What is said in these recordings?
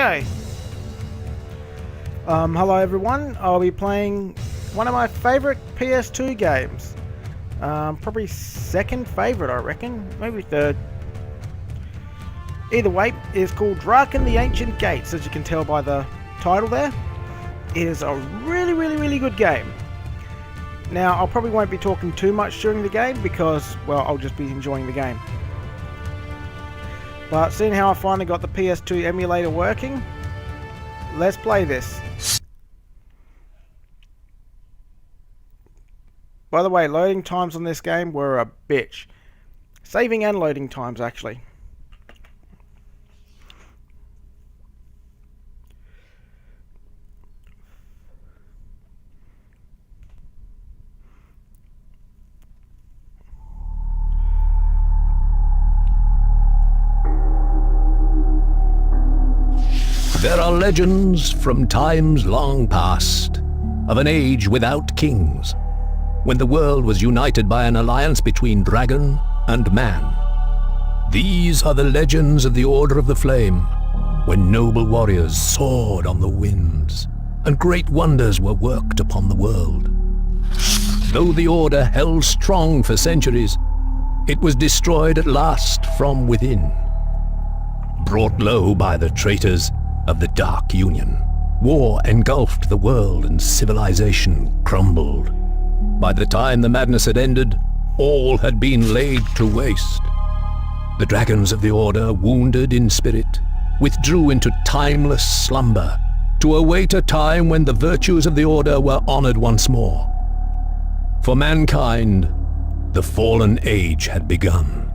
Okay. Hello everyone. I'll be playing one of my favourite PS2 games. Probably second favourite, I reckon. Maybe third. Either way, it's called Draken the Ancient Gates, as you can tell by the title there. It is a really good game. Now, I probably won't be talking too much during the game because, well, I'll just be enjoying the game. But seeing how I finally got the PS2 emulator working, let's play this. By the way, loading times on this game were a bitch. Saving and loading times, actually. There are legends from times long past of an age without kings, when the world was united by an alliance between dragon and man. These are the legends of the Order of the Flame, when noble warriors soared on the winds, and great wonders were worked upon the world. Though the Order held strong for centuries, it was destroyed at last from within. Brought low by the traitors of the Dark Union, war engulfed the world and civilization crumbled. By the time the madness had ended, all had been laid to waste. The dragons of the Order, wounded in spirit, withdrew into timeless slumber to await a time when the virtues of the Order were honored once more. For mankind, the fallen age had begun.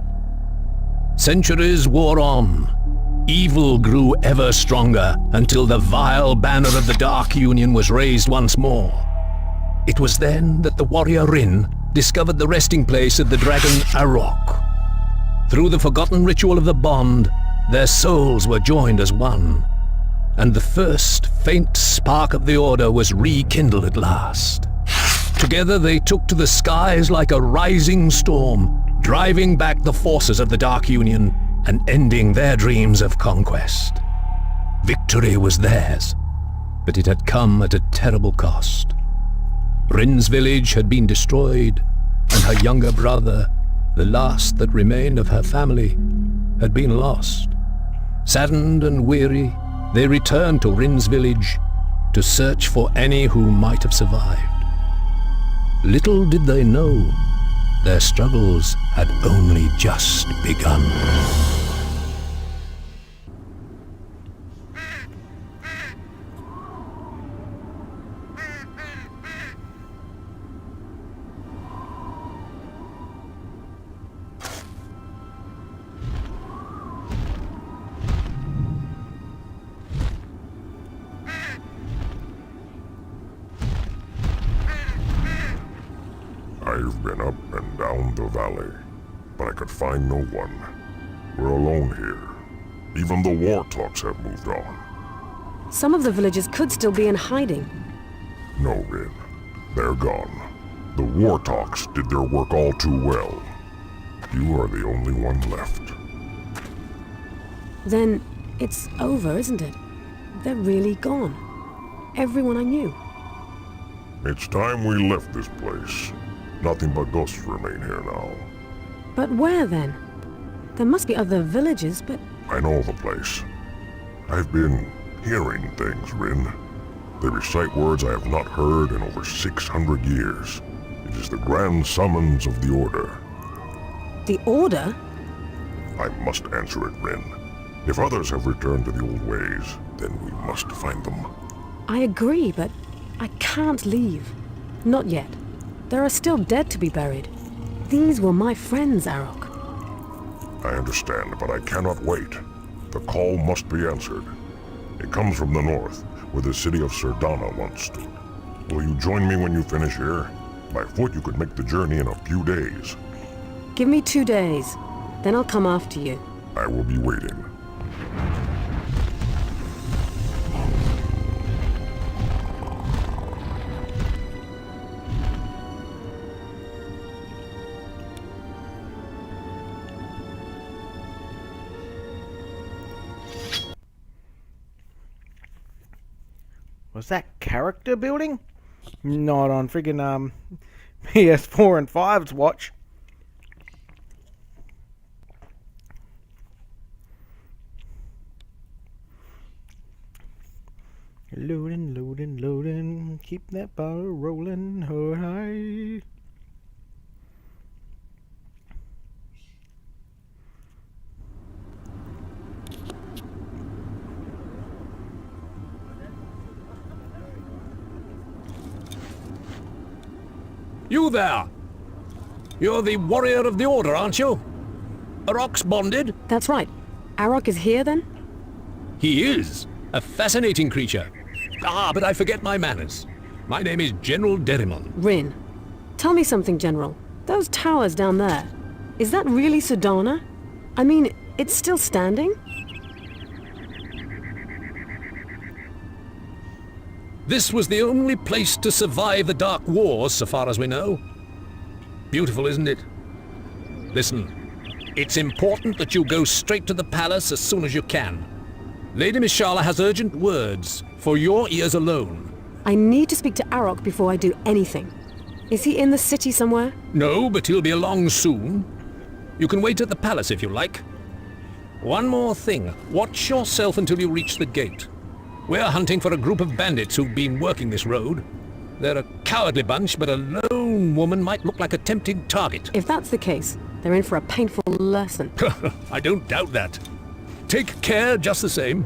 Centuries wore on. Evil grew ever stronger until the vile banner of the Dark Union was raised once more. It was then that the warrior Rin discovered the resting place of the dragon Arok. Through the forgotten ritual of the bond, their souls were joined as one, and the first faint spark of the Order was rekindled at last. Together they took to the skies like a rising storm, driving back the forces of the Dark Union and ending their dreams of conquest. Victory was theirs, but it had come at a terrible cost. Rin's village had been destroyed, and her younger brother, the last that remained of her family, had been lost. Saddened and weary, they returned to Rin's village to search for any who might have survived. Little did they know, their struggles had only just begun. I've been up and down the valley, but I could find no one. We're alone here. Even the war talks have moved on. Some of the villagers could still be in hiding. No, Rin. They're gone. The war talks did their work all too well. You are the only one left. Then it's over, isn't it? They're really gone. Everyone I knew. It's time we left this place. Nothing but ghosts remain here now. But where then? There must be other villages, but... I know the place. I've been hearing things, Rin. They recite words I have not heard in over 600 years. It is the grand summons of the Order. The Order? I must answer it, Rin. If others have returned to the old ways, then we must find them. I agree, but I can't leave. Not yet. There are still dead to be buried. These were my friends, Arok. I understand, but I cannot wait. The call must be answered. It comes from the north, where the city of Serdana once stood. Will you join me when you finish here? By foot you could make the journey in a few days. Give me 2 days. Then I'll come after you. I will be waiting. Was that character building? Not on friggin' PS4 and 5's watch. Loading, loading, loading. Keep that bottle rolling. Oh, hi. You there! You're the warrior of the Order, aren't you? Arok's bonded? That's right. Arok is here then? He is. A fascinating creature. Ah, but I forget my manners. My name is General Derrimon. Rin. Tell me something, General. Those towers down there, is that really Sudana? I mean, it's still standing? This was the only place to survive the Dark Wars, so far as we know. Beautiful, isn't it? Listen, it's important that you go straight to the palace as soon as you can. Lady Mishala has urgent words, for your ears alone. I need to speak to Arok before I do anything. Is he in the city somewhere? No, but he'll be along soon. You can wait at the palace if you like. One more thing. Watch yourself until you reach the gate. We're hunting for a group of bandits who've been working this road. They're a cowardly bunch, but a lone woman might look like a tempting target. If that's the case, they're in for a painful lesson. I don't doubt that. Take care just the same.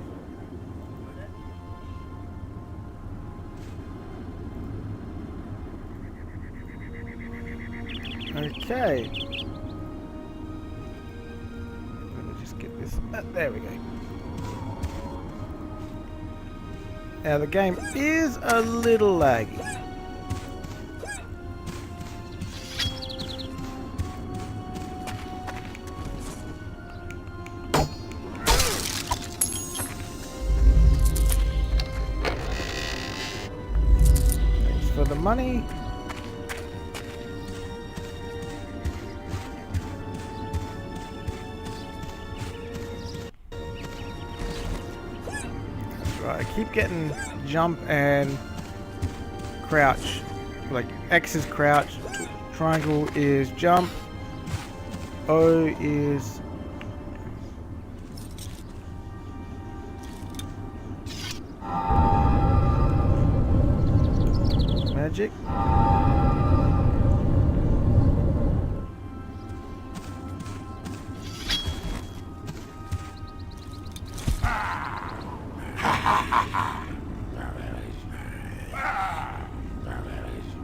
Okay. Let me just get this. There we go. Now the game is a little laggy. Thanks for the money. I keep getting jump and crouch. Like X is crouch, triangle is jump, O is magic.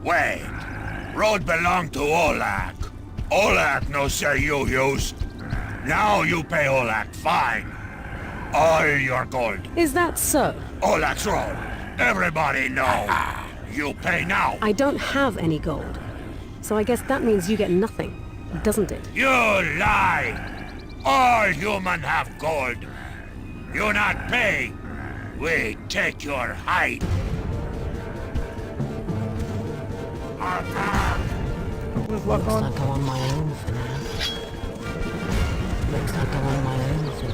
Wait, road belong to Olak. Olak no say you use. Now you pay Olak fine. All your gold. Is that so? Olak's road. Everybody know. You pay now. I don't have any gold. So I guess that means you get nothing, doesn't it? You lie. All human have gold. You not pay. We take your hide. Where's lock on? Looks like I'm on my own for now. Looks like I'm on my own for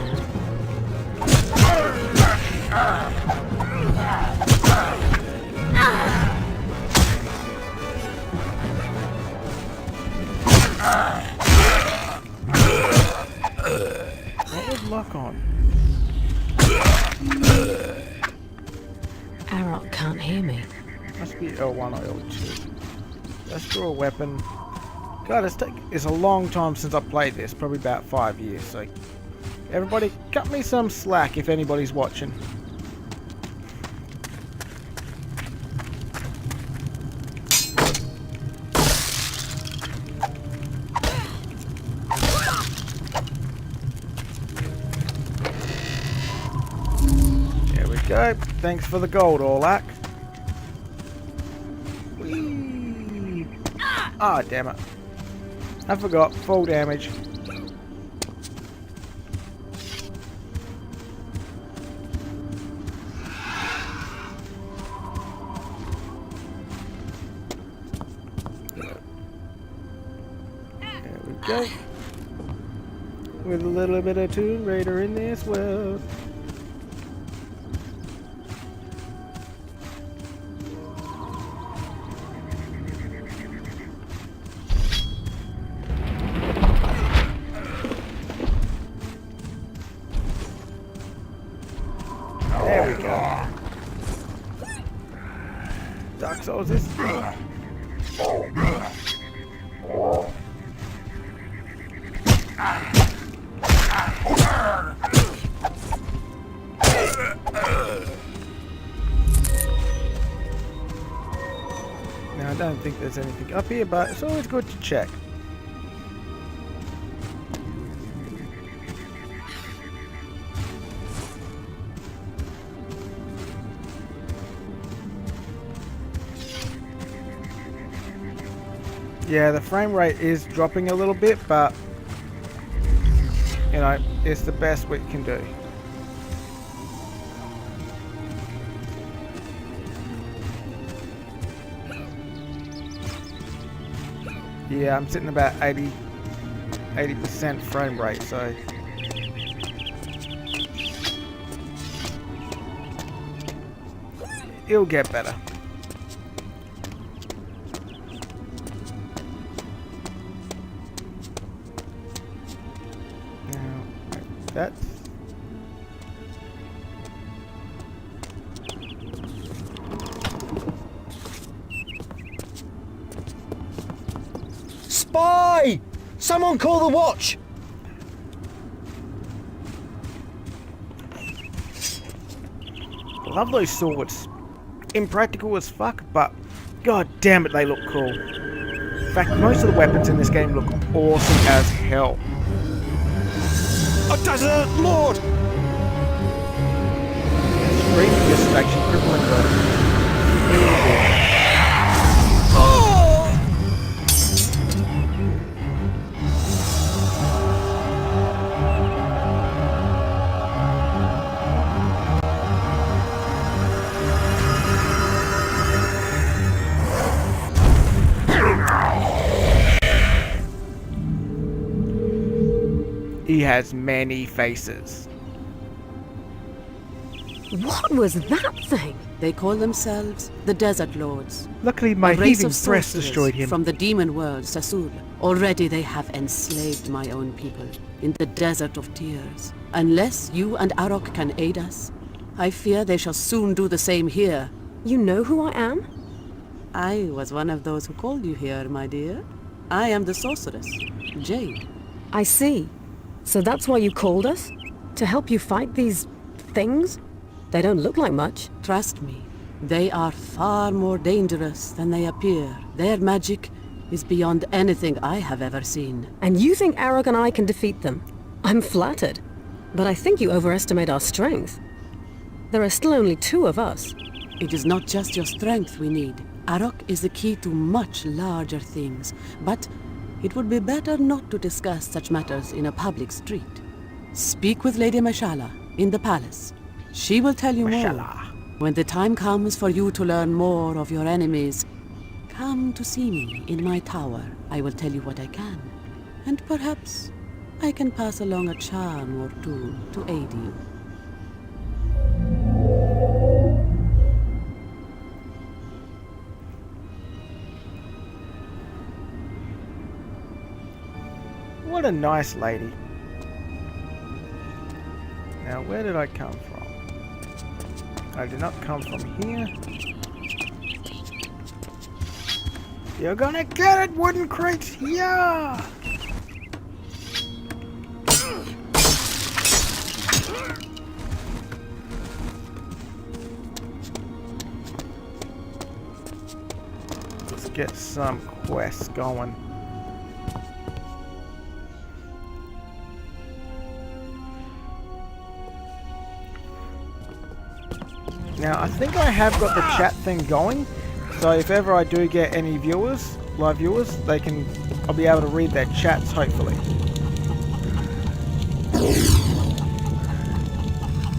What was lock on? Arok can't hear me. Must be L1 or L2. Let's draw a weapon. God, it's a long time since I played this, probably about 5 years, so everybody cut me some slack if anybody's watching. There we go. Thanks for the gold, Orlak. Whee! Ah, damn it. I forgot. Full damage. There we go. With a little bit of Tomb Raider in there as well. There we go. Dark Souls is. Now I don't think there's anything up here, but it's always good to check. Yeah, the frame rate is dropping a little bit, but you know, it's the best we can do. Yeah, I'm sitting about 80% frame rate, so it'll get better. Now, that's Spy! Someone call the watch! love those swords. Impractical as fuck, but god damn it, they look cool. In fact, most of the weapons in this game look awesome as hell. A desert lord! Extreme dissatisfaction, crippling He has many faces. What was that thing? They call themselves the Desert Lords. Luckily, my A race heaving of breath sorcerers destroyed him. from the demon world, Sasul. Already they have enslaved my own people in the Desert of Tears. Unless you and Arok can aid us, I fear they shall soon do the same here. You know who I am? I was one of those who called you here, my dear. I am the sorceress, Jade. I see. So that's why you called us? To help you fight these things? They don't look like much. Trust me, they are far more dangerous than they appear. Their magic is beyond anything I have ever seen. And you think Arok and I can defeat them? I'm flattered. But I think you overestimate our strength. There are still only 2 of us. It is not just your strength we need. Arok is the key to much larger things, but it would be better not to discuss such matters in a public street. Speak with Lady Mashallah in the palace. She will tell you Mashallah. more. When the time comes for you to learn more of your enemies, come to see me in my tower. I will tell you what I can. And perhaps I can pass along a charm or 2 to aid you. What a nice lady. Now, where did I come from? I did not come from here. You're gonna get it, wooden crates! Yeah! Let's get some quests going. Now, I think I have got the chat thing going, so if ever I do get any viewers, live viewers, I'll be able to read their chats, hopefully.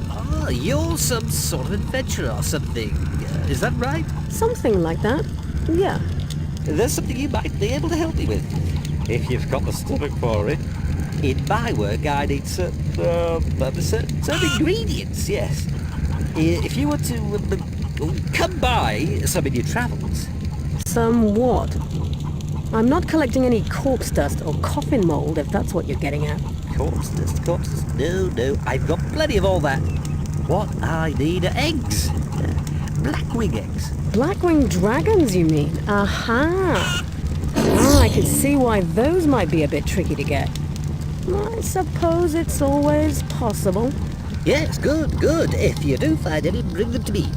Ah, you're some sort of adventurer or something. Is that right? Something like that. Yeah. There's something you might be able to help me with, if you've got the stomach for it. In my work, I need certain ingredients, yes. If you were to come by some in your travels. Some what? I'm not collecting any corpse dust or coffin mold, if that's what you're getting at. Corpse dust, corpses. No, I've got plenty of all that. What I need are eggs. Blackwing eggs. Blackwing dragons, you mean? Aha! Ah, I can see why those might be a bit tricky to get. I suppose it's always possible. Yes, good, good. If you do find any, bring them to me.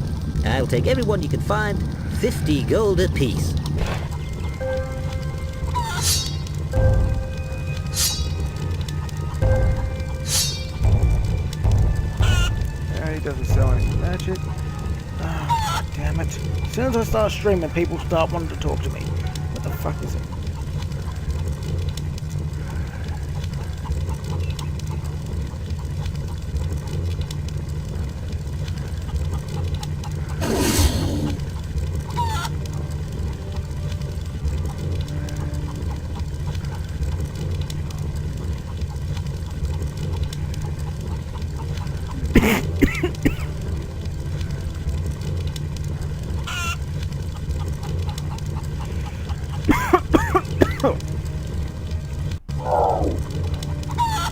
I'll take every one you can find. 50 gold apiece. He doesn't sell any magic. Oh, damn it. As soon as I start streaming, people start wanting to talk to me. What the fuck is it?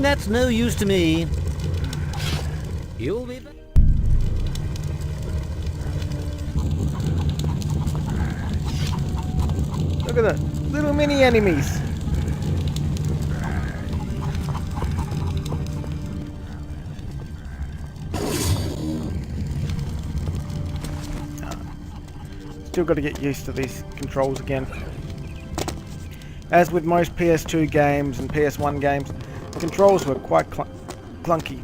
That's no use to me. You'll be back. Look at that. Little mini enemies. Still got to get used to these controls again. As with most PS2 games and PS1 games, the controls were quite clunky.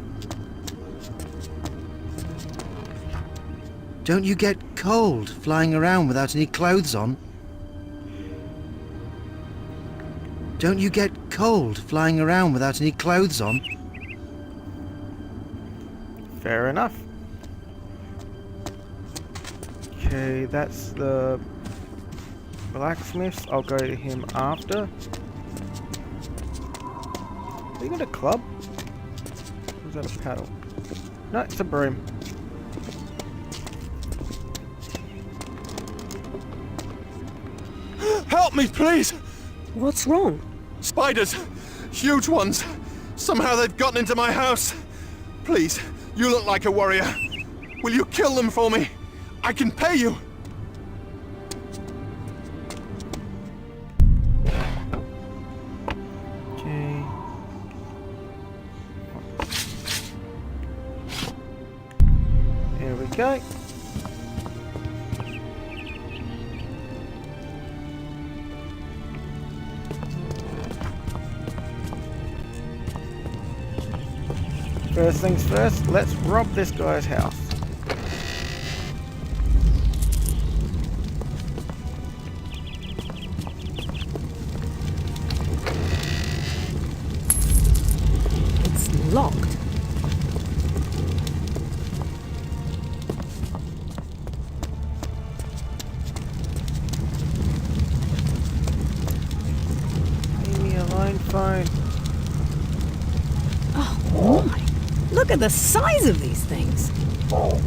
Don't you get cold flying around without any clothes on? Don't you get cold flying around without any clothes on? Fair enough. Okay, that's the blacksmiths. I'll go to him after. Have you got a club? Or is that a paddle? No, it's a broom. Help me, please! What's wrong? Spiders! Huge ones! Somehow they've gotten into my house! Please, you look like a warrior. Will you kill them for me? I can pay you! Okay. Here we go. First things first, let's rob this guy's house. It's locked. Leave me alone, phone. Oh my! Look at the size of these things. Okay.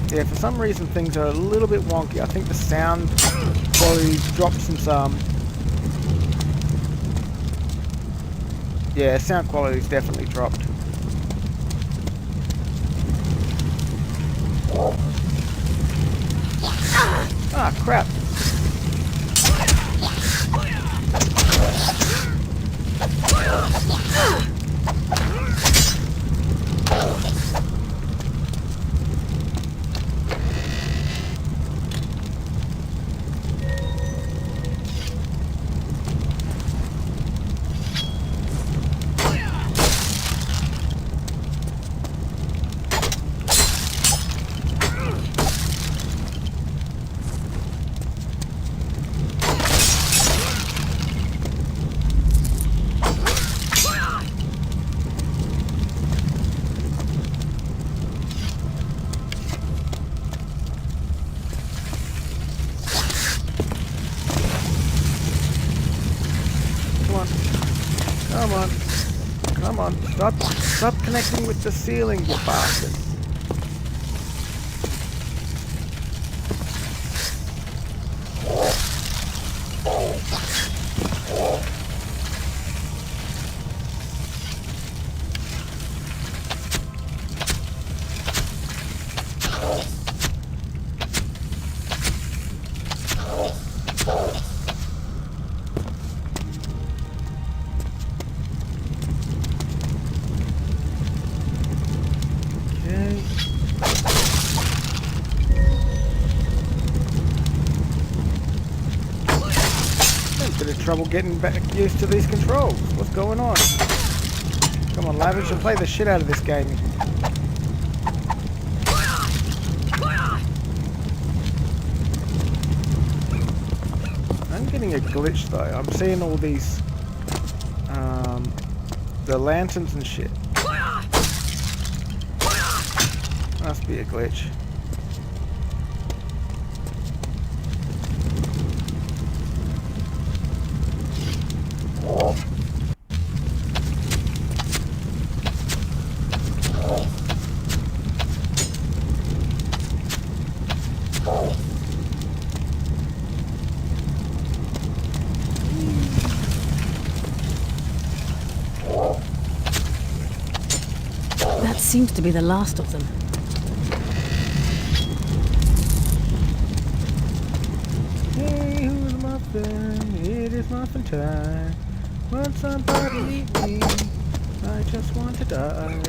Yeah, for some reason things are a little bit wonky. I think the sound quality dropped since yeah, sound quality's definitely dropped. Ah, crap. Come on, stop connecting with the ceiling, you bastard. Trouble getting back used to these controls. What's going on? Come on, Lavish, and play the shit out of this game. I'm getting a glitch though. I'm seeing all these the lanterns and shit. Must be a glitch. That seems to be the last of them. Hey, who's muffin? It is muffin time. Won't somebody eat me? I just want to die.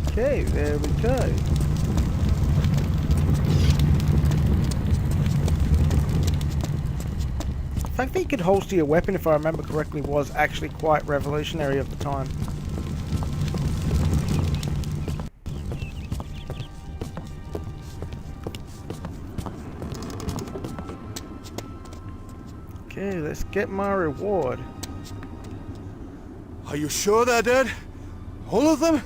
Okay, there we go. The fact that you could holster your weapon, if I remember correctly, was actually quite revolutionary at the time. Okay, let's get my reward. Are you sure they're dead? All of them?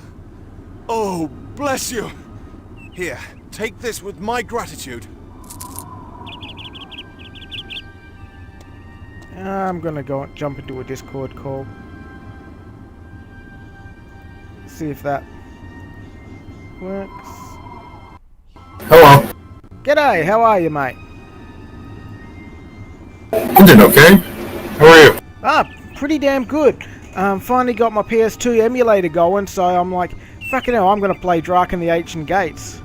Oh, bless you. Here, take this with my gratitude. I'm gonna go jump into a Discord call. See if that works. Hello. G'day, how are you, mate? I'm doing okay. How are you? Ah, pretty damn good. Finally got my PS2 emulator going, so I'm like, fucking hell, I'm gonna play Draken the Ancient Gates.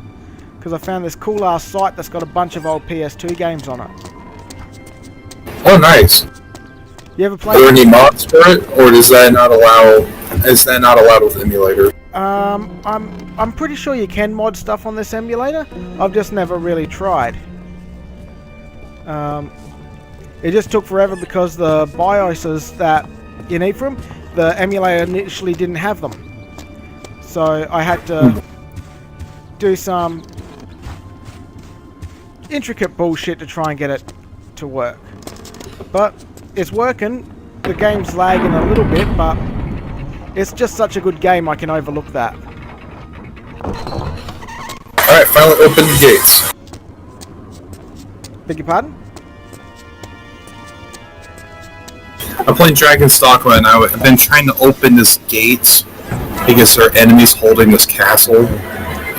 Because I found this cool ass site that's got a bunch of old PS2 games on it. Oh, nice. You ever Are played? there any mods for it, or does that not allow? Is that not allowed with emulator? I'm pretty sure you can mod stuff on this emulator. I've just never really tried. It just took forever because the BIOSes that you need from the emulator initially didn't have them. So I had to do some intricate bullshit to try and get it to work. But it's working. The game's lagging a little bit, but it's just such a good game I can overlook that. Alright, finally open the gates. Beg your pardon? I'm playing Dragonstock right now. I've been trying to open this gate because there are enemies holding this castle.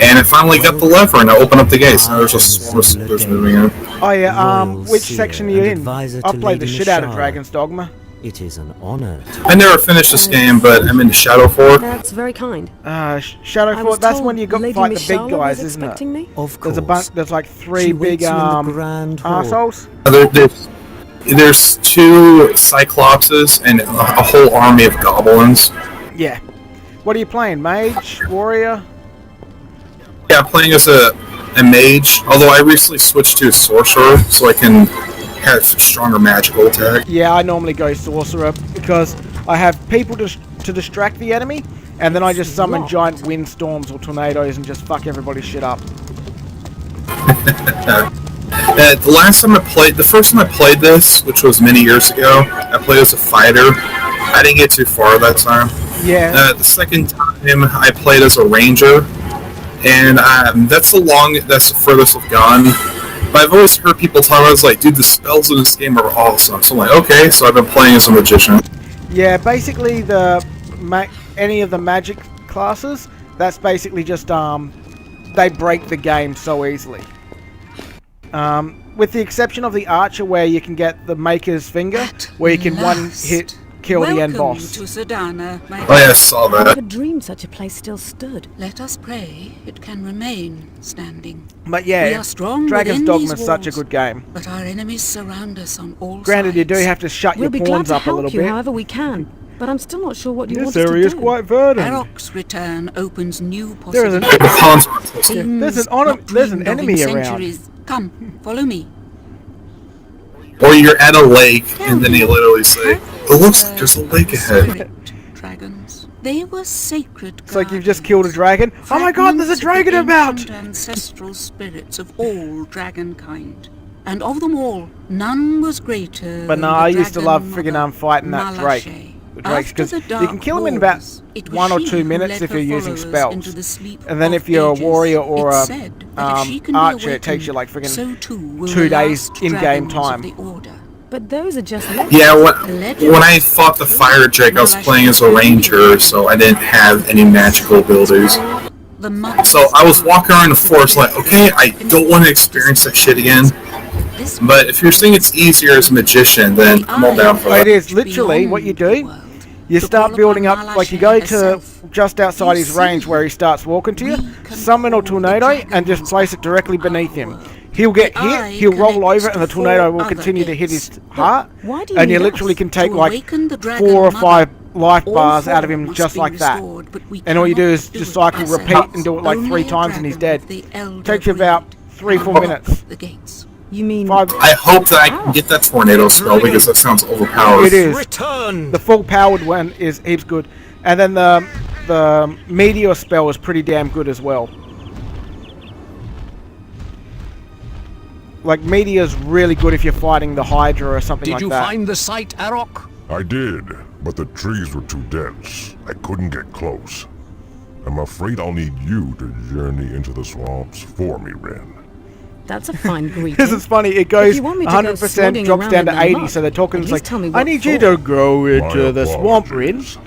And I finally got the lever and I opened up the gates. Now there's just swarm of supers moving in. Oh yeah, which section are you in? I'll play the shit out of Dragon's Dogma. It is an honor. I never finished this game, but I'm in Shadow Fort. That's very kind. Shadow Fort, that's when you got to fight the big guys, isn't it? Me? Of course. There's like three big arseholes. There's two Cyclopses and a whole army of goblins. Yeah. What are you playing? Mage? Warrior? Yeah, I'm playing as a mage, although I recently switched to a sorcerer so I can have stronger magical attack. Yeah, I normally go sorcerer because I have people to distract the enemy, and then I just summon giant windstorms or tornadoes and just fuck everybody's shit up. The first time I played this, which was many years ago, I played as a fighter. I didn't get too far that time. Yeah. The second time I played as a ranger, and that's the furthest I've gone. But I've always heard people talk about, it's like, dude, the spells in this game are awesome. So I'm like, okay, so I've been playing as a magician. Yeah, basically any of the magic classes, that's basically just they break the game so easily. With the exception of the archer, where you can get the Maker's Finger, where you can one hit kill the end boss. To Sedana, my Oh yeah, I saw I that. could dream such a place still stood. Let us pray it can remain standing. But We yeah, are strong Dragon's within Dogma these is such a walls, good game. But our enemies surround us on all Granted, you do sides. have to shut We'll your be glad pawns to up a little help you bit. however we can, but I'm still not sure what you This want us to area is do. quite verdant. Arok's return opens new There is an- possibilities. The pawns are close. There's an Dreamed of enemy in around. centuries. Come, follow me. Or you're at a lake, and then you literally say, it looks like there's a lake ahead. Spirit dragons. They were sacred. It's like you've just killed a dragon. Oh my god, there's a dragon about! Ancestral spirits of all dragonkind. And of them all, none was greater. But than no, the I used to love dragon friggin' mother, fighting that Drake. Malashe. The Drakes, After because the you can Dark kill him in about Wars, it was 1 or she 2 who minutes led if you're her using followers into spells. the sleep And then of if you're a ages. warrior or It's a said that if she can be 'archer, it takes you awakened, like so friggin' too will 2 the days last in-game dragons time. of the Order. But those are just Yeah, when I fought the Fire Drake, I was playing as a ranger, so I didn't have any magical abilities. The mother So I was walking around the forest like, okay, I don't want to experience that shit again. This But if you're saying it's easier as a magician, then I'm all down for It that. is literally what you do. You start building up, like you go to just outside his range where he starts walking to you, summon a tornado and just place it directly beneath him. He'll get hit, he'll roll over, and the tornado will continue to hit his heart, why do you and you need literally us? can take To like awaken the dragon 4 or mother, 5 life all bars out of four him must just be like that. restored, but we And all you do cannot is do just it cycle, ourselves. repeat, and do it like Only 3 a times and he's dragon dead. of the elder Takes you about breed 3-4 can minutes. open the gates. You mean 5. I hope that I can get that tornado spell because that sounds overpowered. It is. Return! The full powered one is heaps good, and then the meteor spell is pretty damn good as well. Like meteor's really good if you're fighting the Hydra or something Did like you that. find the site, Arok? I did, but the trees were too dense. I couldn't get close. I'm afraid I'll need you to journey into the swamps for me, Ren. that's a fine greeting? This is funny. It goes you want me to go 100%, slogging drops around down in to the 80, mud, so they're talking at it's least like, tell me I what need you for." to go into My the swamp, Rin. apologies.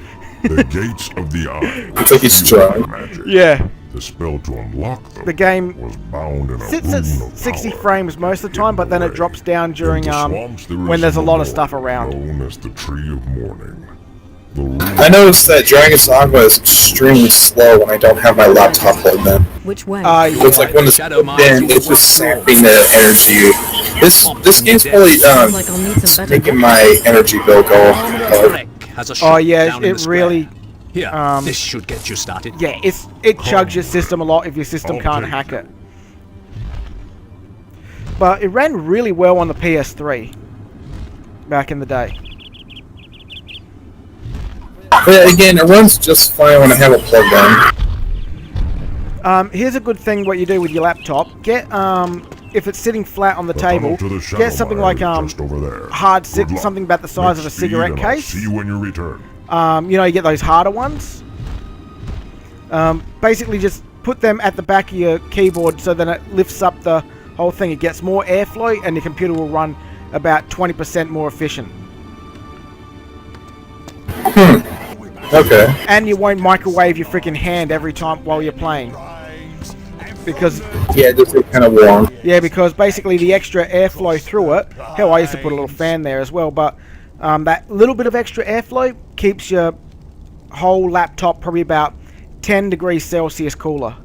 The gates of the eye. It's like he's drunk. Magic. Yeah. The spell to unlock them The game was bound in a sits at rune of 60 power. frames most of the time, but then it drops down during In the swamps, there when is there's a lot of more stuff around. Known as the Tree of Mourning. The rune I noticed that Dragon's Dogma is extremely slow when I don't have my laptop plugged in. Which way? It's like when it's Shadow plugged in, mines it's will just work sapping the energy. This game's probably Sounds like I'll need some better making my energy bill go. Trek has a Oh shop yeah, down in the it square. really, Here, um, this should get you started. yeah, it chugs your system a lot if your system can't hack it. But it ran really well on the PS3 back in the day. But again, it runs just fine when I have it plugged in. Here's a good thing what you do with your laptop. Get if it's sitting flat on the table, tunnel to the shadow get something mine like just over there. hard Good luck. something about the size of a Make speed cigarette and I'll case. see you when you return. You know, you get those harder ones. Basically, just put them at the back of your keyboard so then it lifts up the whole thing. It gets more airflow, and your computer will run about 20% more efficient. Okay. And you won't microwave your freaking hand every time while you're playing. Because, Yeah, it does get kind of warm. yeah, because basically the extra airflow through it, hell, I used to put a little fan there as well, but that little bit of extra airflow keeps your whole laptop probably about 10 degrees Celsius cooler.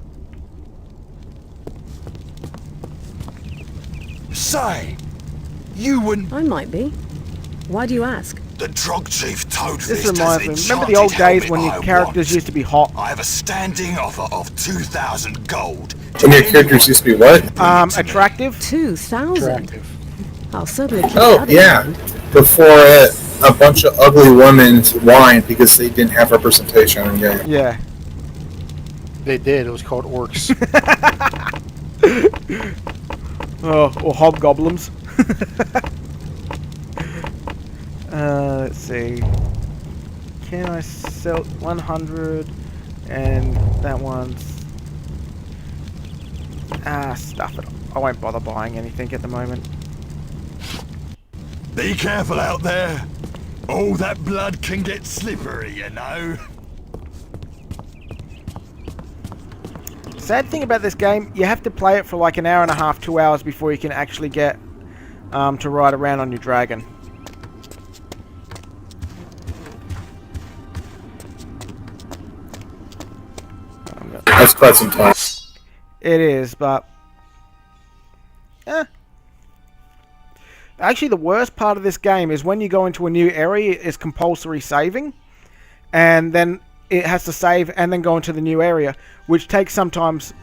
Say, you wouldn't. I might be. Why do you ask? The drug chief told This reminds me, remember the old days when your characters used to be hot? I have a standing offer of 2,000 gold. And your characters used to be what? Attractive? 2,000. I'll certainly keep Oh, that in yeah. mind. Before a bunch of ugly women whined because they didn't have representation in the game. Yeah. They did. It was called orcs. Oh, or hobgoblins. Let's see. Can I sell 100? And that one's... stuff it. I won't bother buying anything at the moment. Be careful out there. Oh, that blood can get slippery, you know. Sad thing about this game, you have to play it for like an hour and a half, 2 hours before you can actually get to ride around on your dragon. That's quite some time. It is, but actually, the worst part of this game is when you go into a new area, it's compulsory saving, and then it has to save and then go into the new area, which takes sometimes,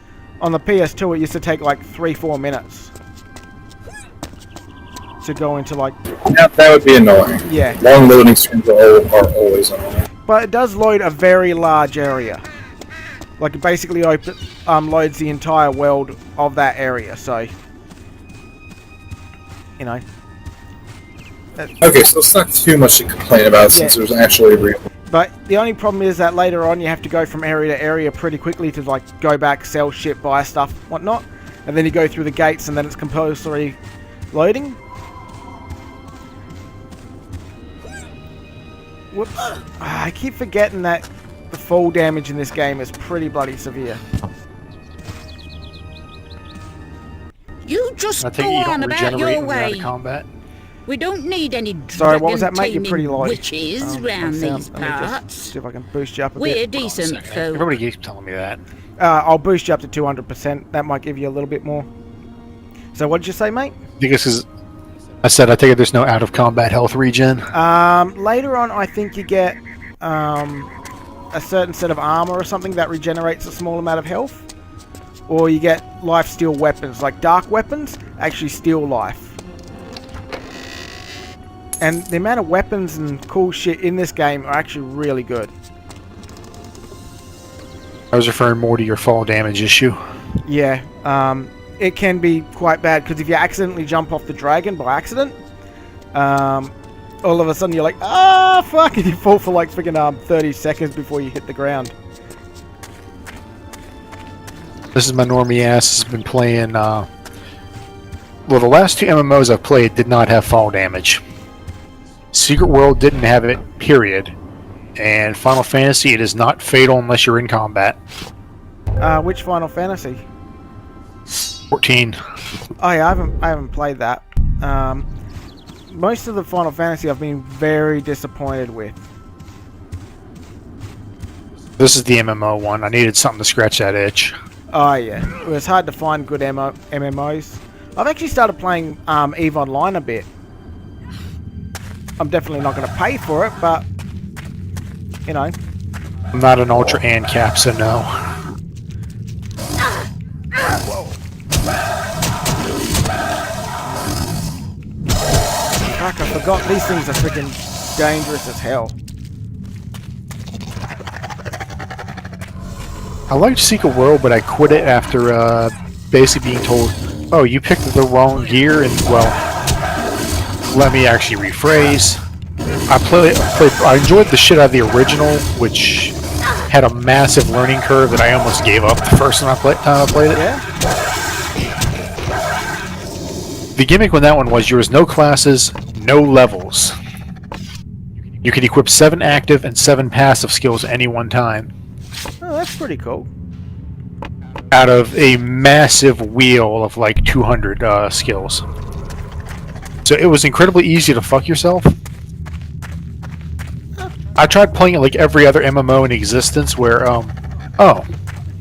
on the PS2, it used to take like 3-4 minutes to go into like... Yeah, that would be annoying. Yeah. Long loading screens are always annoying. But it does load a very large area. Like, it basically loads the entire world of that area, so... You know... Okay, so it's not too much to complain about since there's actually real... But the only problem is that later on you have to go from area to area pretty quickly to like go back, sell shit, buy stuff, whatnot. And then you go through the gates and then it's compulsory loading. Whoops. I keep forgetting that the fall damage in this game is pretty bloody severe. You just I think go you on don't about regenerate your when you're out way. of combat. We don't need any Sorry, what was that, mate? You're dragon-taming pretty low. witches round these Let me just parts. see if I can boost you up a We're bit. decent folk. Everybody keeps telling me that. I'll boost you up to 200%. That might give you a little bit more. So what did you say, mate? I think this is... I said I think there's no out of combat health regen. Later on, I think you get a certain set of armor or something that regenerates a small amount of health. Or you get life steal weapons, like dark weapons actually steal life. And the amount of weapons and cool shit in this game are actually really good. I was referring more to your fall damage issue. Yeah, it can be quite bad because if you accidentally jump off the dragon by accident, all of a sudden you're like, ah, fuck, and you fall for like freaking 30 seconds before you hit the ground. This is my normie ass has been playing, well, the last two MMOs I've played did not have fall damage. Secret World didn't have it, period. And Final Fantasy, it is not fatal unless you're in combat. Which Final Fantasy? 14. Oh yeah, I haven't played that. Most of the Final Fantasy I've been very disappointed with. This is the MMO one. I needed something to scratch that itch. Oh yeah, it was hard to find good MMOs. I've actually started playing EVE Online a bit. I'm definitely not going to pay for it, but you know. I'm not an Ultra and Cap, so no. Fuck, I forgot these things are freaking dangerous as hell. I liked Secret World, but I quit it after basically being told, oh, you picked the wrong gear, and well, let me actually rephrase. I enjoyed the shit out of the original, which had a massive learning curve that I almost gave up the first time I played it. Yeah? The gimmick with that one was there was no classes, no levels. You could equip 7 active and 7 passive skills at any one time. Oh, that's pretty cool. Out of a massive wheel of like 200 skills. So it was incredibly easy to fuck yourself. I tried playing it like every other MMO in existence where, oh,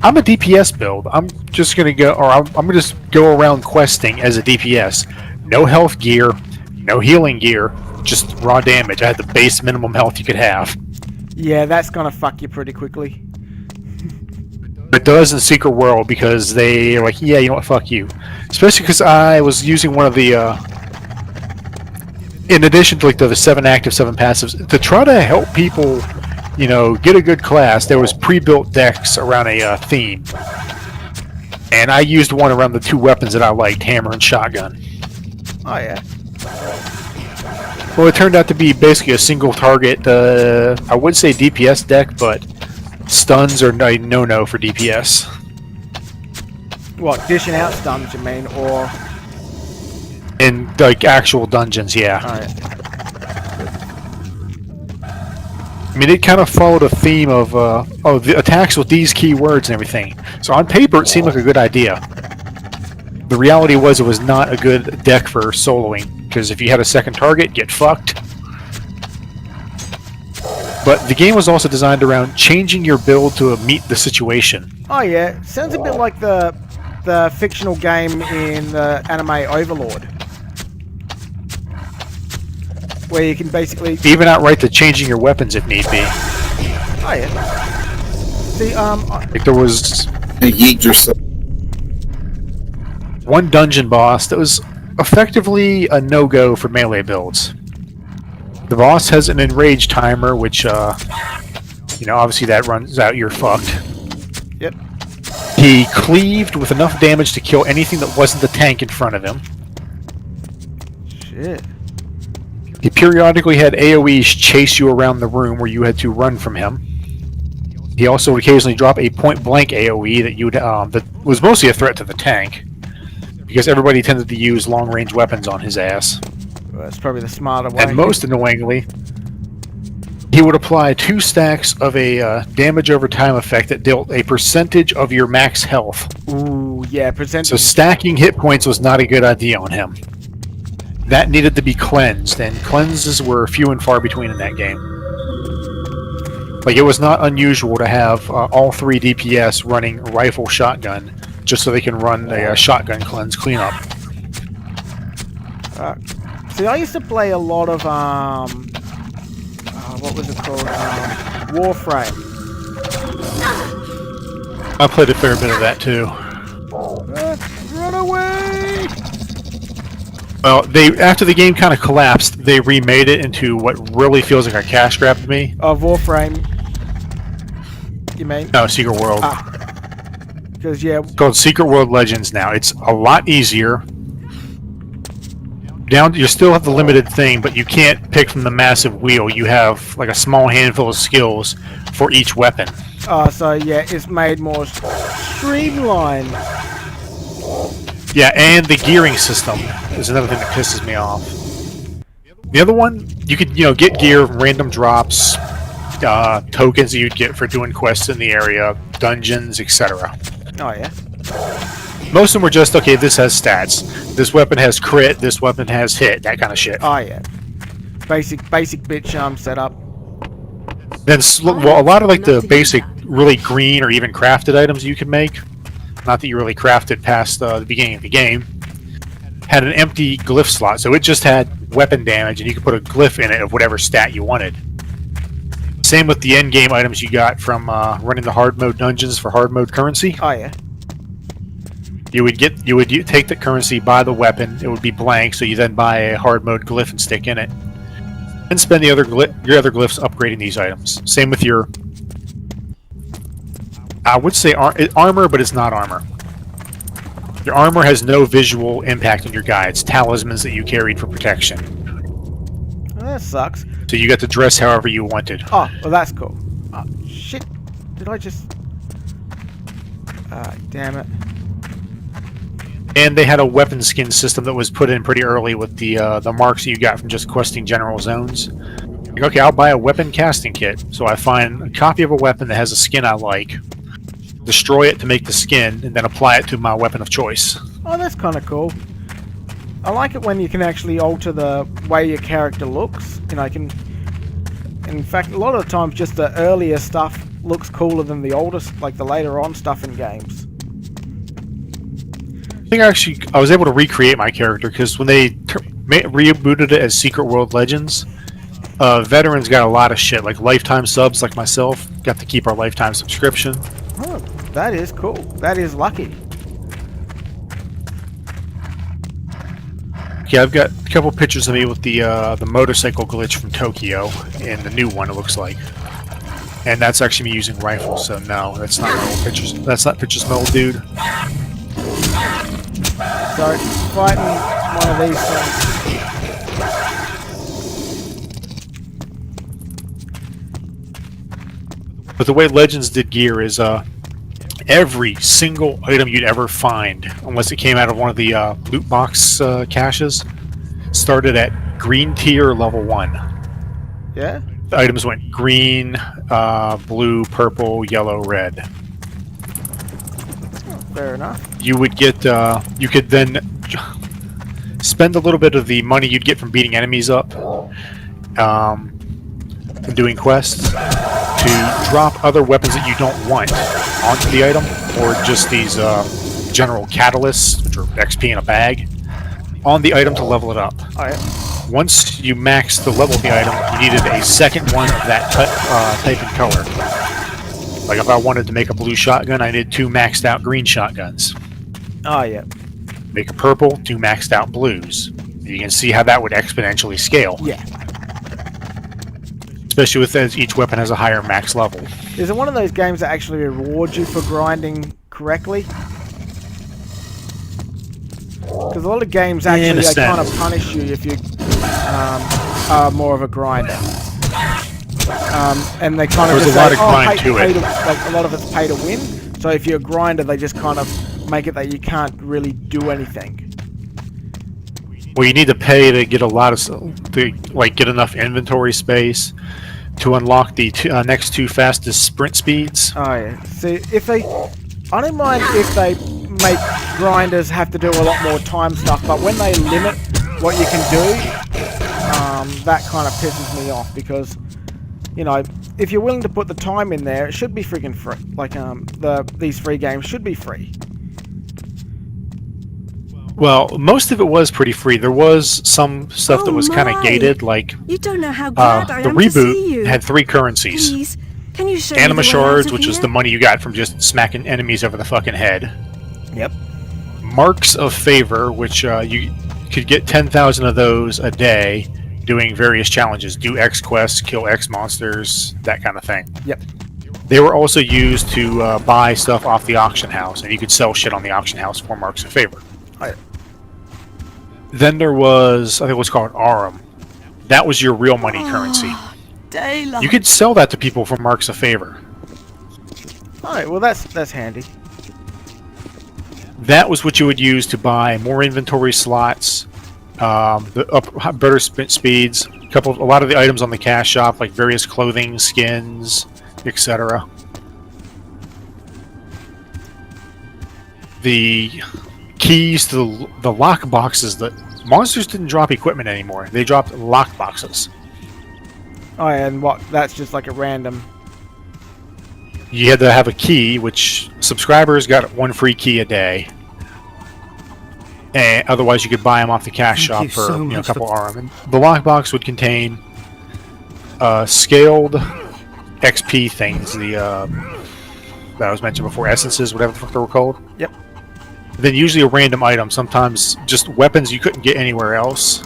I'm a DPS build. I'm just gonna go, or I'm gonna just go around questing as a DPS. No health gear, no healing gear, just raw damage. I had the base minimum health you could have. Yeah, that's gonna fuck you pretty quickly. It does in Secret World because they are like, yeah, you know what, fuck you. Especially because I was using one of the, in addition to like the 7 active, 7 passives, to try to help people, you know, get a good class, there was pre-built decks around a theme. And I used one around the 2 weapons that I liked, hammer and shotgun. Oh yeah. Well, it turned out to be basically a single target, I would say DPS deck, but stuns are no-no for DPS. What, dishing out stuns, you mean, or... In, like, actual dungeons, yeah. Alright. I mean, it kind of followed a theme of, the attacks with these keywords and everything. So on paper, it seemed like a good idea. The reality was it was not a good deck for soloing, because if you had a second target, get fucked. But the game was also designed around changing your build to meet the situation. Oh yeah, sounds a bit like the fictional game in the anime Overlord. Where you can basically... Even outright to changing your weapons if need be. Oh yeah. See, like there was... Yeet yourself. One dungeon boss that was effectively a no-go for melee builds. The boss has an enrage timer, which, obviously that runs out, you're fucked. Yep. He cleaved with enough damage to kill anything that wasn't the tank in front of him. Shit. He periodically had AoEs chase you around the room where you had to run from him. He also would occasionally drop a point-blank AoE that was mostly a threat to the tank, because everybody tended to use long-range weapons on his ass. Well, that's probably the smarter way. And most annoyingly, he would apply 2 stacks of a damage over time effect that dealt a percentage of your max health. Ooh, yeah, percentage. So stacking hit points was not a good idea on him. That needed to be cleansed, and cleanses were few and far between in that game. Like, it was not unusual to have all 3 DPS running rifle shotgun, just so they can run a shotgun cleanse cleanup. See, I used to play a lot of, what was it called? Warframe. I played a fair bit of that too. Run away! Well, after the game kind of collapsed, they remade it into what really feels like a cash grab to me. Warframe. You mean? No, Secret World. Because, yeah... It's called Secret World Legends now. It's a lot easier. You still have the limited thing, but you can't pick from the massive wheel. You have like a small handful of skills for each weapon. So yeah, it's made more streamlined. Yeah, and the gearing system is another thing that pisses me off. The other one, you could get gear from random drops, tokens that you'd get for doing quests in the area, dungeons, etc. Oh yeah. Most of them were just, okay, this has stats. This weapon has crit, this weapon has hit, that kind of shit. Oh yeah. Basic bitch setup. Then, a lot of like the basic, really green or even crafted items you can make, not that you really crafted past the beginning of the game, had an empty glyph slot, so it just had weapon damage, and you could put a glyph in it of whatever stat you wanted. Same with the end game items you got from running the hard mode dungeons for hard mode currency. Oh yeah. You would take the currency, buy the weapon. It would be blank, so you then buy a hard mode glyph and stick in it, and spend your other glyphs upgrading these items. Same with your, I would say armor, but it's not armor. Your armor has no visual impact on your guides. Talismans that you carried for protection. Well, that sucks. So you got to dress however you wanted. Oh, well that's cool. Oh, shit. Did I just... damn it. And they had a weapon skin system that was put in pretty early with the marks that you got from just questing general zones. Like, okay, I'll buy a weapon casting kit. So I find a copy of a weapon that has a skin I like, destroy it to make the skin, and then apply it to my weapon of choice. Oh, that's kind of cool. I like it when you can actually alter the way your character looks. In fact, a lot of the times just the earlier stuff looks cooler than the oldest, like the later on stuff in games. I think I was able to recreate my character because when they rebooted it as Secret World Legends, veterans got a lot of shit, like lifetime subs like myself, got to keep our lifetime subscription. Oh, that is cool. That is lucky. Yeah, I've got a couple pictures of me with the motorcycle glitch from Tokyo, and the new one it looks like. And that's actually me using rifles, so no, that's not my old pictures. That's not pictures of my old dude. So, fighting one of these things. But the way Legends did gear is, every single item you'd ever find, unless it came out of one of the loot box caches, started at green tier level 1. Yeah? The items went green, blue, purple, yellow, red. Fair enough. You would get, you could then spend a little bit of the money you'd get from beating enemies up, and doing quests, to drop other weapons that you don't want onto the item, or just these general catalysts, which are XP in a bag, on the item to level it up. Alright. Once you max the level of the item, you needed a second one of that type and color. Like if I wanted to make a blue shotgun, I needed 2 maxed out green shotguns. Oh, yeah. Make a purple, 2 maxed out blues. You can see how that would exponentially scale. Yeah. Especially with as each weapon has a higher max level. Is it one of those games that actually rewards you for grinding correctly? Because a lot of games actually they kind of punish you if you are more of a grinder. And they kind of There's just a lot say, of grind to it. like a lot of it's pay to win. So if you're a grinder, they just kind of make it that you can't really do anything. Well, you need to pay to get a lot of get enough inventory space to unlock the next 2 fastest sprint speeds. Oh yeah. See, I don't mind if they make grinders have to do a lot more time stuff, but when they limit what you can do, that kind of pisses me off because, you know, if you're willing to put the time in there, it should be freaking free. Like these free games should be free. Well, most of it was pretty free. There was some stuff that was kind of gated, like You don't know how glad I the am to see you. reboot had 3 currencies. Please, can you show me the Anima way out shards, of which was here? the money you got from just smacking enemies over the fucking head. Yep. Marks of favor, which you could get 10,000 of those a day doing various challenges. Do X quests, kill X monsters, that kind of thing. Yep. They were also used to buy stuff off the auction house, and you could sell shit on the auction house for marks of favor. Then there was, I think it was called Arum. That was your real money currency. Daylight. You could sell that to people for marks of favor. Alright, well that's handy. That was what you would use to buy more inventory slots, better sprint speeds, a lot of the items on the cash shop, like various clothing, skins, etc. The keys to the lock boxes, that monsters didn't drop equipment anymore. They dropped lock boxes. Oh, and what? That's just like a random. You had to have a key, which subscribers got 1 free key a day. And otherwise, you could buy them off the cash shop for a couple RM. And the lockbox would contain scaled XP things, that was mentioned before, essences, whatever the fuck they were called. Yep. Then usually a random item, sometimes just weapons you couldn't get anywhere else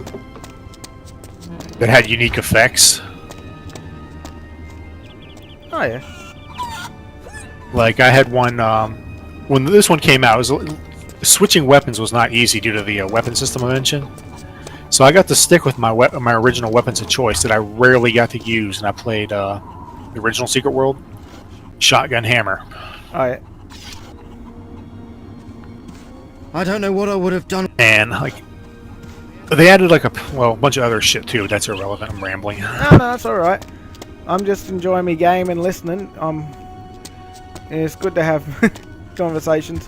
that had unique effects. Oh yeah. Like I had one when this one came out. Switching weapons was not easy due to the weapon system I mentioned. So I got to stick with my original weapons of choice that I rarely got to use, and I played the original Secret World shotgun hammer. Oh yeah. I don't know what I would have done. And like they added like a bunch of other shit too. That's irrelevant. I'm rambling. No, that's all right. I'm just enjoying my game and listening. It's good to have conversations.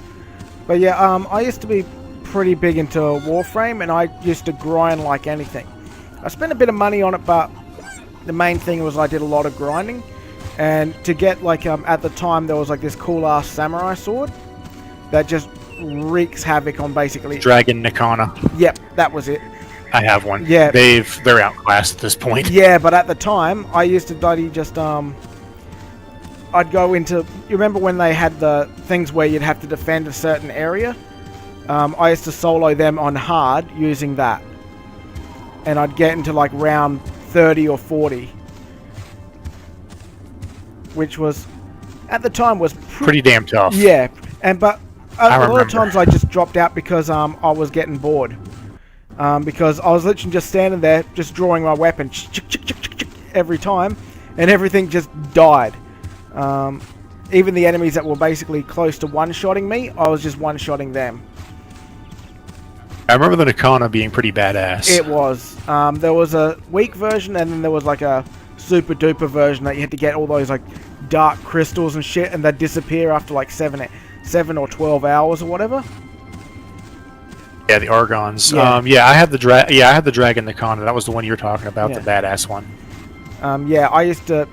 But yeah, I used to be pretty big into Warframe, and I used to grind like anything. I spent a bit of money on it, but the main thing was I did a lot of grinding. And to get like at the time there was like this cool ass samurai sword that just wreaks havoc on basically Dragon Nikana. Yep, that was it. I have one. Yeah. They're outclassed at this point. Yeah, but at the time I used to bloody just I'd go into... You remember when they had the things where you'd have to defend a certain area? I used to solo them on hard using that. And I'd get into like round 30 or 40. Which was, at the time, was pretty damn tough. Yeah, but a lot remember. of times I just dropped out because I was getting bored. Because I was literally just standing there, just drawing my weapon every time, and everything just died. even the enemies that were basically close to one-shotting me, I was just one-shotting them. I remember the Nakana being pretty badass. It was. There was a weak version, and then there was like a super duper version that you had to get all those like dark crystals and shit, and they'd disappear after like 7 or 12 hours or whatever. Yeah, the Argons. Yeah. I had the Dragon Nakana. That was the one you were talking about, the badass one. Yeah, I used to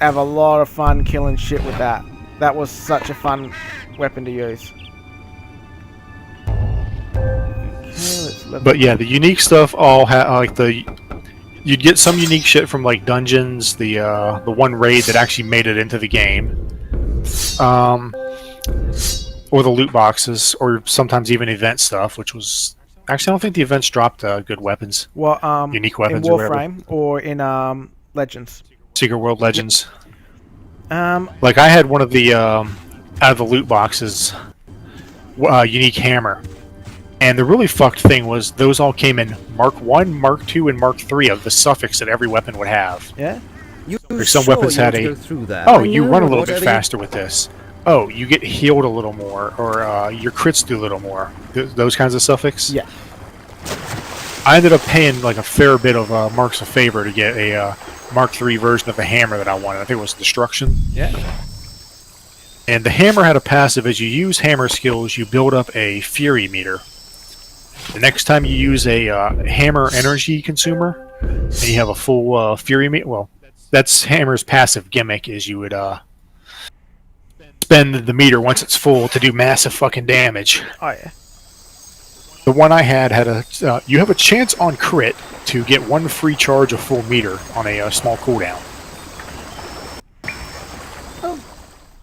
have a lot of fun killing shit with that. That was such a fun weapon to use. But yeah, the unique stuff all had like you'd get some unique shit from like dungeons, the one raid that actually made it into the game, or the loot boxes, or sometimes even event stuff, which was actually I don't think the events dropped good weapons. Well, unique weapons in Warframe or in Legends. Secret World Legends. Like I had one of the out of the loot boxes, unique hammer. And the really fucked thing was those all came in Mark 1, Mark 2, and Mark 3 of the suffix that every weapon would have. Yeah? Some weapons had a... Oh, you run a little bit faster with this. Oh, you get healed a little more, or your crits do a little more. Those kinds of suffix? Yeah. I ended up paying like a fair bit of marks of favor to get a Mark 3 version of the hammer that I wanted. I think it was Destruction. Yeah. And the hammer had a passive. As you use hammer skills, you build up a Fury meter. The next time you use a hammer energy consumer, and you have a full Fury meter, well, that's hammer's passive gimmick, is you would spend the meter once it's full to do massive fucking damage. Oh yeah. The one I had a you have a chance on crit to get 1 free charge of full meter on a small cooldown. Oh.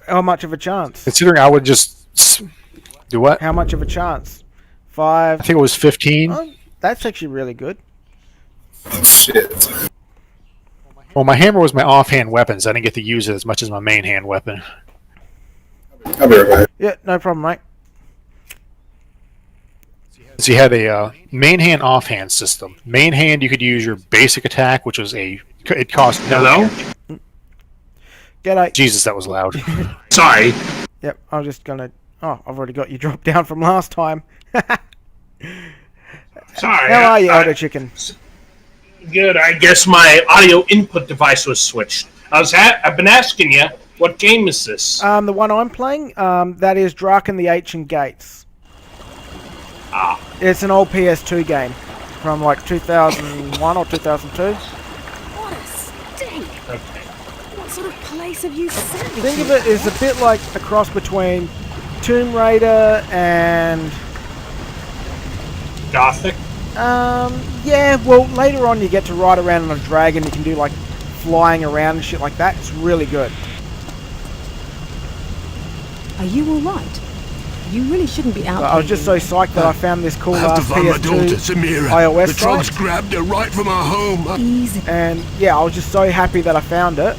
How much of a chance? Considering I would just do what? How much of a chance? 5. I think it was 15. Oh, that's actually really good. Shit. Well, my hammer was my offhand weapons. I didn't get to use it as much as my main hand weapon. I'll be right back. Yeah, no problem, mate. So you had a main hand offhand system. Main hand, you could use your basic attack, which was it cost no Hello? G'day. Jesus, that was loud. Sorry. Yep, I'm just gonna... Oh, I've already got you dropped down from last time. Sorry. How are you, Elder Chicken? Good. I guess my audio input device was switched. I've been asking you, what game is this? The one I'm playing, that is Draken the Ancient Gates. Ah. It's an old PS2 game from like 2001 or 2002. What a stink! Okay. What sort of place have you sent me Think to? of it as a bit like a cross between Tomb Raider and... Gothic? Yeah, well, later on you get to ride around on a dragon, you can do like flying around and shit like that. It's really good. Are you alright? You really shouldn't be out I was just so psyched that I found this cool ass PS2 iOS site. Grabbed her right from her home. Easy. And yeah, I was just so happy that I found it.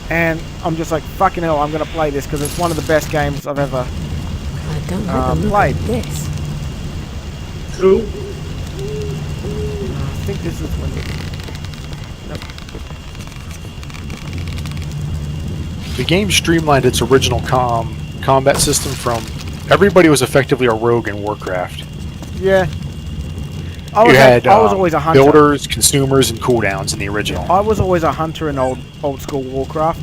And I'm just like, fucking hell, I'm going to play this because it's one of the best games I've ever I don't like the look played. of this. Who? I think this is when... The game streamlined its original combat system from... Everybody was effectively a rogue in Warcraft. Yeah. I was always a hunter. Builders, consumers, and cooldowns in the original. I was always a hunter in old school Warcraft.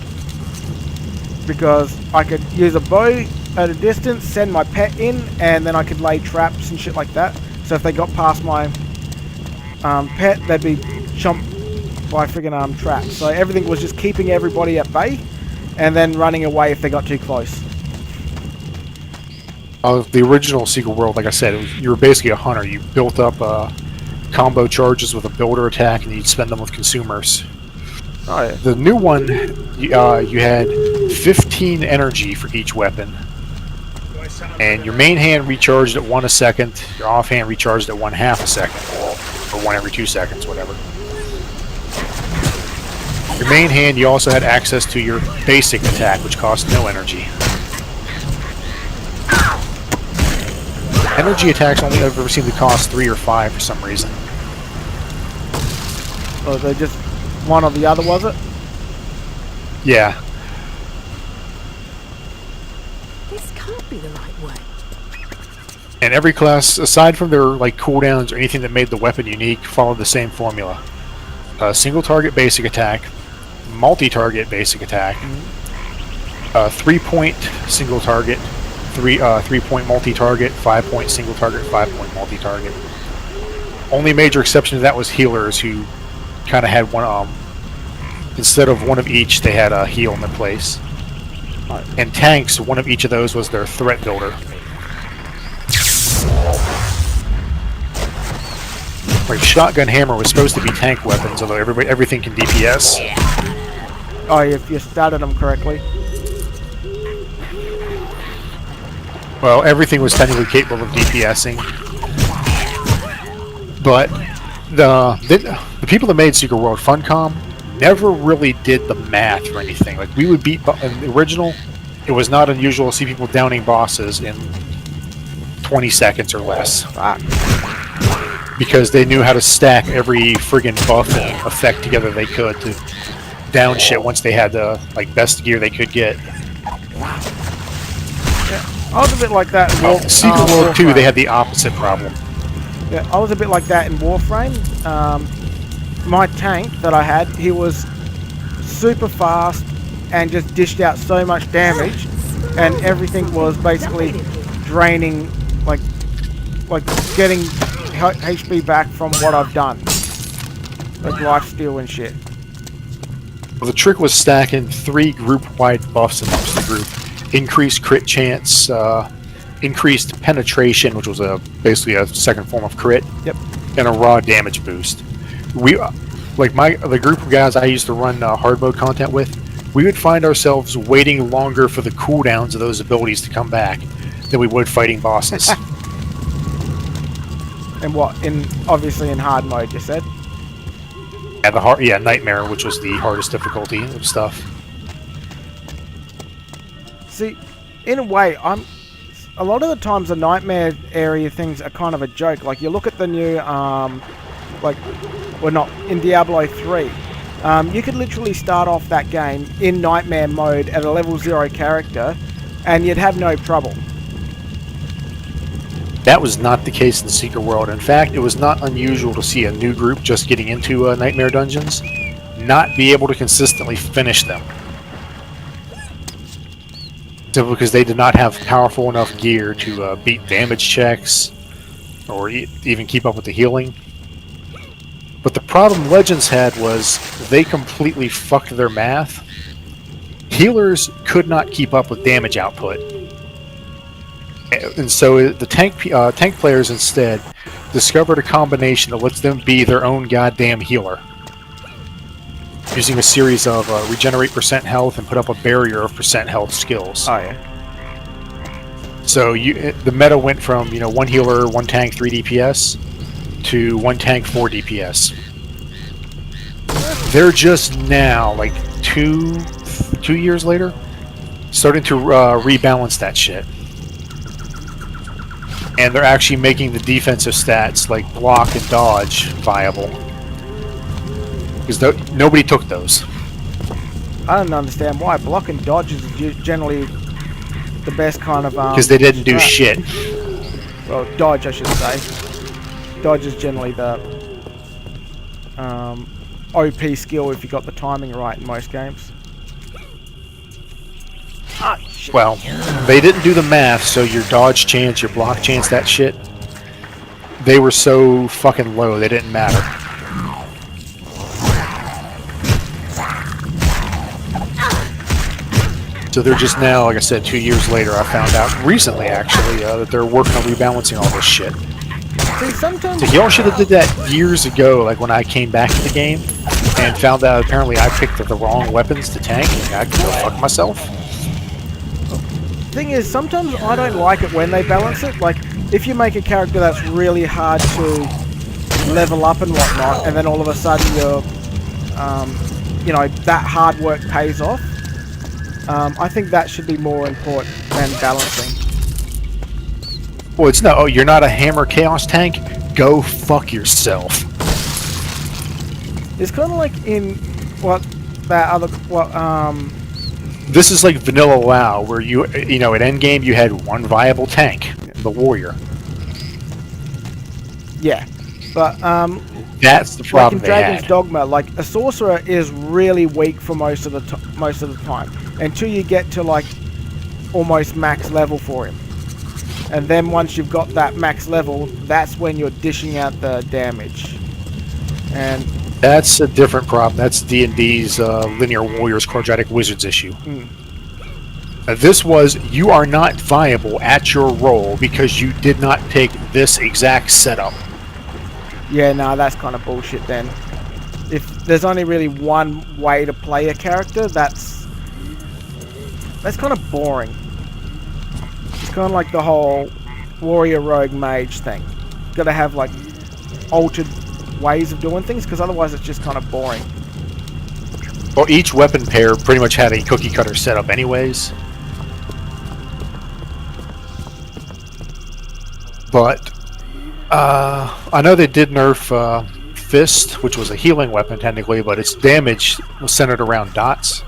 Because I could use a bow at a distance, send my pet in, and then I could lay traps and shit like that. So if they got past my pet, they'd be chomped by friggin' traps. So everything was just keeping everybody at bay, and then running away if they got too close. The original Secret World, like I said, you were basically a hunter. You built up combo charges with a builder attack, and you'd spend them with consumers. Oh, yeah. The new one, you had 15 energy for each weapon. And your main hand recharged at 1 a second, your offhand recharged at 1/2 a second, or 1 every 2 seconds, whatever. Your main hand, you also had access to your basic attack, which cost no energy. Energy attacks only ever seem to cost 3 or 5 for some reason. Or they just one or the other, was it? Yeah. This can't be the right way. And every class, aside from their like cooldowns or anything that made the weapon unique, followed the same formula: single target basic attack, multi-target basic attack, 3-point single target, 3-point multi-target, 5-point single target, 5-point multi-target. Only major exception to that was healers, who kind of had one. Instead of one of each, they had a heal in their place. And tanks, one of each of those was their threat builder. Like shotgun hammer was supposed to be tank weapons, although everything can DPS. Oh, if you started them correctly. Well, everything was technically capable of DPSing, but the people that made Secret World, Funcom, never really did the math or anything. Like, we would beat in the original. It was not unusual to see people downing bosses in 20 seconds or less. Because they knew how to stack every friggin' buff and effect together they could to down shit once they had the best gear they could get. Yeah, I was a bit like that in Secret World 2, they had the opposite problem. Yeah, I was a bit like that in Warframe. My tank that I had, he was super fast and just dished out so much damage, and everything was basically draining, like getting HP back from what I've done, like lifesteal and shit. Well, the trick was stacking 3 group-wide buffs amongst the group: increased crit chance, increased penetration, which was basically a second form of crit, and a raw damage boost. We, the group of guys I used to run hard mode content with, we would find ourselves waiting longer for the cooldowns of those abilities to come back than we would fighting bosses. And what, obviously in hard mode, you said? Yeah, Nightmare, which was the hardest difficulty and stuff. See, in a way, a lot of the times the Nightmare area things are kind of a joke. Like, you look at the new, in Diablo 3, you could literally start off that game in Nightmare mode at a level 0 character, and you'd have no trouble. That was not the case in the Secret World. In fact, it was not unusual to see a new group just getting into Nightmare dungeons not be able to consistently finish them. Simply because they did not have powerful enough gear to beat damage checks or even keep up with the healing. But the problem Legends had was they completely fucked their math. Healers could not keep up with damage output. And so the tank players instead discovered a combination that lets them be their own goddamn healer, using a series of regenerate % health and put up a barrier of % health skills. Oh yeah. So the meta went from 1 healer, 1 tank, 3 DPS to 1 tank, 4 DPS. They're just now, like 2 years later, starting to rebalance that shit. And they're actually making the defensive stats like block and dodge viable. Because nobody took those. I don't understand why. Block and dodge is generally the best kind of... Because they didn't do shit. Well, dodge I should say. Dodge is generally the OP skill if you got the timing right in most games. Ah, shit. Well, they didn't do the math, so your dodge chance, your block chance, that shit, they were so fucking low, they didn't matter. So they're just now, like I said, 2 years later, I found out, recently actually, that they're working on rebalancing all this shit. See, sometimes... So y'all should have did that years ago, like when I came back to the game, and found out apparently I picked the wrong weapons to tank, and I could go fuck myself. Thing is, sometimes I don't like it when they balance it. Like, if you make a character that's really hard to level up and whatnot, and then all of a sudden you're, that hard work pays off. I think that should be more important than balancing. Well, it's no, you're not a hammer chaos tank? Go fuck yourself. It's kind of like in This is like vanilla WoW, where you know, at endgame you had one viable tank, the warrior. Yeah, but that's the like problem in they Dragon's had. Dogma, like a sorcerer is really weak for most of the time until you get to like almost max level for him, and then once you've got that max level, that's when you're dishing out the damage. And That's a different problem. That's D&D's Linear Warriors Quadratic Wizards issue. This was, you are not viable at your role because you did not pick this exact setup. yeah, no, that's kind of bullshit then. If there's only really one way to play a character, that's kind of boring. It's kind of like the whole warrior rogue mage thing. Got to have like altered ways of doing things, because otherwise it's just kind of boring. Well, each weapon pair pretty much had a cookie cutter setup anyways. But I know they did nerf Fist, which was a healing weapon technically, but its damage was centered around dots.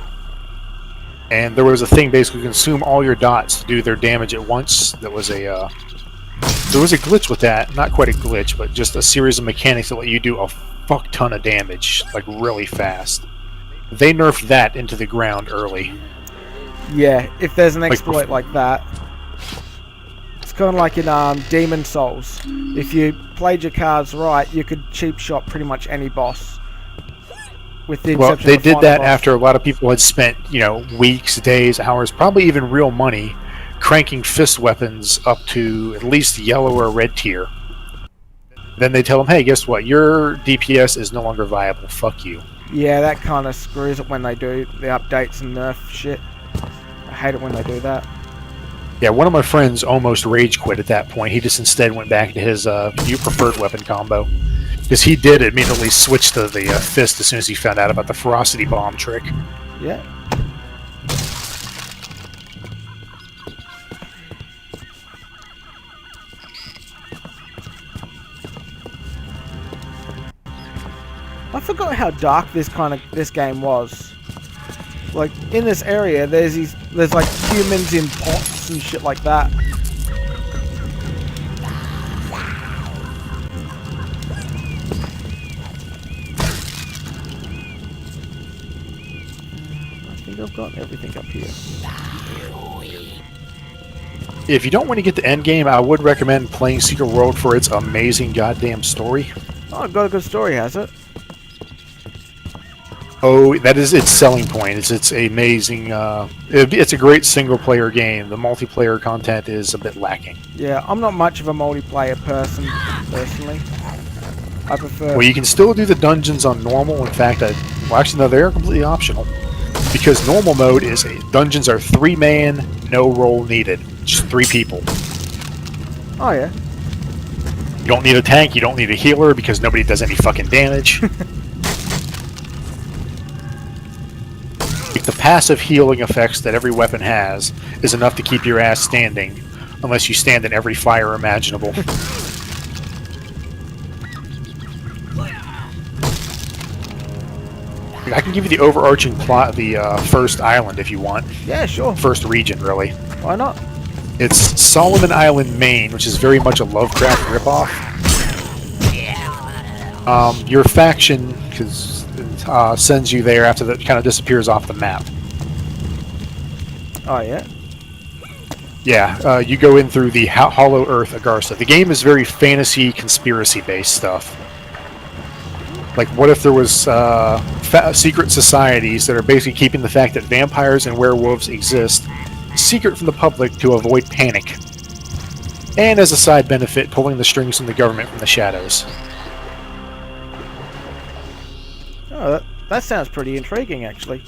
And there was a thing basically consume all your dots to do their damage at once. There was a glitch with that. Not quite a glitch, but just a series of mechanics that let you do a fuck ton of damage, like really fast. They nerfed that into the ground early. Yeah, if there's an exploit like that. It's kind of like in Demon Souls. If you played your cards right, you could cheap shot pretty much any boss. With the Well, exception they of the did final that boss. after a lot of people had spent, weeks, days, hours, probably even real money, cranking fist weapons up to at least yellow or red tier. Then they tell them, hey, guess what? Your DPS is no longer viable. Fuck you. Yeah, that kind of screws it when they do the updates and nerf shit. I hate it when they do that. Yeah, one of my friends almost rage quit at that point. He just instead went back to his you preferred weapon combo. Because he did immediately switch to the fist as soon as he found out about the ferocity bomb trick. Yeah. I forgot how dark this game was. Like in this area, there's like humans in pots and shit like that. I think I've got everything up here. If you don't want to get the end game, I would recommend playing Secret World for its amazing goddamn story. Oh, I've got a good story, has it? Oh, that is its selling point. It's amazing. It's a great single-player game. The multiplayer content is a bit lacking. Yeah, I'm not much of a multiplayer person, personally. I prefer... Well, you can still do the dungeons on normal. In fact, actually, no, they are completely optional. Because normal mode is dungeons are 3-man, no role needed. Just 3 people. Oh, yeah. You don't need a tank, you don't need a healer, because nobody does any fucking damage. The passive healing effects that every weapon has is enough to keep your ass standing, unless you stand in every fire imaginable. I can give you the overarching plot of the first island if you want. Yeah, sure. First region, really. Why not? It's Solomon Island, Maine, which is very much a Lovecraft ripoff. Your faction sends you there after that kind of disappears off the map. Oh, yeah? Yeah, you go in through the Hollow Earth Agartha. The game is very fantasy, conspiracy-based stuff. Like, what if there was secret societies that are basically keeping the fact that vampires and werewolves exist secret from the public to avoid panic? And as a side benefit, pulling the strings from the government from the shadows. Oh, that sounds pretty intriguing, actually.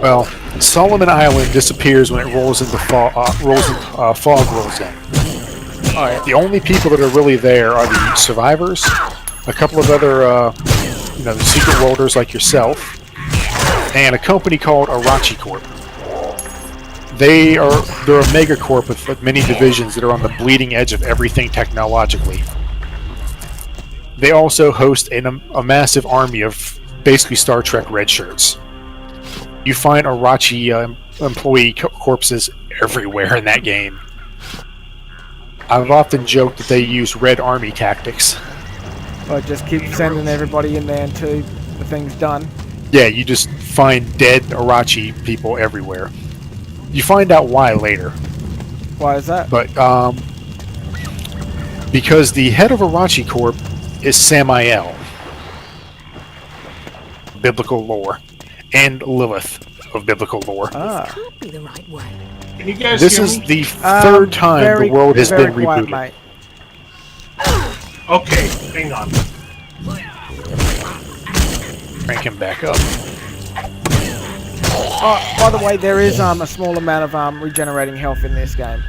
Well, Solomon Island disappears when it rolls into fog rolls in. Alright. The only people that are really there are the survivors, a couple of other, secret worlders like yourself, and a company called Arachi Corp. They're a megacorp with many divisions that are on the bleeding edge of everything technologically. They also host a massive army of basically Star Trek red shirts. You find Arachi employee corpses everywhere in that game. I've often joked that they use Red Army tactics. Or just keep sending everybody in there until the thing's done. Yeah, you just find dead Arachi people everywhere. You find out why later. Why is that? But, because the head of Arachi Corp is Samael. Biblical lore. And Lilith of biblical lore. This can't be the right way. Can you guys This hear is me? the third time the world has been quiet, rebooted. mate. Okay, hang on. Crank him back up. Oh, by the way, there is a small amount of regenerating health in this game.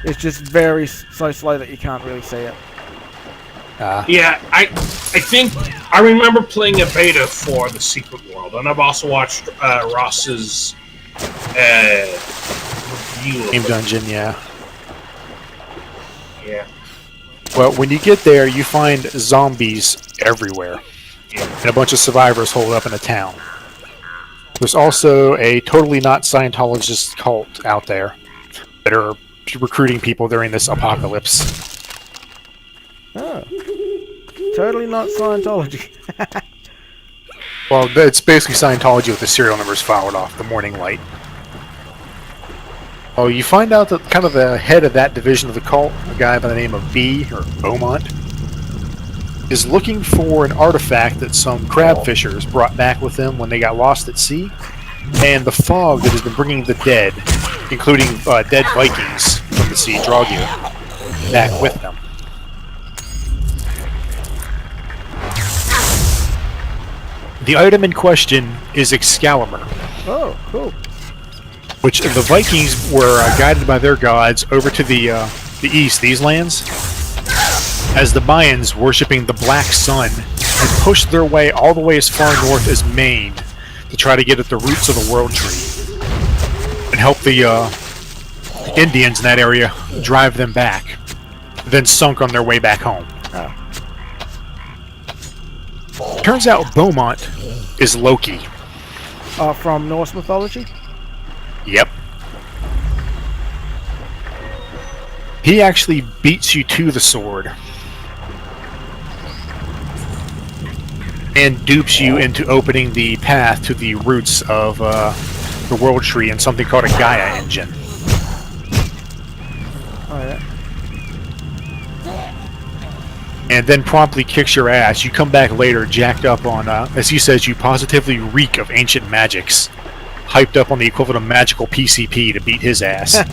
It's just very so slow that you can't really see it. Yeah, I think I remember playing a beta for the Secret World, and I've also watched Ross's review of Game it. Dungeon, yeah. Yeah. Well, when you get there, you find zombies everywhere. And a bunch of survivors holed up in a town. There's also a totally not Scientologist cult out there that are recruiting people during this apocalypse. Oh. Totally not Scientology. Well, it's basically Scientology with the serial numbers filed off, the Morning Light. Oh, you find out that kind of the head of that division of the cult, a guy by the name of B, or Beaumont, is looking for an artifact that some crab fishers brought back with them when they got lost at sea, and the fog that has been bringing the dead, including dead Vikings from the sea, Dragu, back with them. The item in question is Excalibur, Oh, cool. which the Vikings were guided by their gods over to the east, these lands, as the Mayans, worshipping the Black Sun, had pushed their way all the way as far north as Maine to try to get at the roots of the World Tree and help the Indians in that area drive them back, then sunk on their way back home. Turns out Beaumont is Loki. From Norse mythology? Yep. He actually beats you to the sword and dupes you into opening the path to the roots of the World Tree in something called a Gaia engine. Oh, yeah. And then promptly kicks your ass. You come back later jacked up on, as he says, you positively reek of ancient magics. Hyped up on the equivalent of magical PCP to beat his ass. I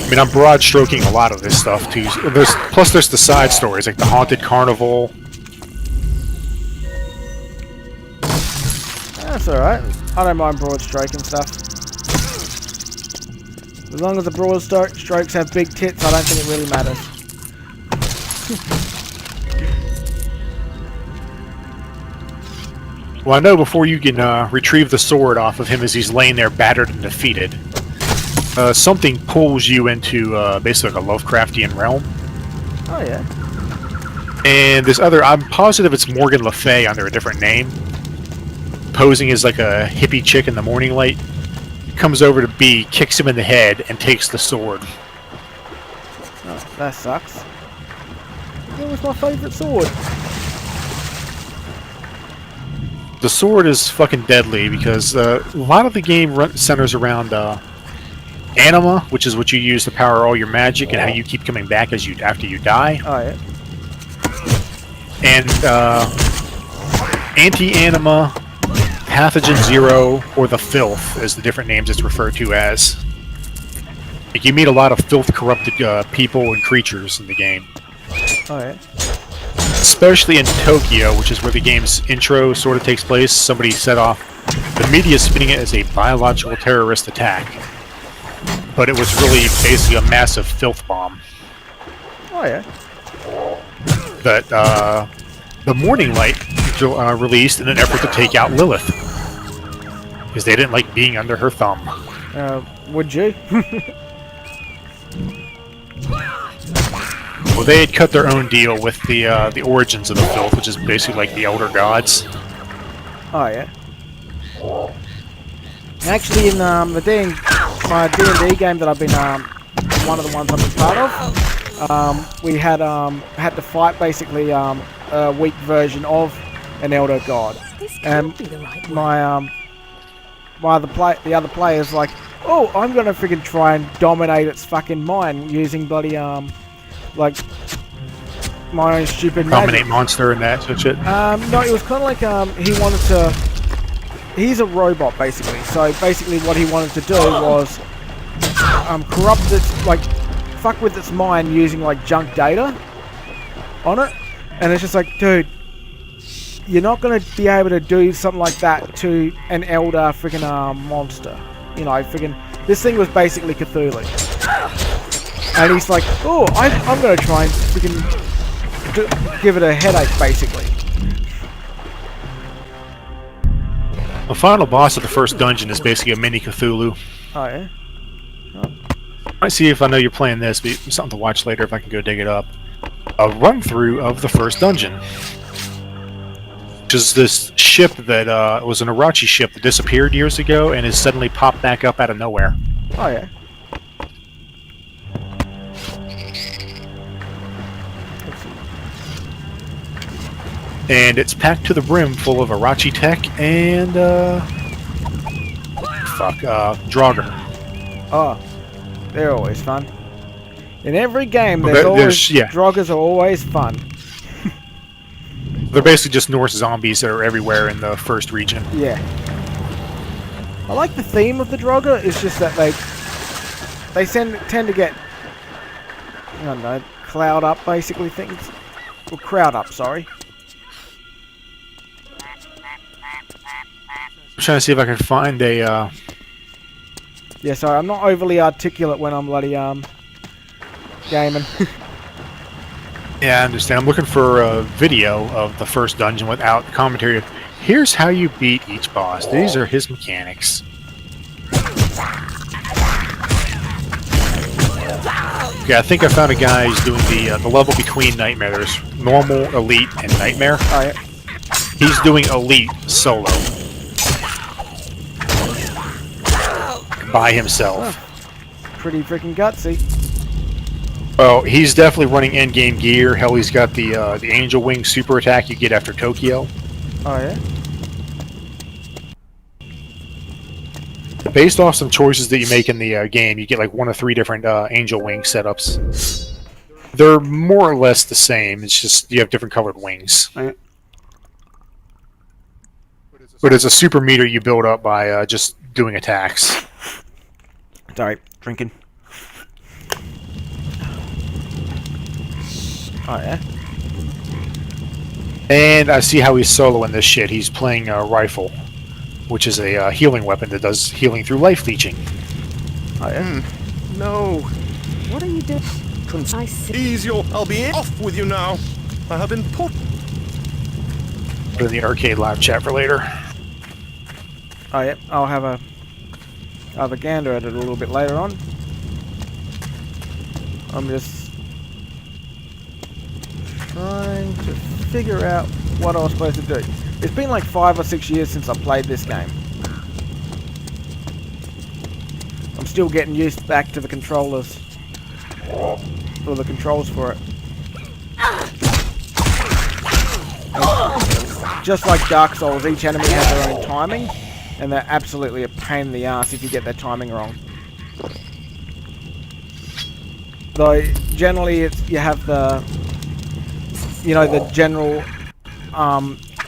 mean, I'm broad stroking a lot of this stuff too. Plus there's the side stories, like the Haunted Carnival. That's alright. I don't mind broad stroking stuff. As long as the broad strokes have big tits, I don't think it really matters. Well, I know before you can retrieve the sword off of him as he's laying there battered and defeated, something pulls you into basically like a Lovecraftian realm. Oh, yeah. And this other, I'm positive it's Morgan Le Fay under a different name, posing as like a hippie chick in the morning light, comes over to B, kicks him in the head, and takes the sword. Oh, that sucks. That was my favourite sword. The sword is fucking deadly because a lot of the game centers around anima, which is what you use to power all your magic and how you keep coming back as after you die. Oh, yeah. And anti-anima, pathogen zero, or the filth is the different names it's referred to as. Like, you meet a lot of filth-corrupted people and creatures in the game. Oh, yeah. Especially in Tokyo, which is where the game's intro sort of takes place. Somebody set off, the media spinning it as a biological terrorist attack, but it was really basically a massive filth bomb. Oh, yeah. That the Morning Light released in an effort to take out Lilith, because they didn't like being under her thumb. Would you? Well, they had cut their own deal with the origins of the filth, which is basically like the elder gods. Oh yeah. Actually, in my D&D game that I've been one of the ones I've been part of, we had to fight basically a weak version of an elder god, and the other player's like, oh, I'm gonna freaking try and dominate its fucking mind using bloody like my own stupid Dominate magic. monster and that such shit. No, it was kind of like he wanted to. He's a robot basically. So basically, what he wanted to do was corrupt its, like, fuck with its mind using like junk data on it, and it's just like, dude, you're not gonna be able to do something like that to an elder freaking monster. You know, freaking. This thing was basically Cthulhu, and he's like, oh, I'm gonna try and freaking give it a headache basically. The final boss of the first dungeon is basically a mini Cthulhu. Oh yeah. Oh. Might see if I know you're playing this, but something to watch later if I can go dig it up. A run through of the first dungeon, which is this ship that was an Irachi ship that disappeared years ago and has suddenly popped back up out of nowhere. Oh yeah. And it's packed to the brim full of Irachi tech and Draken. Oh, they're always fun. In every game, Draugrs are always fun. They're basically just Norse zombies that are everywhere in the first region. Yeah. I like the theme of the Draugr. It's just that they tend to get, I don't know, cloud up basically things. Or crowd up, sorry. I'm trying to see if I can find a Yeah, sorry, I'm not overly articulate when I'm bloody gaming. Yeah, I understand. I'm looking for a video of the first dungeon without commentary. Here's how you beat each boss. These are his mechanics. Okay, I think I found a guy who's doing the level between Nightmare. There's normal, elite, and Nightmare. Oh, yeah. He's doing elite solo. By himself. Oh, pretty freaking gutsy. Well, he's definitely running in-game gear. Hell, he's got the Angel Wing super attack you get after Tokyo. Oh yeah. Based off some choices that you make in the game, you get like 1 of 3 different Angel Wing setups. They're more or less the same. It's just you have different colored wings. Right. But it's a super meter you build up by just doing attacks. Sorry, drinking. Oh yeah. And I see how he's soloing this shit. He's playing a rifle, which is a healing weapon that does healing through life leeching. Oh yeah. No. What are you doing? I see. Ease your... I'll be off with you now. I have been put... Put in the arcade live chat for later. Oh yeah. I'll have a gander at it a little bit later on. I'm just trying to figure out what I was supposed to do. It's been like 5 or 6 years since I played this game. I'm still getting used back to the controllers. Or the controls for it. Just like Dark Souls, each enemy has their own timing, and they're absolutely a pain in the ass if you get their timing wrong. Though generally you have the, you know, the general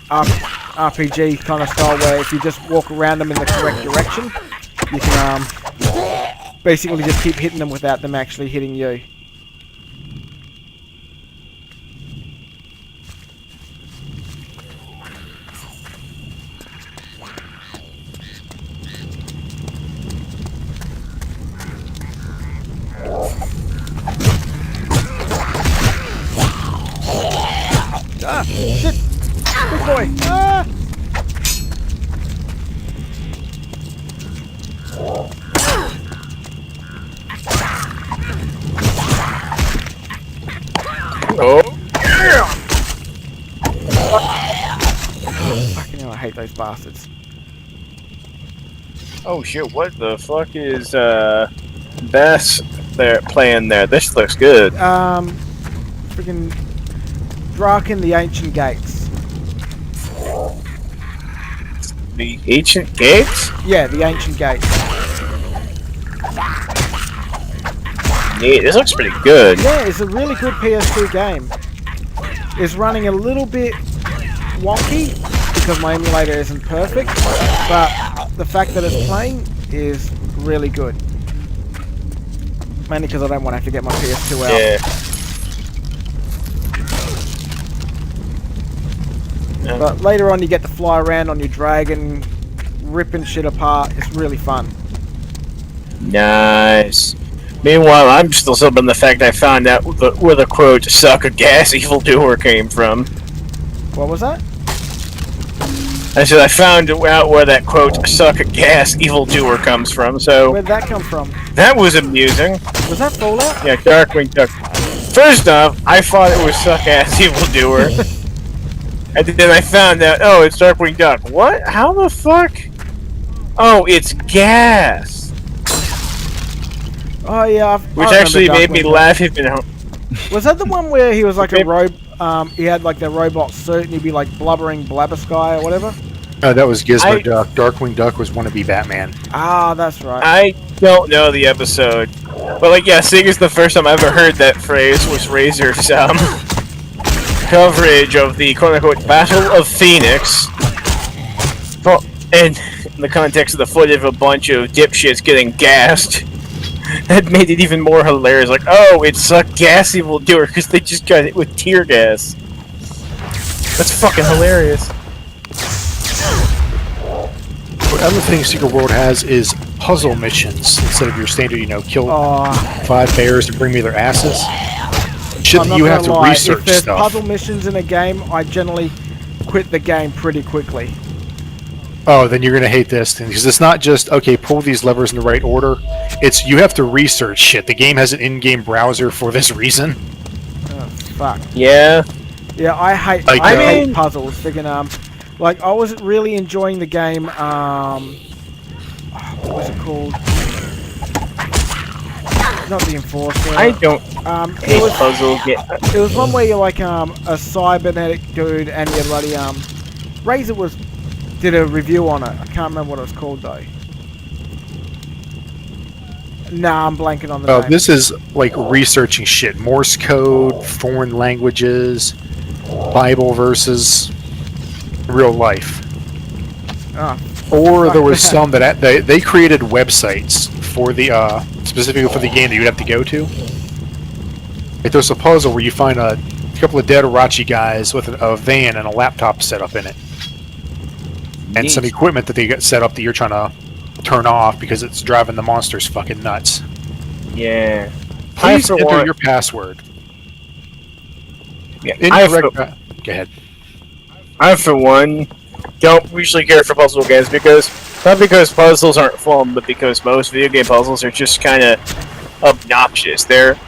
RPG kind of style where if you just walk around them in the correct direction, you can basically just keep hitting them without them actually hitting you. Ah, shit! Big boy! Ah! I hate those bastards. Oh shit, what the fuck is Bass there playing there? This looks good. Freaking Draken the Ancient Gates. The Ancient Gates? Yeah, the Ancient Gates. Neat, this looks pretty good. Yeah, it's a really good PS2 game. It's running a little bit wonky because my emulator isn't perfect, but the fact that it's playing is really good. Mainly because I don't want to have to get my PS2 out. Yeah. But later on you get to fly around on your dragon, ripping shit apart. It's really fun. Nice. Meanwhile, I'm still sobbing the fact I found out where the quote "suck a gas evildoer" came from. What was that? I said I found out where that quote "suck a gas evildoer" comes from, so... Where'd that come from? That was amusing. Was that Fallout? Yeah, Darkwing Duck. First off, I thought it was suck ass evildoer. And then I found out, oh, it's Darkwing Duck. What? How the fuck? Oh, it's gas. Oh yeah, Which actually made me laugh even. Was that the one where he was like a he had like the robot suit and he'd be like blubbering Blabbersky or whatever? No, that was Gizmo Duck. Darkwing Duck was wannabe Batman. Ah, that's right. I don't know the episode. But like, yeah, seeing as the first time I ever heard that phrase was Razor's coverage of the quote-unquote Battle of Phoenix. And in the context of the footage of a bunch of dipshits getting gassed. That made it even more hilarious. Like, oh, it's suck gas evildoer because they just got it with tear gas. That's fucking hilarious. The other thing Secret World has is puzzle missions instead of your standard, kill 5 bears and bring me their asses. Shit that you have to research if there's stuff. puzzle missions in a game, I generally quit the game pretty quickly. Oh, then you're gonna hate this thing because it's not just okay, pull these levers in the right order. It's you have to research shit. The game has an in-game browser for this reason. Oh fuck. Yeah. Yeah, I hate. Like, I hate puzzles. Freaking like I wasn't really enjoying the game. What was it called? Not the Enforcer. I don't hate puzzle. It was one where you're like a cybernetic dude and you're bloody Razor did a review on it. I can't remember what it was called though. Nah, I'm blanking on the name. This is like researching shit. Morse code, foreign languages, Bible verses, real life. Or there was some that they created websites for the specifically for the game that you'd have to go to. Like there's a puzzle where you find a couple of dead Irachi guys with a van and a laptop set up in it. And some equipment that they got set up that you're trying to turn off because it's driving the monsters fucking nuts. Yeah. Please enter your password. Yeah. Go ahead. I, for one, don't usually care for puzzle games not because puzzles aren't fun, but because most video game puzzles are just kind of obnoxious. They're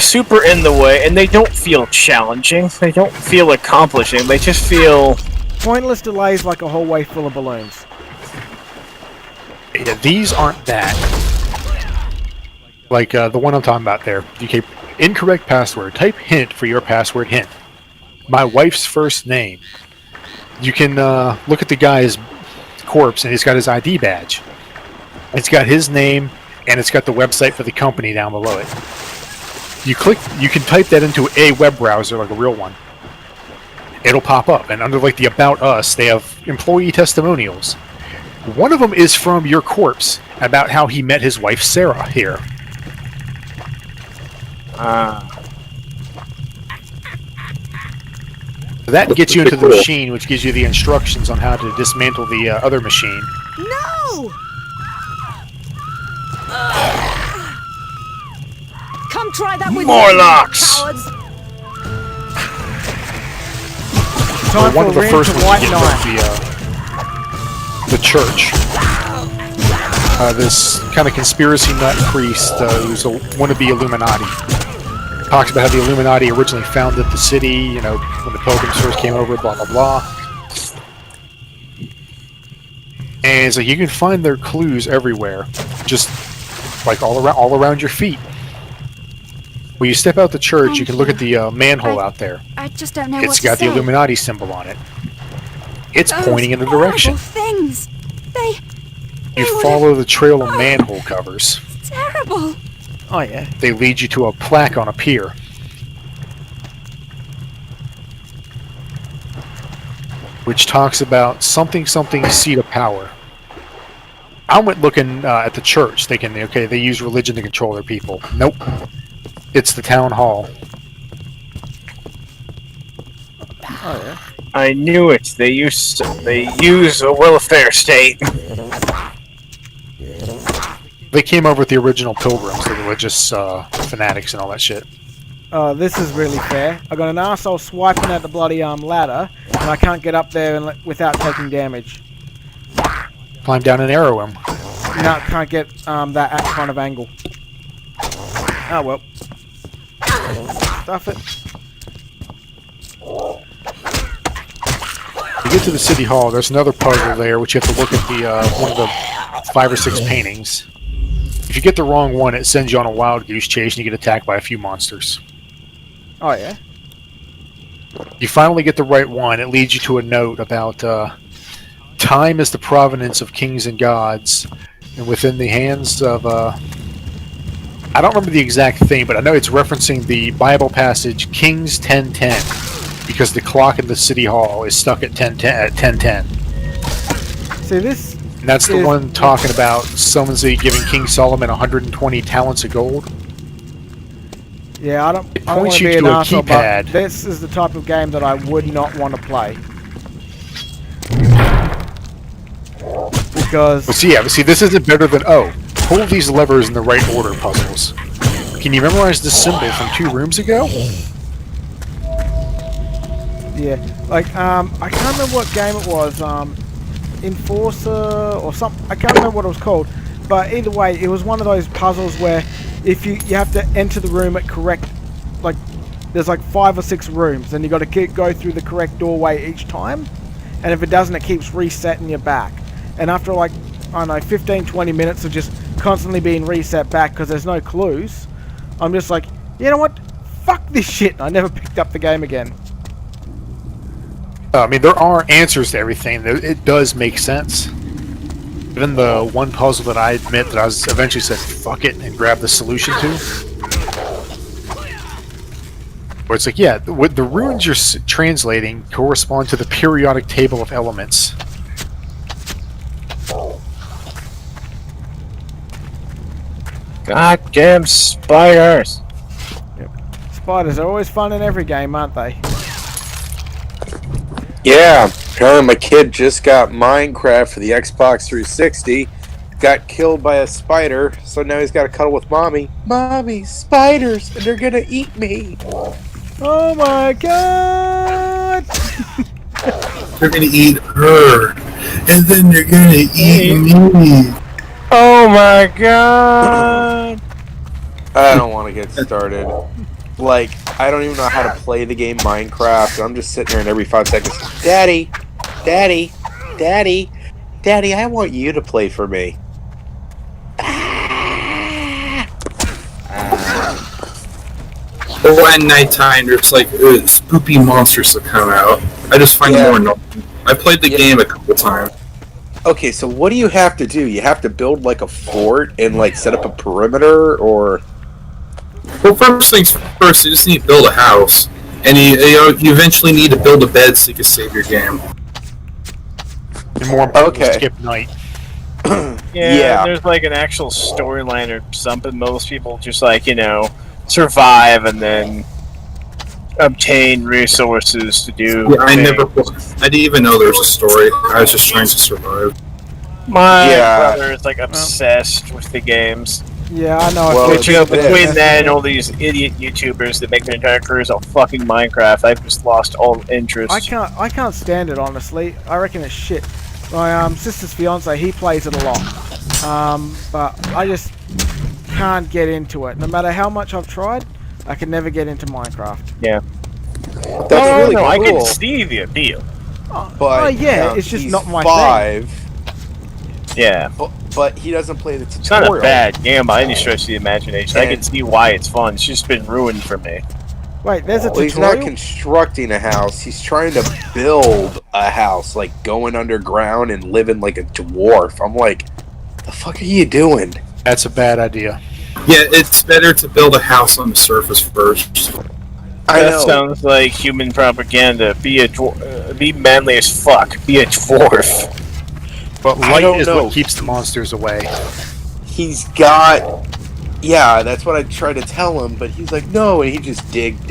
super in the way, and they don't feel challenging. They don't feel accomplishing. They just feel... pointless delays like a hallway full of balloons. Yeah, these aren't that. Like the one I'm talking about there. Okay, incorrect password. Type hint for your password hint. My wife's first name. You can look at the guy's corpse and he's got his ID badge. It's got his name and it's got the website for the company down below it. You can type that into a web browser like a real one. It'll pop up, and under like the About Us, they have employee testimonials. One of them is from your corpse about how he met his wife Sarah here. That gets you into the machine, which gives you the instructions on how to dismantle the other machine. No! Come try that with Morlocks! cowards! One of the first ones to get the church. This kind of conspiracy nut priest who's a wannabe Illuminati. Talks about how the Illuminati originally founded the city, when the Pilgrims first came over, blah, blah, blah. And so you can find their clues everywhere, just like all around your feet. When you step out the church, you can look at the manhole out there. I just don't know what It's to got the say. Illuminati symbol on it. It's Those pointing in a horrible direction. Things. They You follow the trail of manhole covers. terrible. Oh yeah. They lead you to a plaque on a pier. Which talks about something seat of power. I went looking at the church thinking, okay, they use religion to control their people. Nope. It's the town hall. Oh yeah. I knew it. They use a welfare state. They came over with the original pilgrims, the religious fanatics and all that shit. This is really fair. I got an arsehole swiping at the bloody ladder, and I can't get up there without taking damage. Climb down and arrow him. No, can't get that kind of angle. Oh well. Stuff it. You get to the city hall, there's another puzzle there, which you have to look at the one of the 5 or 6 paintings. If you get the wrong one, it sends you on a wild goose chase and you get attacked by a few monsters. Oh yeah. You finally get the right one, it leads you to a note about time is the provenance of kings and gods, and within the hands of I don't remember the exact thing, but I know it's referencing the Bible passage Kings 10:10, because the clock in the city hall is stuck at 10:10. See this? And that's the one talking about someone's giving King Solomon 120 talents of gold. Yeah, I don't want points to you be an to a arsehole, keypad. but this is the type of game that I would not want to play. Because... But see, this isn't better than, pull these levers in the right order puzzles. Can you memorize this symbol from 2 rooms ago? Yeah, like, I can't remember what game it was, Enforcer or something, I can't remember what it was called, but either way, it was one of those puzzles where if you have to enter the room at correct, like, there's like 5 or 6 rooms, and you got to go through the correct doorway each time, and if it doesn't, it keeps resetting you back, and after like, I don't know, 15-20 minutes of just constantly being reset back because there's no clues, I'm just like, you know what, fuck this shit, I never picked up the game again. I mean, there are answers to everything. It does make sense. Even the one puzzle that I admit that I was eventually said, fuck it, and grabbed the solution to. Where it's like, yeah, what the runes you're translating correspond to the periodic table of elements. Goddamn spiders! Yep. Spiders are always fun in every game, aren't they? Yeah, apparently my kid just got Minecraft for the Xbox 360, got killed by a spider, so now he's got to cuddle with mommy. Mommy, spiders, and they're gonna eat me. Oh my god! They're gonna eat her, and then they're gonna eat me. Oh my god! I don't want to get started. Like, I don't even know how to play the game Minecraft. I'm just sitting there and every 5 seconds, Daddy, Daddy, Daddy, Daddy, I want you to play for me. Or at nighttime, there's like spoopy monsters that come out. I just find them more annoying. I played the game a couple times. Okay, so what do you have to do? You have to build like a fort and like set up a perimeter, or... Well, first things first, you just need to build a house. And you eventually need to build a bed so you can save your game. And more importantly, skip night. Yeah, there's like an actual storyline or something. Most people just like, survive and then obtain resources to do. Yeah, I didn't even know there was a story. I was just trying to survive. My brother is like obsessed with the games. Yeah, I know. Well, between that and all these idiot YouTubers that make their entire careers on fucking Minecraft, I've just lost all interest. I can't stand it, honestly. I reckon it's shit. My sister's fiance, he plays it a lot. But I just can't get into it. No matter how much I've tried, I can never get into Minecraft. Yeah. That's really cool. I can see the appeal. But yeah, it's just not my thing. Yeah. But he doesn't play the It's tutorial. not a bad game by any stretch of the imagination. I And- can see why it's fun. It's just been ruined for me. Wait, there's a Well, he's tutorial? not constructing a house. He's trying to build a house, like going underground and living like a dwarf. I'm like, the fuck are you doing? That's a bad idea. Yeah, it's better to build a house on the surface first. That sounds like human propaganda. Be manly as fuck. Be a dwarf. But I light don't is know. what keeps the monsters away. He's got... Yeah, that's what I tried to tell him, but he's like, no, and he just digs.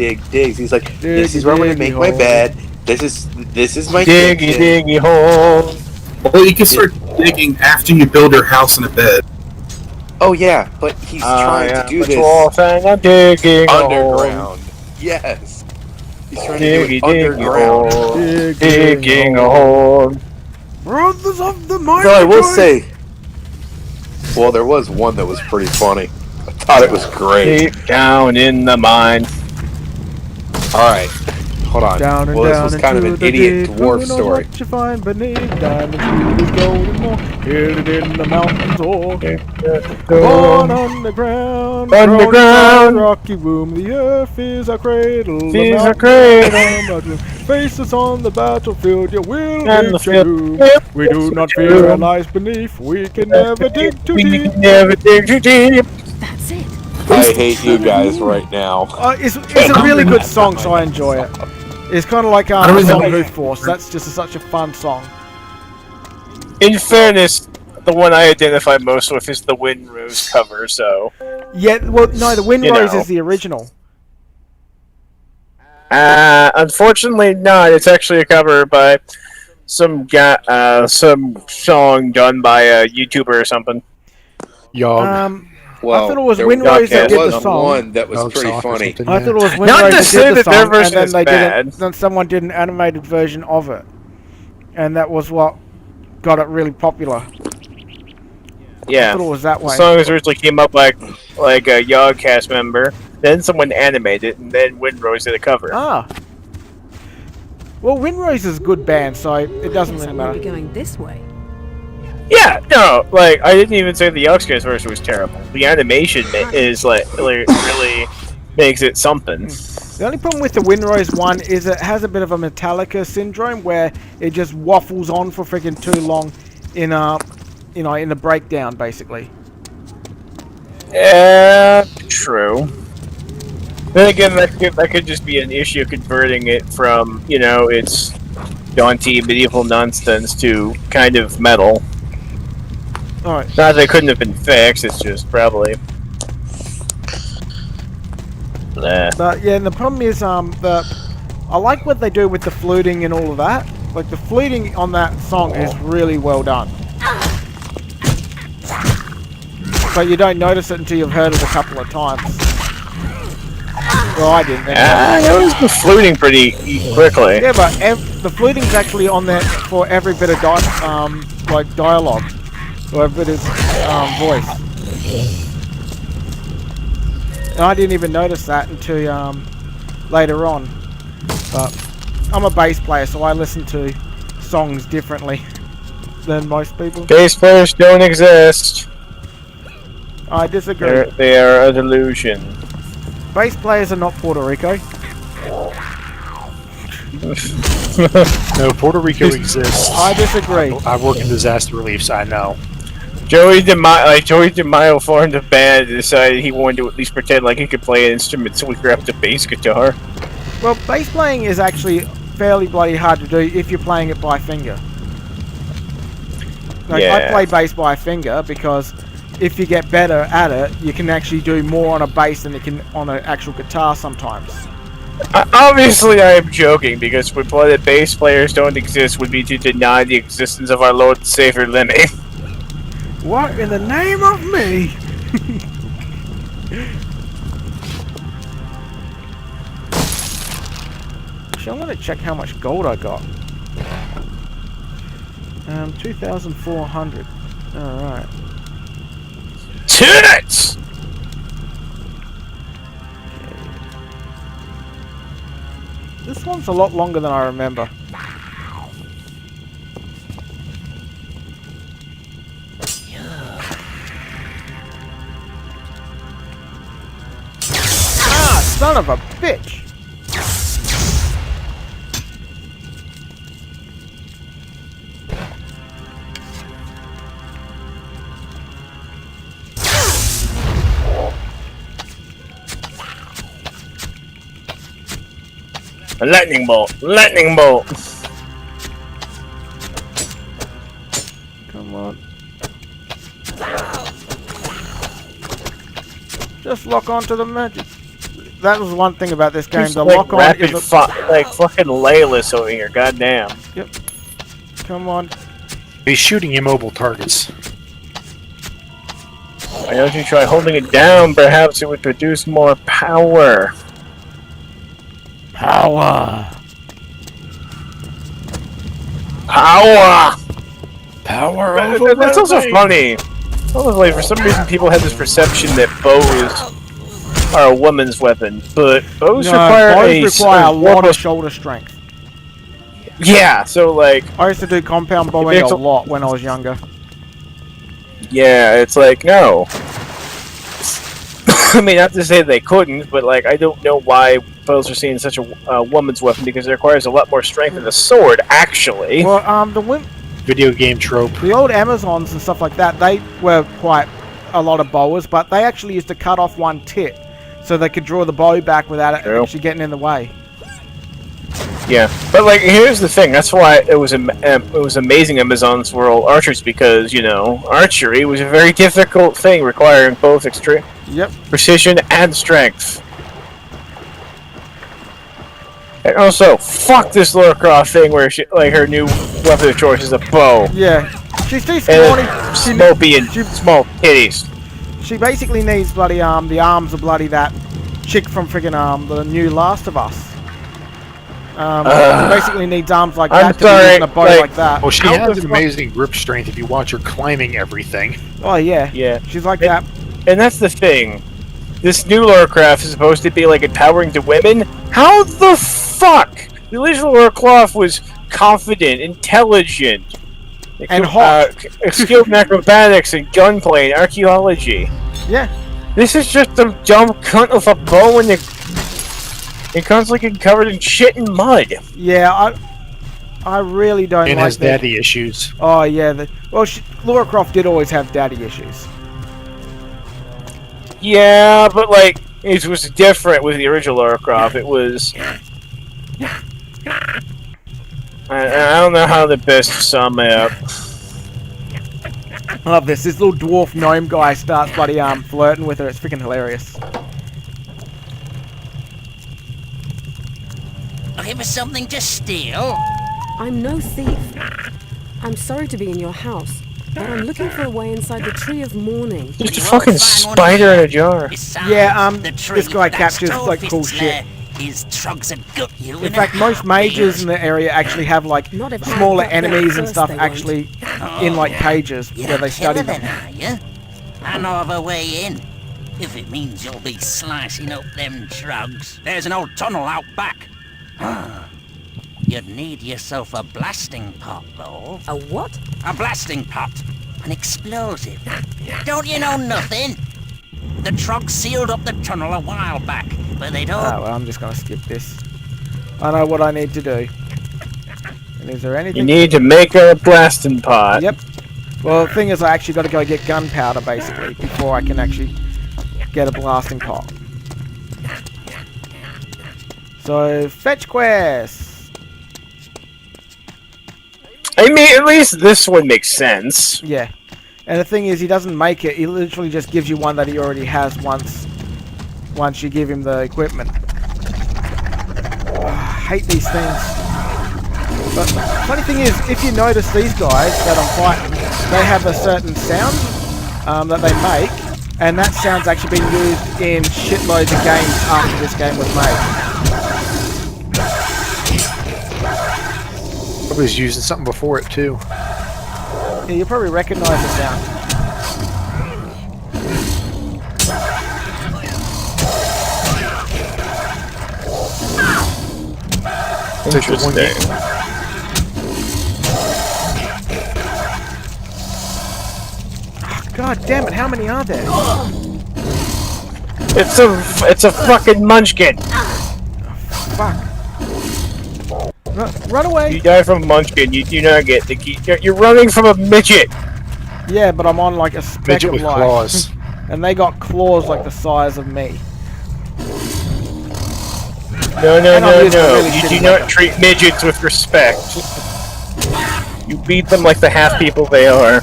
He's like, this is where I'm going to make my bed. This is my kitchen. Diggy hole. Well, you can start digging after you build your house and a bed. Oh yeah, but he's trying to do this I'm digging underground. Yes. He's trying to do it underground. Digging a hole. Brothers of the Mighty So I will Joy. say, well, there was one that was pretty funny. I thought it was great. Deep down in the mine. Alright, hold on. Down and Well, this down was kind of an into the idiot deep, dwarf who knows story. what you find beneath, diamonds, rubies, gold, and more, hidden in the mountains or born underground. Underground. Grown inside a rocky womb, the earth is our cradle. The Is a mountains cradle. are our bedroom. Face us on the battlefield, your will And the reach your field. doom. We do not fear what lies beneath, we can never dig too We deep. can never dig too deep. That's it. I hate you guys right now. It's a really good song, so I enjoy it. It's kind of like don't Song know. Youth Force. That's just such a fun song. In fairness, the one I identify most with is the Windrose cover, so... Yeah, well, no, the Windrose know. is the original. Unfortunately not. It's actually a cover by some guy, some song done by a YouTuber or something. Yog. Well, I thought it was there Windrose that did was the song. one that was Dog pretty sock or funny. something, I yeah. thought it was Not Windrose to that say did the that their song, version and then is they bad. did it. Then someone did an animated version of it, and that was what got it really popular. Yeah. I thought it was that The way. song originally came up like a Yog cast member, then someone animated it, and then Windrose did a cover. Ah. Well, Windrose is a good band, so it doesn't Guess really I might matter. be going this way. Yeah, no, like, I didn't even say the Yogscast version was terrible. The animation is, like, really makes it something. The only problem with the Windrose one is it has a bit of a Metallica syndrome where it just waffles on for freaking too long in a breakdown, basically. Yeah, true. Then again, that could just be an issue converting it from, its jaunty medieval nonsense to kind of metal. Alright. Not that it couldn't have been fixed, it's just probably... Nah. But yeah, and the problem is I like what they do with the fluting and all of that. Like the fluting on that song is really well done. But you don't notice it until you've heard it a couple of times. Well, I didn't. That was the fluting pretty quickly. Yeah, but the fluting's actually on there for every bit of dialogue, or every bit of voice. And I didn't even notice that until later on. But I'm a bass player, so I listen to songs differently than most people. Bass players don't exist. I disagree. They are a delusion. Bass players are not Puerto Rico. No, Puerto Rico exists. I disagree. I work in disaster relief, so I know. Joey DeMaio formed a band and decided he wanted to at least pretend like he could play an instrument, so we grabbed a bass guitar. Well, bass playing is actually fairly bloody hard to do if you're playing it by finger. Like, I Yeah. play bass by finger because if you get better at it, you can actually do more on a bass than you can on an actual guitar sometimes. Obviously, I am joking, because to imply that bass players don't exist would be to deny the existence of our Lord and Savior Lemmy. What in the name of me? Actually, I'm gonna check how much gold I got. 2,400. Alright. Tits! This one's a lot longer than I remember. son of a bitch! A lightning bolt! Lightning bolt! Come on. Just lock onto the magic. That was one thing about this game. Just The like lock on rapid is like fucking Layla's over here. Goddamn. Yep. Come on. He's shooting immobile targets. Why don't you try holding it down? Perhaps it would produce more power. Power. Power. Power over. That's also funny. Like, for some reason, people have this perception that bows are a woman's weapon, but bows require a lot of shoulder strength. Yeah, so like I used to do compound bowing a lot when I was younger. Yeah, it's like no. I mean, not to say they couldn't, but like I don't know why bows are seen as such a woman's weapon because it requires a lot more strength than a sword, actually. Well, video game trope. The old Amazons and stuff like that, they were quite a lot of bowers, but they actually used to cut off one tip so they could draw the bow back without it actually getting in the way. Yeah, but like here's the thing. That's why it was amazing Amazons were all archers because you know archery was a very difficult thing requiring both extreme precision and strength. And also, fuck this Lara Croft thing where she, like her new weapon of choice is a bow. Yeah, she's too scrawny. Small titties. She basically needs bloody the arms of bloody that chick from friggin' the new Last of Us. She basically needs arms like that to be using a bow like that. Well, she has amazing grip strength if you watch her climbing everything. Oh yeah, yeah, she's like that. And that's the thing. This new Lara Croft is supposed to be like empowering to women. How the fuck? The original Lara Croft was confident, intelligent, and hot, skilled in acrobatics and gunplay and archaeology. Yeah. This is just a dumb cunt with a bow and constantly getting covered in shit and mud. Yeah, I really don't. And like has daddy issues. Oh yeah, Lara Croft did always have daddy issues. Yeah, but like it was different with the original Lara Croft. It was. I don't know how to best sum it up. I love this. This little dwarf gnome guy starts bloody flirting with her. It's freaking hilarious. Looking for something to steal? I'm no thief. I'm sorry to be in your house, but I'm looking for a way inside the Tree of Mourning. Just a fucking spider in a jar. Yeah, this guy captures like cool shit. His trugs and gut you. In fact, most mages in the area actually have like smaller enemies and stuff actually in like cages where they study them. I know of a way in. If it means you'll be slicing up them trugs. There's an old tunnel out back. You'd need yourself a blasting pot, though. A what? A blasting pot. An explosive. Don't you know nothing? The truck sealed up the tunnel a while back, but they don't... Oh, well, I'm just gonna skip this. I know what I need to do. And is there anything... You need to make a blasting pot. Yep. Well, the thing is, I actually got to go get gunpowder, basically, before I can actually get a blasting pot. So, fetch quest! I mean, at least this one makes sense. Yeah. And the thing is, he doesn't make it. He literally just gives you one that he already has once you give him the equipment. I hate these things. But the funny thing is, if you notice these guys that I'm fighting, they have a certain sound that they make, and that sound's actually been used in shitloads of games after this game was made. I was using something before it too. Yeah, you probably recognize the sound. Interesting. Oh, God damn it, how many are there? It's a fucking munchkin. Fuck. Run away. You die from a munchkin. You do not get the key. You're running from a midget. Yeah, but I'm on like a speck Midget of with life. claws. And they got claws like the size of me. No, And I'm using a really You shitty do not weapon. treat midgets with respect. You beat them like the half people they are.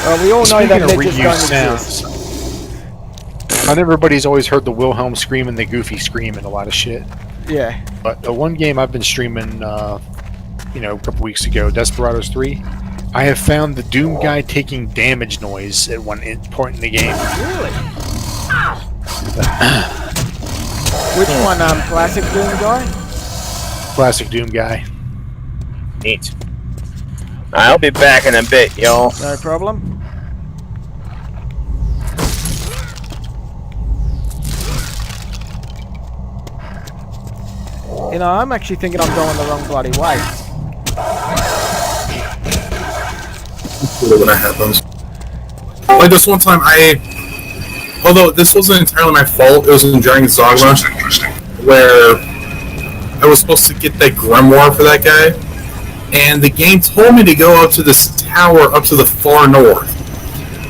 Well, we all know Speaking that of midgets reused don't exist. sounds, not everybody's always heard the Wilhelm scream and the Goofy scream and a lot of shit. Yeah. But the one game I've been streaming, a couple weeks ago, Desperados 3, I have found the Doom guy taking damage noise at one point in the game. Really? Which one, classic Doom guy? Classic Doom guy. Neat. I'll be back in a bit, y'all. No problem. You know, I'm actually thinking I'm going the wrong bloody way. When that happens. Like this one time, although this wasn't entirely my fault, it was in Dragon's Dogma, where I was supposed to get that grimoire for that guy, and the game told me to go up to this tower up to the far north.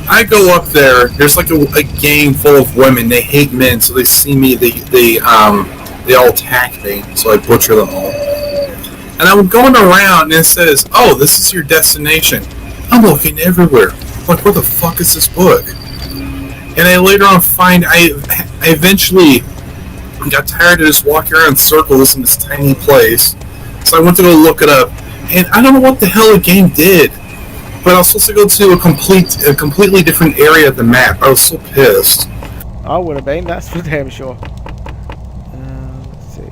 I go up there. There's like a gang full of women. They hate men, so they see me. They all attack me, so I butcher them all. And I'm going around, and it says, "Oh, this is your destination." I'm looking everywhere. I'm like, where the fuck is this book? And I later on find I eventually got tired of just walking around in circles in this tiny place, so I went to go look it up. And I don't know what the hell the game did, but I was supposed to go to a completely different area of the map. I was so pissed. I would have been, that's for damn sure. Let's see.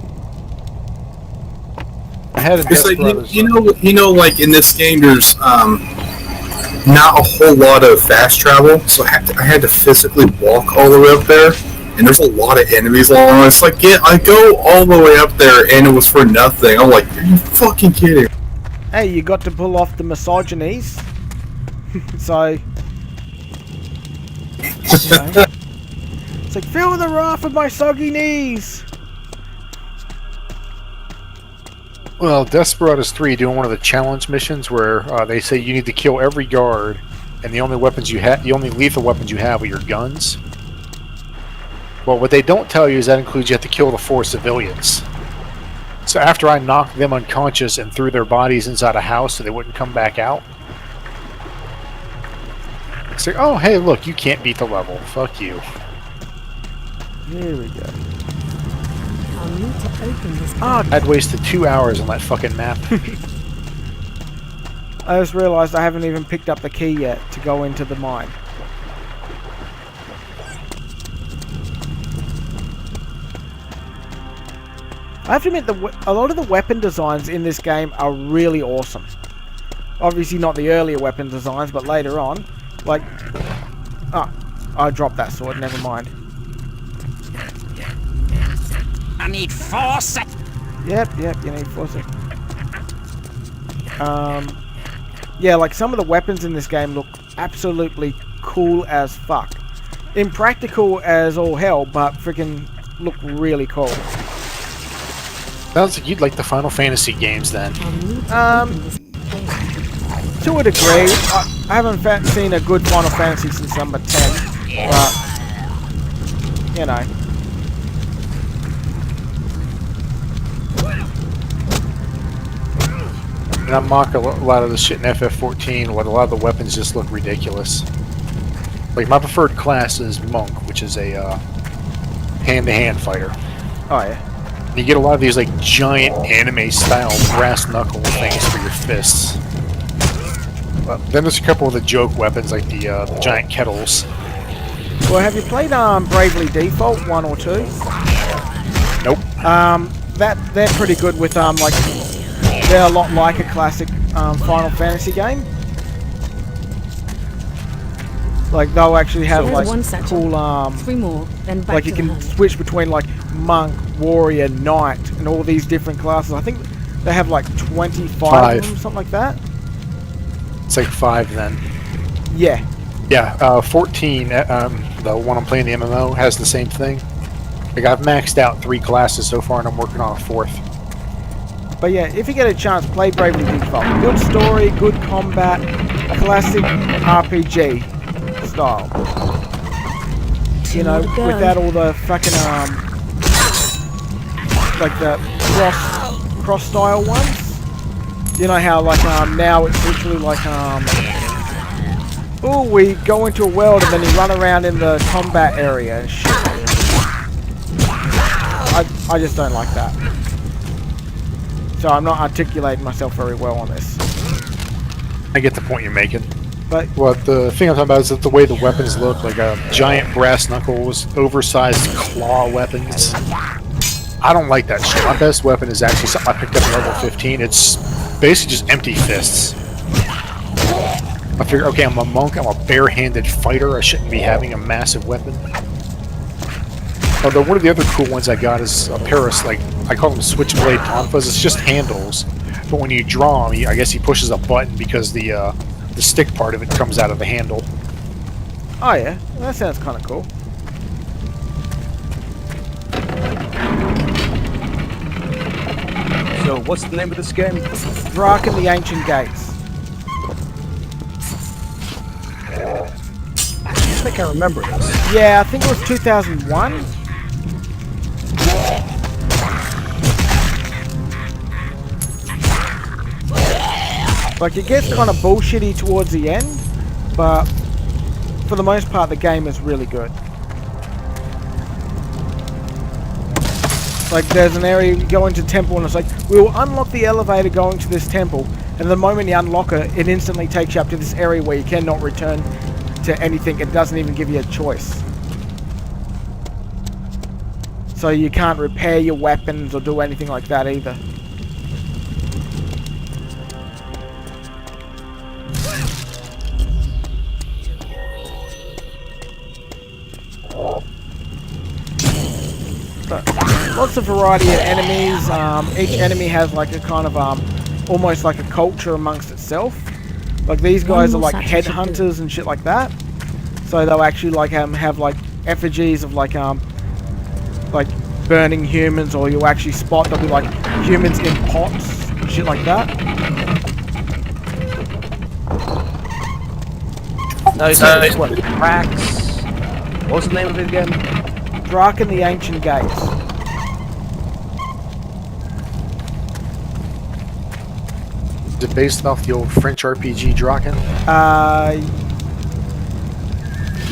I had a It's like, you know, like in this game, there's not a whole lot of fast travel, so I had to physically walk all the way up there, and there's a lot of enemies along. It's like, yeah, I go all the way up there, and it was for nothing. I'm like, are you fucking kidding? Hey, you got to pull off the misogynies. So, you know, it's like, feel the wrath of my soggy knees. Well, Desperados 3 doing one of the challenge missions where they say you need to kill every guard, and the only weapons you have, the only lethal weapons you have are your guns. Well, what they don't tell you is that includes you have to kill the 4 civilians. So after I knocked them unconscious and threw their bodies inside a house so they wouldn't come back out, it's like, oh hey, look, you can't beat the level. Fuck you. Here we go. I'll need to open this. I'd wasted 2 hours on that fucking map. I just realised I haven't even picked up the key yet to go into the mine. I have to admit, a lot of the weapon designs in this game are really awesome. Obviously not the earlier weapon designs, but later on. Like... Oh, I dropped that sword, never mind. I need 4 seconds. Yep, you need 4 seconds. Yeah, like some of the weapons in this game look absolutely cool as fuck. Impractical as all hell, but freaking look really cool. Sounds like you'd like the Final Fantasy games then. To a degree. I haven't seen a good Final Fantasy since number 10, but, you know. And I mock a lot of the shit in FF14, what a lot of the weapons just look ridiculous. Like, my preferred class is Monk, which is a hand-to-hand fighter. Oh, yeah. And you get a lot of these, like, giant anime-style brass-knuckle things for your fists. But then there's a couple of the joke weapons, like the giant kettles. Well, have you played Bravely Default 1 or 2? Nope. They're pretty good with like they're a lot like a classic Final Fantasy game. Like they'll actually have So like one section. cool 3 more, then back like to you the can home. switch between like monk, warrior, knight, and all these different classes. I think they have like 25 of them, something like that. It's like 5 then. Yeah. Yeah, 14. the one I'm playing, the MMO, has the same thing. Like, I've maxed out 3 classes so far, and I'm working on a 4th. But yeah, if you get a chance, play Bravely Default. Good story, good combat, classic RPG style. You know, without all the fucking like the cross style ones. You know how like now it's literally like oh, we go into a world and then you run around in the combat area and shit. I just don't like that. So I'm not articulating myself very well on this. I get the point you're making. But what the thing I'm talking about is that the way the weapons look, like giant brass knuckles, oversized claw weapons. I don't like that shit. My best weapon is actually something I picked up at level 15. It's basically just empty fists. I figure, okay, I'm a monk, I'm a bare-handed fighter, I shouldn't be having a massive weapon. Although one of the other cool ones I got is a pair of, like, I call them switchblade tonfas. It's just handles, but when you draw them, I guess he pushes a button because the stick part of it comes out of the handle. Oh yeah, that sounds kind of cool. So, what's the name of this game? Draken the Ancient Gates. I think I remember this. Yeah, I think it was 2001. Like, it gets kind of bullshitty towards the end, but for the most part, the game is really good. Like, there's an area you go into temple and it's like, we will unlock the elevator going to this temple, and the moment you unlock it, it instantly takes you up to this area where you cannot return to anything. It doesn't even give you a choice. So you can't repair your weapons or do anything like that either. But lots of variety of enemies. Each enemy has like a kind of almost like a culture amongst itself. Like these guys are like headhunters and shit like that. So they'll actually like have like effigies of like burning humans, or you'll actually spot there'll be like humans in pots and shit like that. No, you said what? Cracks. What was the name of it again? Draken the Ancient Gates. Is it based off the old French RPG Draken?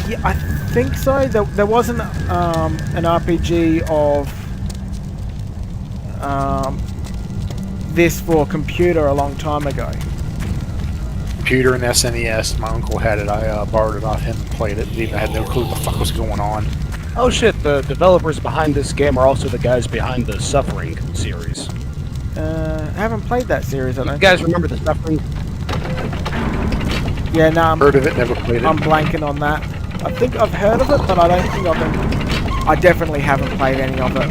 Yeah, I think so. There wasn't an RPG of this for computer a long time ago. Computer and SNES. My uncle had it. I borrowed it off him and played it. Even had no clue what the fuck was going on. Oh shit, the developers behind this game are also the guys behind the Suffering series. I haven't played that series, I don't think. You guys remember the Suffering? Yeah, no, heard of it, never played it. I'm blanking on that. I think I've heard of it, but I don't think I definitely haven't played any of it.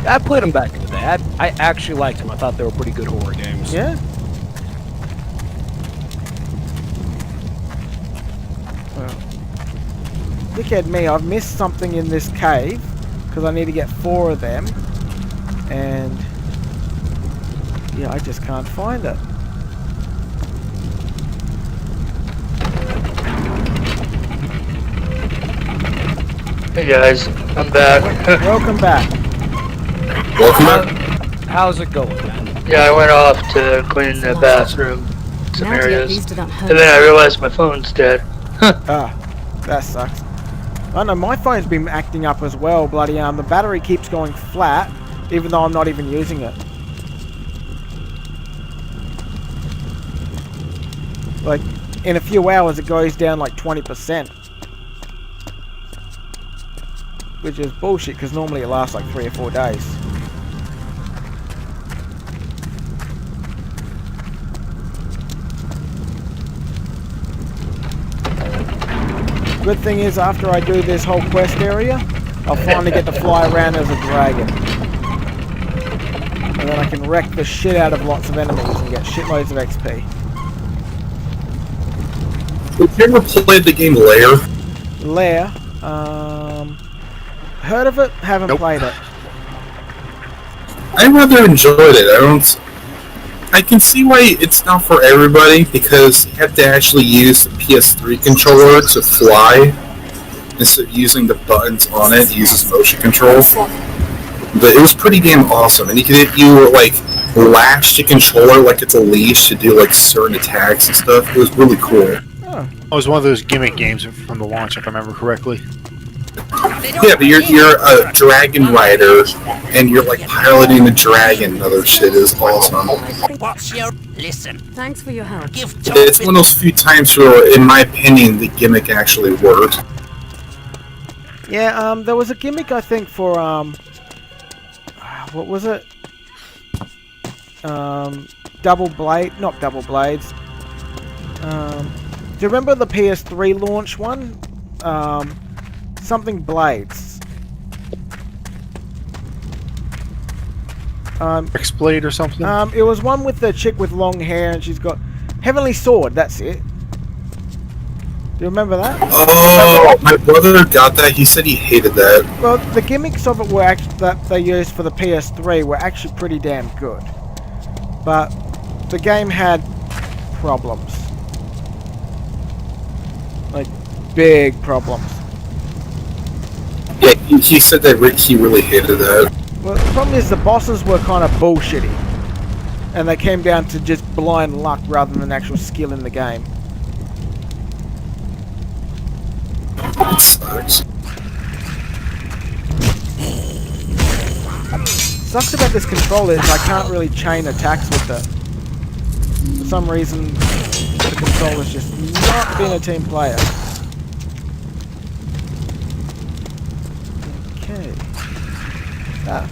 I played them back in the day. I actually liked them. I thought they were pretty good horror games. Yeah? Well, dickhead me, I've missed something in this cave, because I need to get 4 of them, and yeah, I just can't find it. Hey guys, I'm back. Welcome back. Welcome back. How's it going, man? Yeah, I went off to clean the bathroom, some areas, and then I realized my phone's dead. Ah, that sucks. I know my phone's been acting up as well. Bloody the battery keeps going flat, even though I'm not even using it. Like, in a few hours it goes down like 20%. Which is bullshit, because normally it lasts like 3 or 4 days. Good thing is, after I do this whole quest area, I'll finally get to fly around as a dragon. And then I can wreck the shit out of lots of enemies and get shitloads of XP. Have you ever played the game Lair? Lair. Heard of it? Haven't played it. I rather enjoyed it. I can see why it's not for everybody, because you have to actually use the PS3 controller to fly instead of using the buttons on it. It uses motion control. But it was pretty damn awesome, and you like lash the controller like it's a leash to do like certain attacks and stuff. It was really cool. It was one of those gimmick games from the launch, if I remember correctly. Yeah, but you're a dragon rider, and you're like piloting a dragon and other shit. Is awesome. What's your... Listen. Thanks for your help. It's one of those few times where, in my opinion, the gimmick actually worked. Yeah, there was a gimmick, I think, for, what was it? Double blade, not double blades. Do you remember the PS3 launch one? Something blades. X-Blade or something? It was one with the chick with long hair, and she's got Heavenly Sword. That's it. Do you remember that? Oh, my brother got that. He said he hated that. Well, the gimmicks of it were actually, that they used for the PS3 were actually pretty damn good, but the game had problems, like big problems. Yeah, he said that he really hated that. Well, the problem is the bosses were kind of bullshitty, and they came down to just blind luck rather than actual skill in the game. It sucks. Sucks about this controller is I can't really chain attacks with it. For some reason, the controller's just not being a team player. Okay. Ah.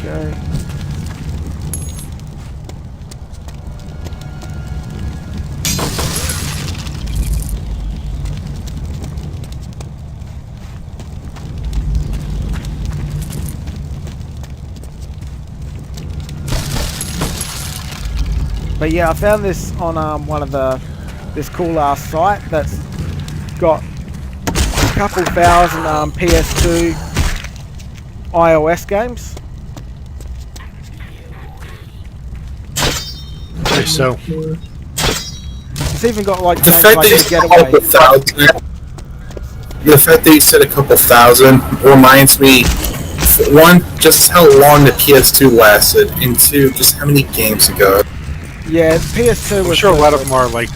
Okay. But yeah, I found this on one of this cool ass site that's got a couple thousand PS2 iOS games. Okay, so It's even got like The games fact like that The you Getaway. the fact that you said a couple thousand reminds me, one, just how long the PS2 lasted, and two, just how many games ago. Yeah, PS2 was... I'm sure a lot of them are like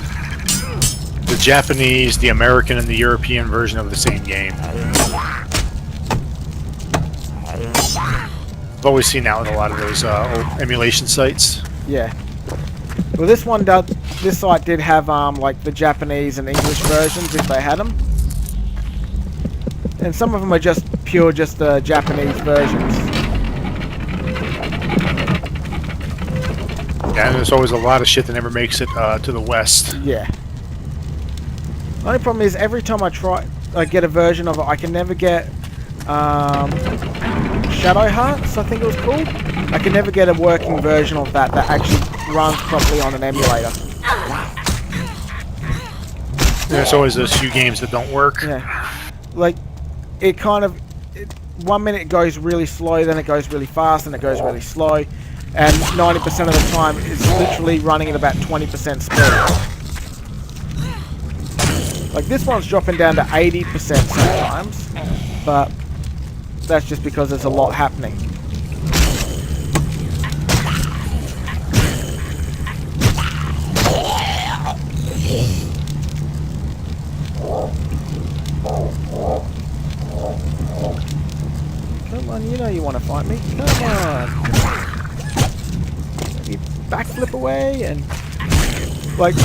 the Japanese, the American, and the European version of the same game. I've always seen that with a lot of those old emulation sites. Yeah. Well, this one does. This site did have like the Japanese and English versions if they had them, and some of them are just pure, just the Japanese versions. Yeah, and there's always a lot of shit that never makes it to the West. Yeah. The only problem is every time I try, I get a version of it, I can never get Shadow Hearts, I think it was called. I can never get a working version of that actually runs properly on an emulator. There's always those few games that don't work. Yeah. Like, it kind of... 1 minute it goes really slow, then it goes really fast, and it goes really slow. And 90% of the time it's literally running at about 20% speed. Like, this one's dropping down to 80% sometimes, but that's just because there's a lot happening. Come on, you know you want to fight me. Come on. You backflip away and... Like,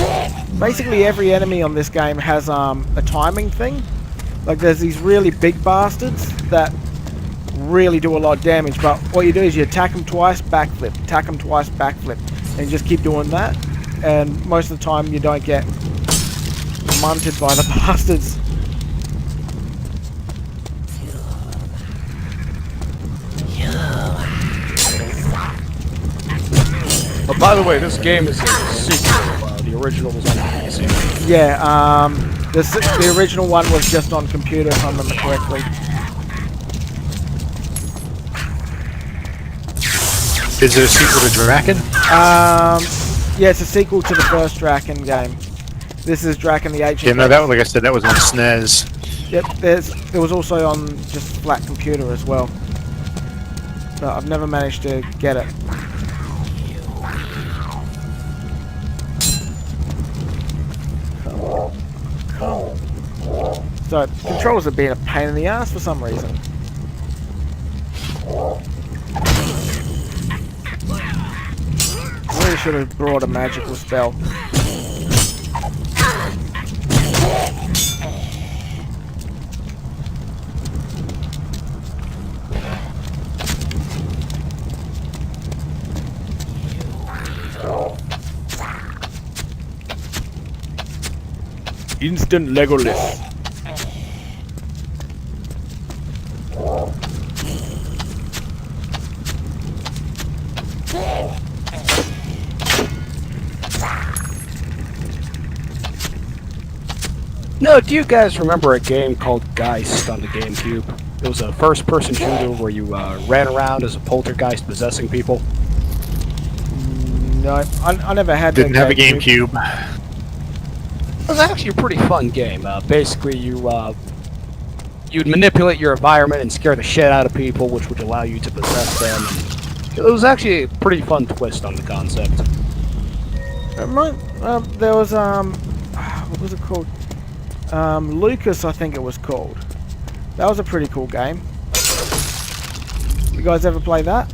basically every enemy on this game has a timing thing. Like, there's these really big bastards that really do a lot of damage, but what you do is you attack them twice, backflip, attack them twice, backflip, and you just keep doing that, and most of the time you don't get munted by the bastards. By the way, this game is a sequel. The original was on PC. Yeah, the original one was just on computer, if I remember correctly. Is it a sequel to Draken? Yeah, it's a sequel to the first Draken game. This is Draken the Ancient. Yeah, no, that one, like I said, that was on SNES. Yep, it was also on just flat computer as well. But I've never managed to get it. So, controls are being a pain in the ass for some reason. Really should have brought a magical spell. Instant Legolas. No, do you guys remember a game called Geist on the GameCube? It was a first-person shooter where you ran around as a poltergeist possessing people. No, I never had. Didn't have a GameCube. It was actually a pretty fun game. Basically, you'd manipulate your environment and scare the shit out of people, which would allow you to possess them. It was actually a pretty fun twist on the concept. There was what was it called? Lucas, I think it was called. That was a pretty cool game. You guys ever play that?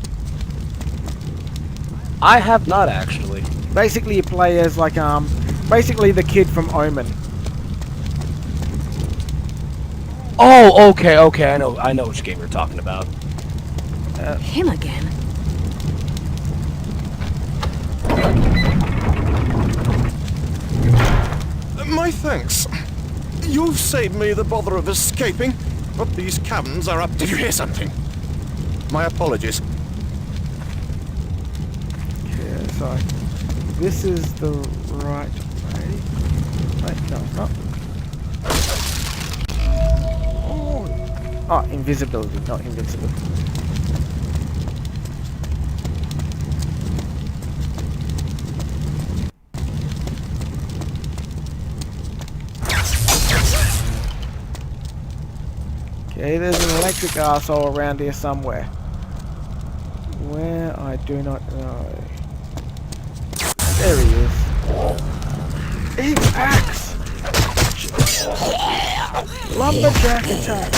I have not actually. Basically, you play as like basically the kid from Omen. Oh, okay. I know which game you're talking about. Him again. My thanks. You've saved me the bother of escaping, but these caverns are up. Did you hear something? My apologies. Yeah, sorry. This is the right way. Wait, no, it's not. Oh, invisibility, not invincible. Okay, there's an electric arsehole around here somewhere. Where, I do not know. There he is. Eat axe! Lumberjack attack!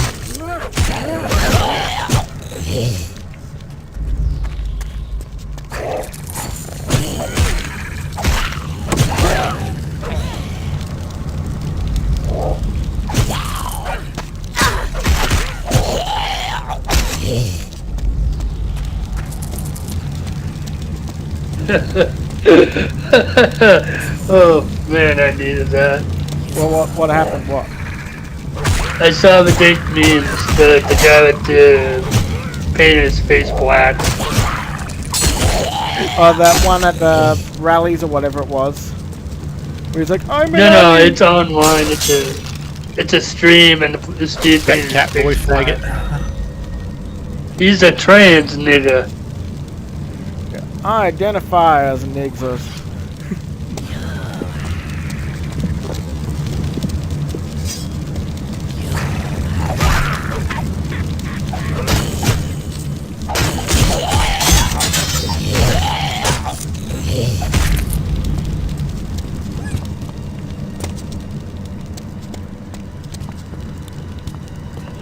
Oh man, I needed that. Well, what happened? What? I saw the big memes, the guy that painted his face black. Oh, that one at the rallies or whatever it was. Where he's like, I'm an No, enemy. it's online. It's a stream, and this dude painted his face black. He's a trans nigga. I identify as an exorcist.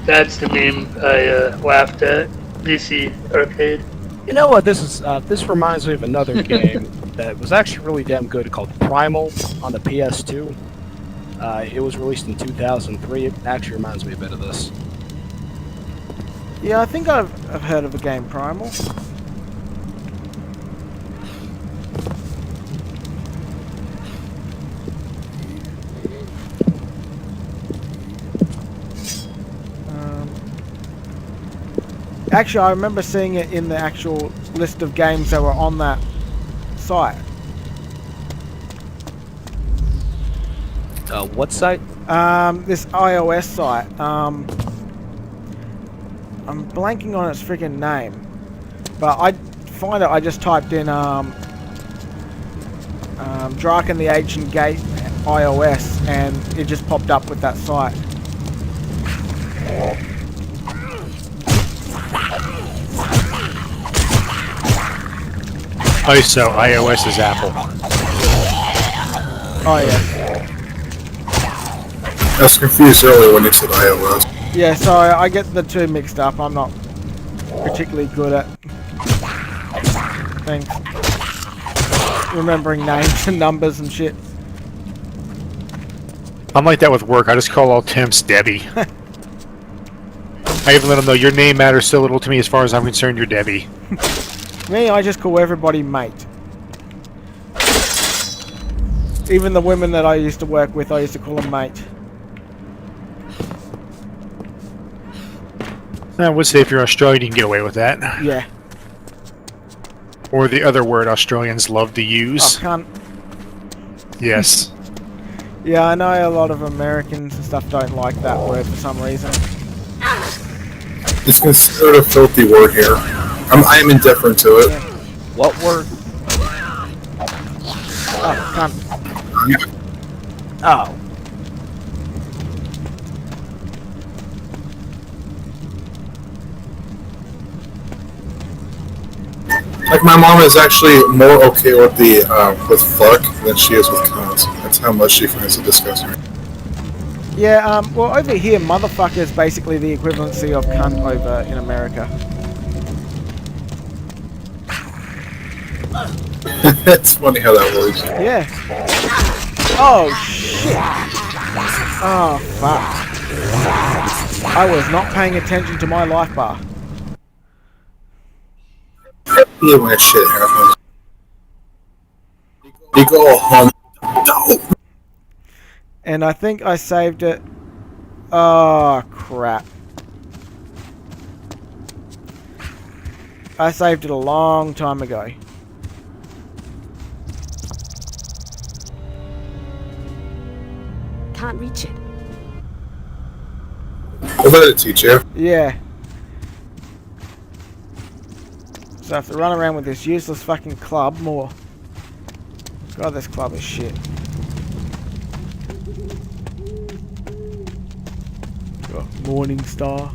That's the meme I laughed at. DC Arcade. You know what? This reminds me of another game that was actually really damn good called Primal on the PS2. It was released in 2003. It actually reminds me a bit of this. Yeah, I think I've heard of the game Primal. Actually, I remember seeing it in the actual list of games that were on that site. What site? This iOS site. I'm blanking on its freaking name, but I find it. I just typed in Draken the Ancient Gate iOS, and it just popped up with that site. Oh, so iOS is Apple. Oh yeah. I was confused earlier when you said iOS. Yeah, so I get the two mixed up. I'm not particularly good at things. Remembering names and numbers and shit. I'm like that with work. I just call all temps Debbie. I even let them know your name matters so little to me as far as I'm concerned, you're Debbie. Me, I just call everybody mate. Even the women that I used to work with, I used to call them mate. I would say if you're Australian, you can get away with that. Yeah. Or the other word Australians love to use. Oh, cunt. Yes. Yeah, I know a lot of Americans and stuff don't like that word for some reason. It's considered a filthy word here. I am indifferent to it. What word? Oh, cunt. Oh. Like, my mom is actually more okay with the with fuck than she is with cunt. That's how much she finds it disgusting. Yeah, well, over here, motherfucker is basically the equivalency of cunt over in America. It's funny how that works. Yeah. Oh, shit. Oh, fuck. I was not paying attention to my life bar. Yeah, when that shit happens. You go home. No. And I think I saved it. Oh, crap. I saved it a long time ago. Can't reach it. We'll let it teach you. Yeah. So I have to run around with this useless fucking club more. God, this club is shit. Got Morning Star.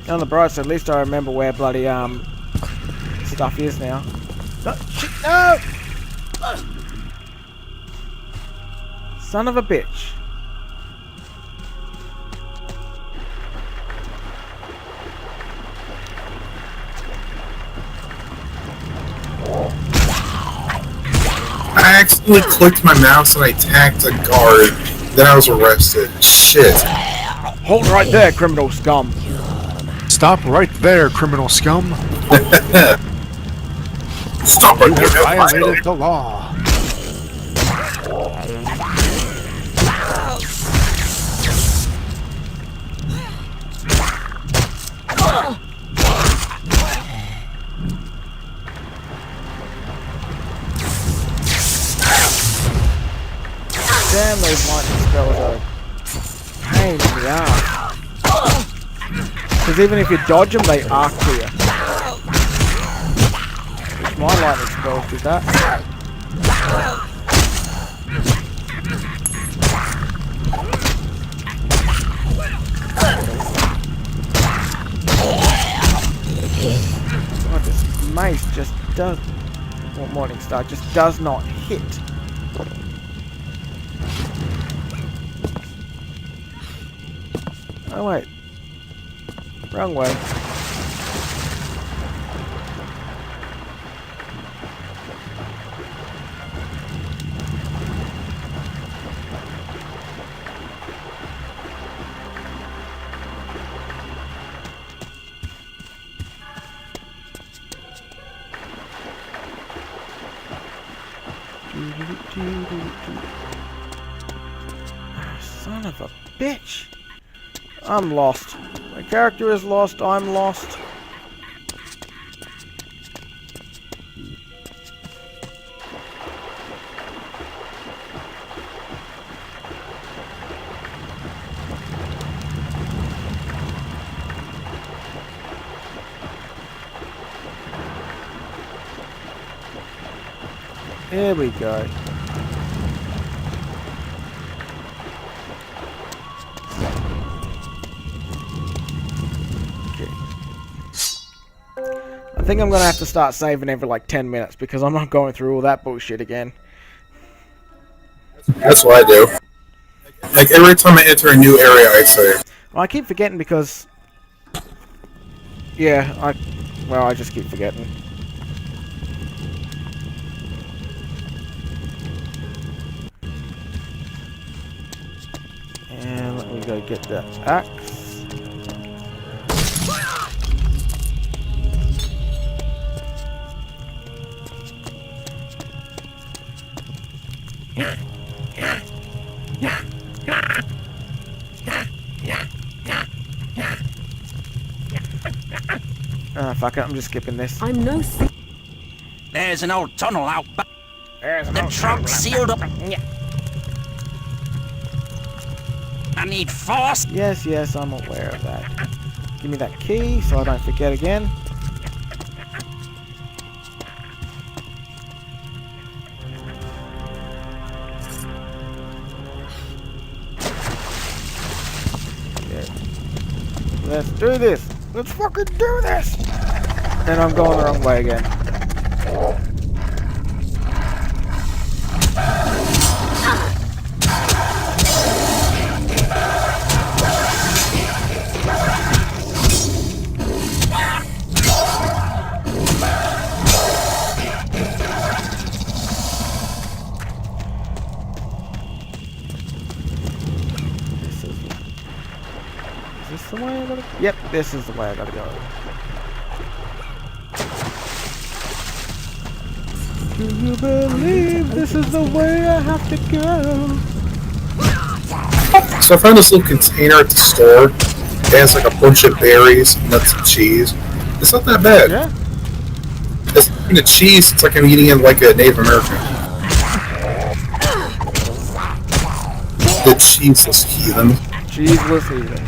On the bright side, at least I remember where bloody stuff is now. No, shit, no! Son of a bitch. I accidentally clicked my mouse and I tagged a guard. Then I was arrested. Shit. Hold right there, criminal scum. Stop right there, criminal scum. Stop right there. You have violated the law. Damn, those lightning spells are a pain in the ass. Because even if you dodge them, they arc to you. Which my lightning spells did that. God, this mace just does... Well, Morning Star just does not hit. Oh wait. Wrong way. Son of a bitch. I'm lost. My character is lost. I'm lost. Here we go. I think I'm gonna have to start saving every like 10 minutes because I'm not going through all that bullshit again. That's what I do. Like every time I enter a new area, I save. Well, I keep forgetting because... Yeah, I just keep forgetting. And let me go get that axe. Ah, fuck it, I'm just skipping this. I'm no thief. There's an old tunnel out back. The trunk's sealed up. I need force. Yes, yes, I'm aware of that. Give me that key so I don't forget again. Yeah. Let's do this. Let's fucking do this. And I'm going the wrong way again. Is this the way I gotta... Yep, this is the way I gotta go. Do you believe this is the way I have to go? So I found this little container at the store. It has like a bunch of berries, nuts, and cheese. It's not that bad. Yeah. It's the cheese. It's like I'm eating it like a Native American. The cheeseless heathen. Cheeseless heathen.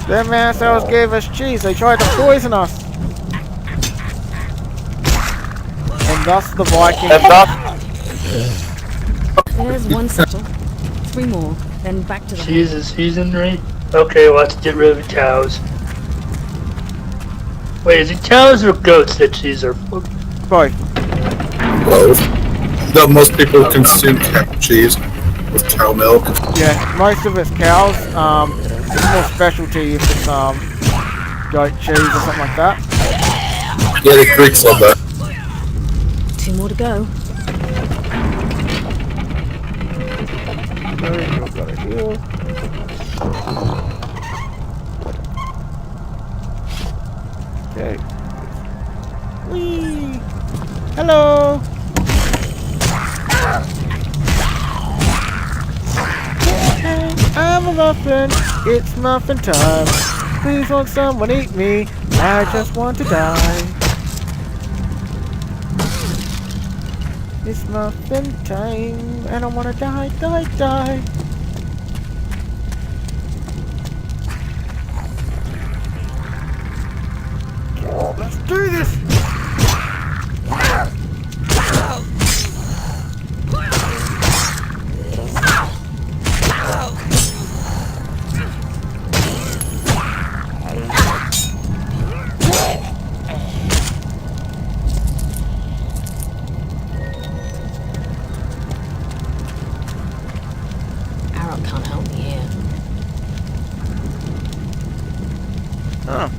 Them assholes gave us cheese. They tried to poison us. And thus the Viking. There's one settle. 3 more. Then back to the... Cheese is seasonary? Okay, we'll have to get rid of the cows. Wait, is it cows or goats that cheese are for? Both. No, most people consume cow cheese with cow milk. Yeah, most of it's cows. It's more specialty if it's goat cheese or something like that. Yeah, the Greeks love that. 2 more to go. Okay. Whee! Hello! I'm a muffin, it's muffin time. Please won't someone eat me, I just want to die. It's muffin time, and I want to die, die, die. Let's do this! Arrow can't help me here. Oh.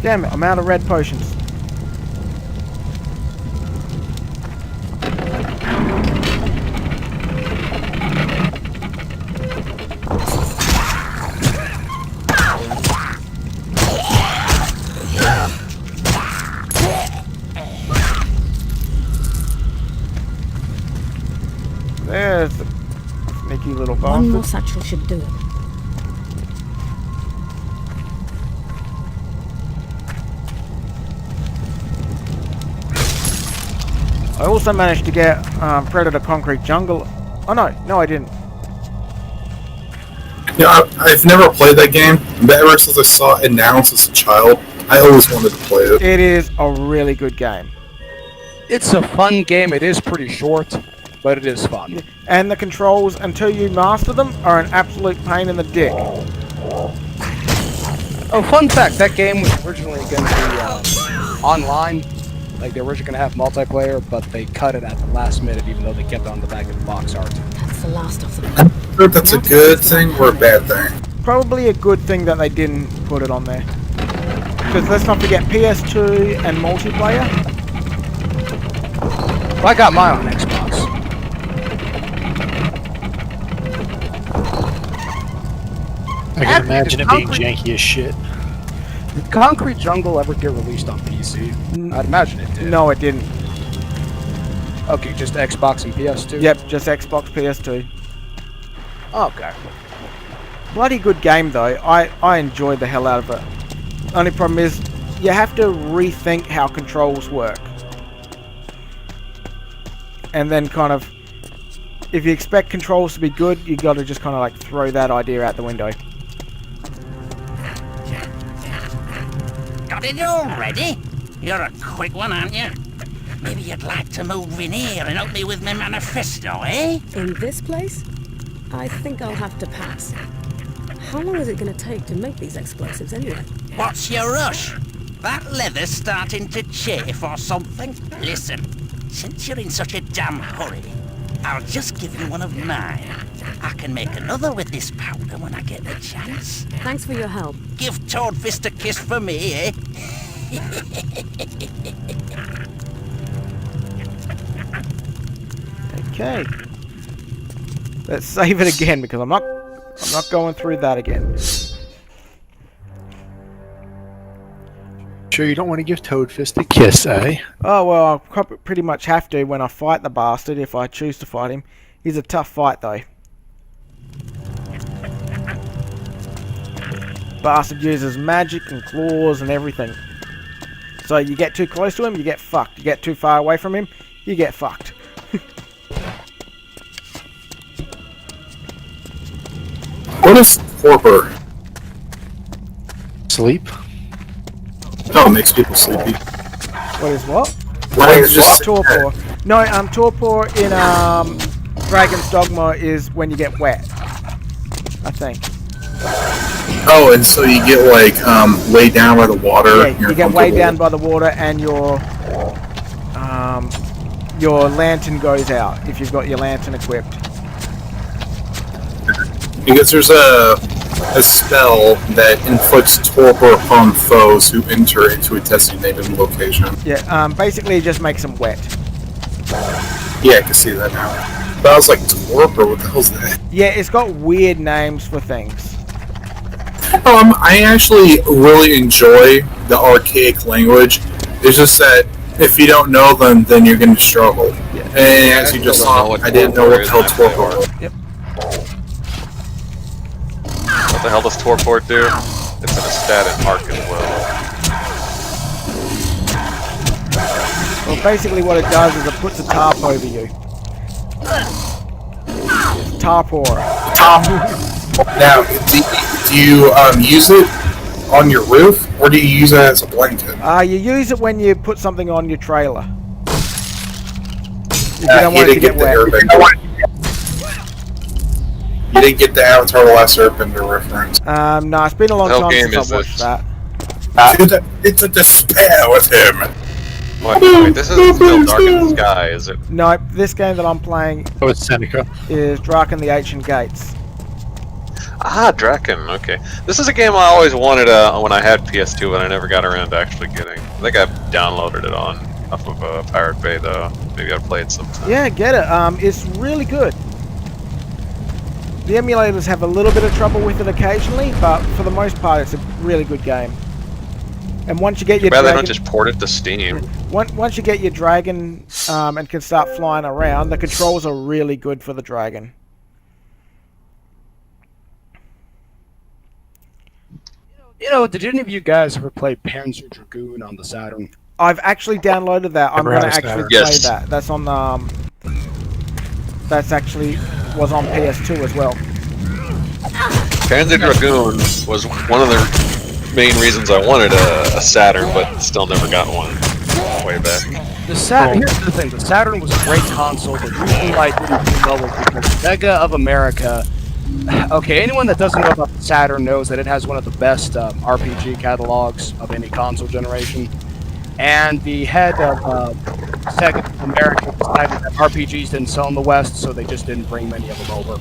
Damn it, I'm out of red potions. little One more bastard. satchel should do it. I also managed to get Predator Concrete Jungle. Oh no, I didn't. Yeah, I've never played that game, but ever since I saw it announced as a child, I always wanted to play it. It is a really good game. It's a fun game. It is pretty short, but it is fun. And the controls, until you master them, are an absolute pain in the dick. Oh, fun fact, that game was originally going to be online. Like, they were originally going to have multiplayer, but they cut it at the last minute, even though they kept it on the back of the box art. That's the last of them. I'm not sure if that's a good thing or a bad thing. Probably a good thing that they didn't put it on there. Because let's not forget PS2 and multiplayer. Well, I got mine on Xbox. I can imagine it being janky as shit. Did Concrete Jungle ever get released on PC? I'd imagine it did. No, it didn't. Okay, just Xbox and PS2? Yep, just Xbox, PS2. Okay. Bloody good game though. I enjoyed the hell out of it. Only problem is, you have to rethink how controls work. And then kind of, if you expect controls to be good, you got to just kind of like throw that idea out the window. Got it all ready? You're a quick one, aren't you? Maybe you'd like to move in here and help me with my manifesto, eh? In this place? I think I'll have to pass. How long is it going to take to make these explosives anyway? What's your rush? That leather's starting to chafe or something? Listen, since you're in such a damn hurry, I'll just give you one of mine. I can make another with this powder when I get the chance. Thanks for your help. Give Toadfist a kiss for me, eh? Okay. Let's save it again because I'm not going through that again. Sure you don't want to give Toadfist a kiss, eh? Oh well, I'll pretty much have to when I fight the bastard if I choose to fight him. He's a tough fight though. Bastard uses magic and claws and everything. So you get too close to him, you get fucked. You get too far away from him, you get fucked. What is torpor? Sleep? Oh, it makes people sleepy. What is what? Why is just torpor? No, torpor in Dragon's Dogma is when you get wet. I think. Oh, and so you get like laid down by the water. Yeah, you get weighed down by the water, and your lantern goes out if you've got your lantern equipped. Because there's a spell that inflicts torpor upon foes who enter into a designated location. Yeah, basically it just makes them wet. Yeah, I can see that now. But I was like, torpor, what the hell's that? Yeah, it's got weird names for things. I actually really enjoy the archaic language. It's just that if you don't know them, then you're going to struggle. Yeah. And as you just saw, I didn't know what the hell torpor was. Yep. What the hell does torpor do? It's an static mark as well. Well, basically what it does is it puts a tarp over you. Tarpor. Now, do you use it on your roof, or do you use it as a blanket? You use it when you put something on your trailer. If you don't want it to get wet. You didn't get the Avatar: The Last Airbender reference. No, it's been a long time since I watched that. It's a despair with him. What? Wait, this isn't still Dark in the Sky, is it? No, this game that I'm playing it's Seneca. Is Draken the Ancient Gates. Ah, Draken, okay. This is a game I always wanted when I had PS2, but I never got around to actually getting. I think I've downloaded it off of Pirate Bay, though. Maybe I'll play it sometime. Yeah, get it. It's really good. The emulators have a little bit of trouble with it occasionally, but for the most part, it's a really good game. And once you get your Dragon, dragon, they don't just port it to Steam. Once you get your dragon and can start flying around, the controls are really good for the dragon. You know, did any of you guys ever play Panzer Dragoon on the Saturn? I've actually downloaded that. I'm Never going to had a actually Saturn. play Yes. that. That's on that's actually was on PS2 as well. Panzer Dragoon was one of the main reasons I wanted a Saturn, but still never got one way back. The Saturn. Here's the thing: the Saturn was a great console. The reason why it didn't do well was because Sega of America. Okay, anyone that doesn't know about the Saturn knows that it has one of the best RPG catalogs of any console generation. And the head of Sega of America decided that RPGs didn't sell in the West, so they just didn't bring many of them over.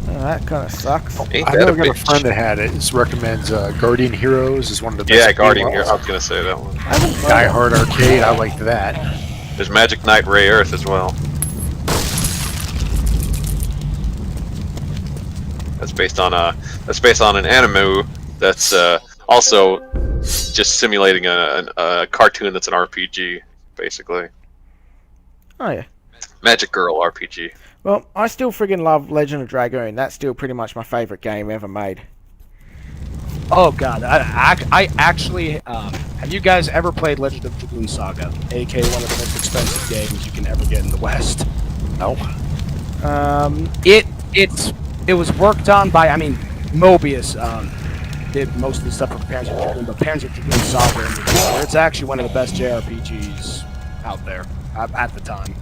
That kind of sucks. Ain't I that know a I got a bitch? friend that had it. It recommends Guardian Heroes is one of the best. Yeah, Guardian games. Hero. I was gonna say that one. Die Hard Arcade, I liked that. There's Magic Knight Ray Earth as well. That's based on an anime that's also just simulating a cartoon that's an RPG, basically. Oh yeah. Magic Girl RPG. Well, I still friggin' love Legend of Dragoon. That's still pretty much my favorite game ever made. Oh god, I actually, have you guys ever played Legend of Dragoon Saga? aka one of the most expensive games you can ever get in the West. No. It was worked on by, Mobius, did most of the stuff for Panzer Dragoon, but Panzer Dragoon Saga, it's actually one of the best JRPGs out there, at the time.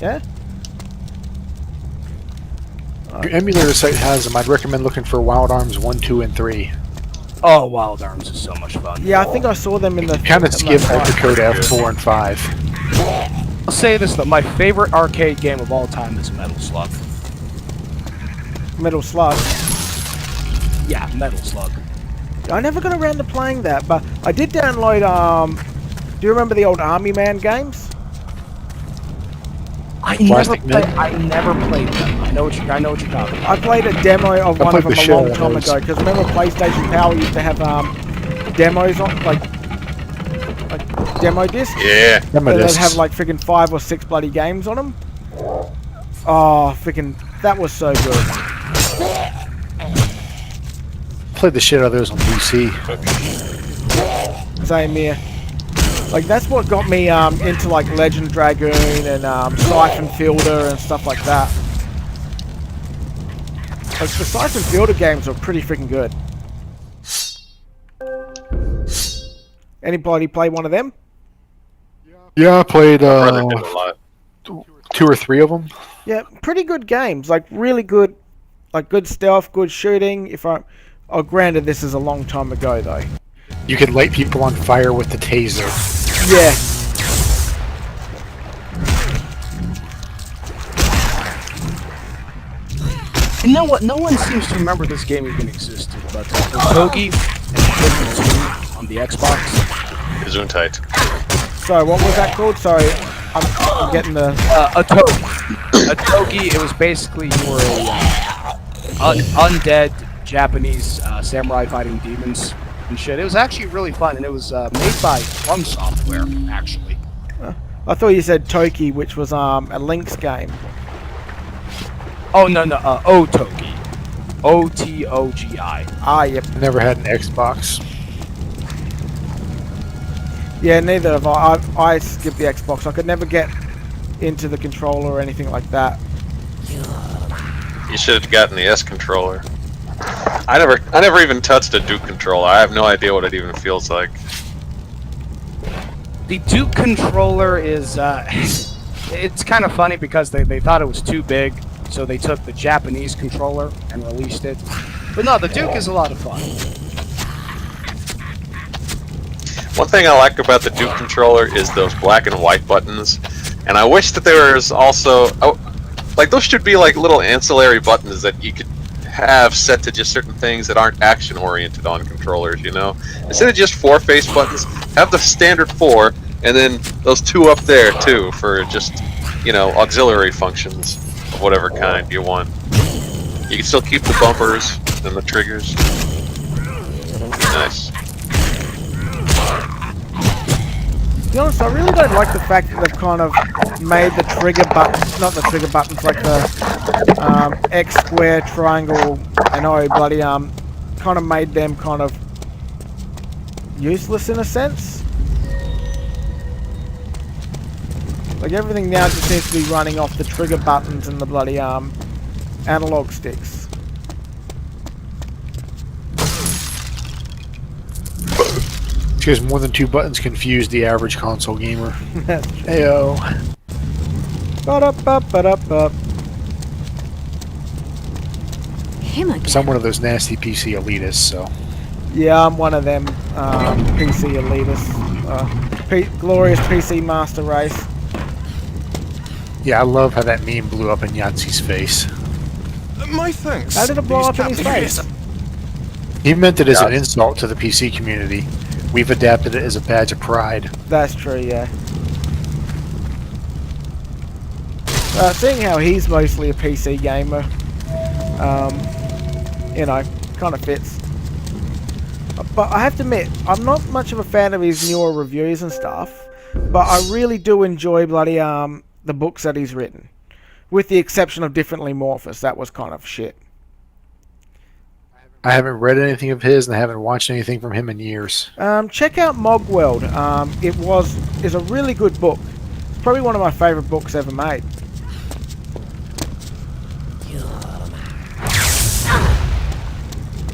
Yeah? Your emulator site has them. I'd recommend looking for Wild Arms 1, 2, and 3. Oh, Wild Arms is so much fun. Yeah, I think I saw them in the... Kind of skip Code F4 and 5. I'll say this though, my favorite arcade game of all time is Metal Slug. Metal Slug. Yeah, Metal Slug. I never got around to playing that, but I did download, do you remember the old Army Man games? I never played them. I know what you're talking about. I played a demo of one of them a long time those. ago, because remember PlayStation Power used to have demos on, like demo discs? Yeah. Demo They'd discs. have like freaking 5 or 6 bloody games on them. Oh, freaking, that was so good. Played the shit out of those on PC. Same here. Like, that's what got me into like Legend Dragoon and Siphon Fielder and stuff like that. Like, the Siphon Fielder games are pretty freaking good. Anybody play one of them? Yeah, I played Brother did a lot. 2 or 3 of them. Yeah, pretty good games. Like, really good, like good stealth, good shooting. Oh, granted, this is a long time ago though. You could light people on fire with the taser. Yeah. You know what? No one seems to remember this game even existed, but Togi and on the Xbox. Gesundheit. Sorry, what was that called? Sorry, I'm getting the... A Togi, it was basically you were a undead Japanese samurai fighting demons and shit. It was actually really fun, and it was made by From Software, actually. I thought you said Toki, which was a Lynx game. Oh, no, Otogi. O-T-O-G-I. Ah, yep. Never had an Xbox. Yeah, neither have I. I skipped the Xbox. I could never get into the controller or anything like that. You should have gotten the S controller. I never even touched a Duke controller. I have no idea what it even feels like. The Duke controller is, it's kind of funny because they thought it was too big, so they took the Japanese controller and released it. But no, the Duke is a lot of fun. One thing I like about the Duke controller is those black and white buttons, and I wish that there was also, like, those should be like little ancillary buttons that you could have set to just certain things that aren't action oriented on controllers, you know? Instead of just 4 face buttons, have the standard 4, and then those 2 up there too for just, you know, auxiliary functions of whatever kind you want. You can still keep the bumpers and the triggers. Nice. To be honest, I really don't like the fact that they've kind of made the trigger buttons, not the trigger buttons, like the X, square, triangle, and bloody kind of made them kind of useless in a sense. Like everything now just seems to be running off the trigger buttons and the bloody analog sticks. Because more than 2 buttons confuse the average console gamer. Heyo. Ba-da-ba-ba-da-ba. Him again. So I'm one of those nasty PC elitists, so. Yeah, I'm one of them PC elitists. Glorious PC master race. Yeah, I love how that meme blew up in Yahtzee's face. My thanks. How did it blow up in his face? He meant it as an insult to the PC community. We've adapted it as a badge of pride. That's true, yeah. Seeing how he's mostly a PC gamer, you know, kind of fits. But I have to admit, I'm not much of a fan of his newer reviews and stuff, but I really do enjoy bloody the books that he's written. With the exception of Differently Morphous, that was kind of shit. I haven't read anything of his, and I haven't watched anything from him in years. Check out Mogworld. It's a really good book. It's probably one of my favourite books ever made.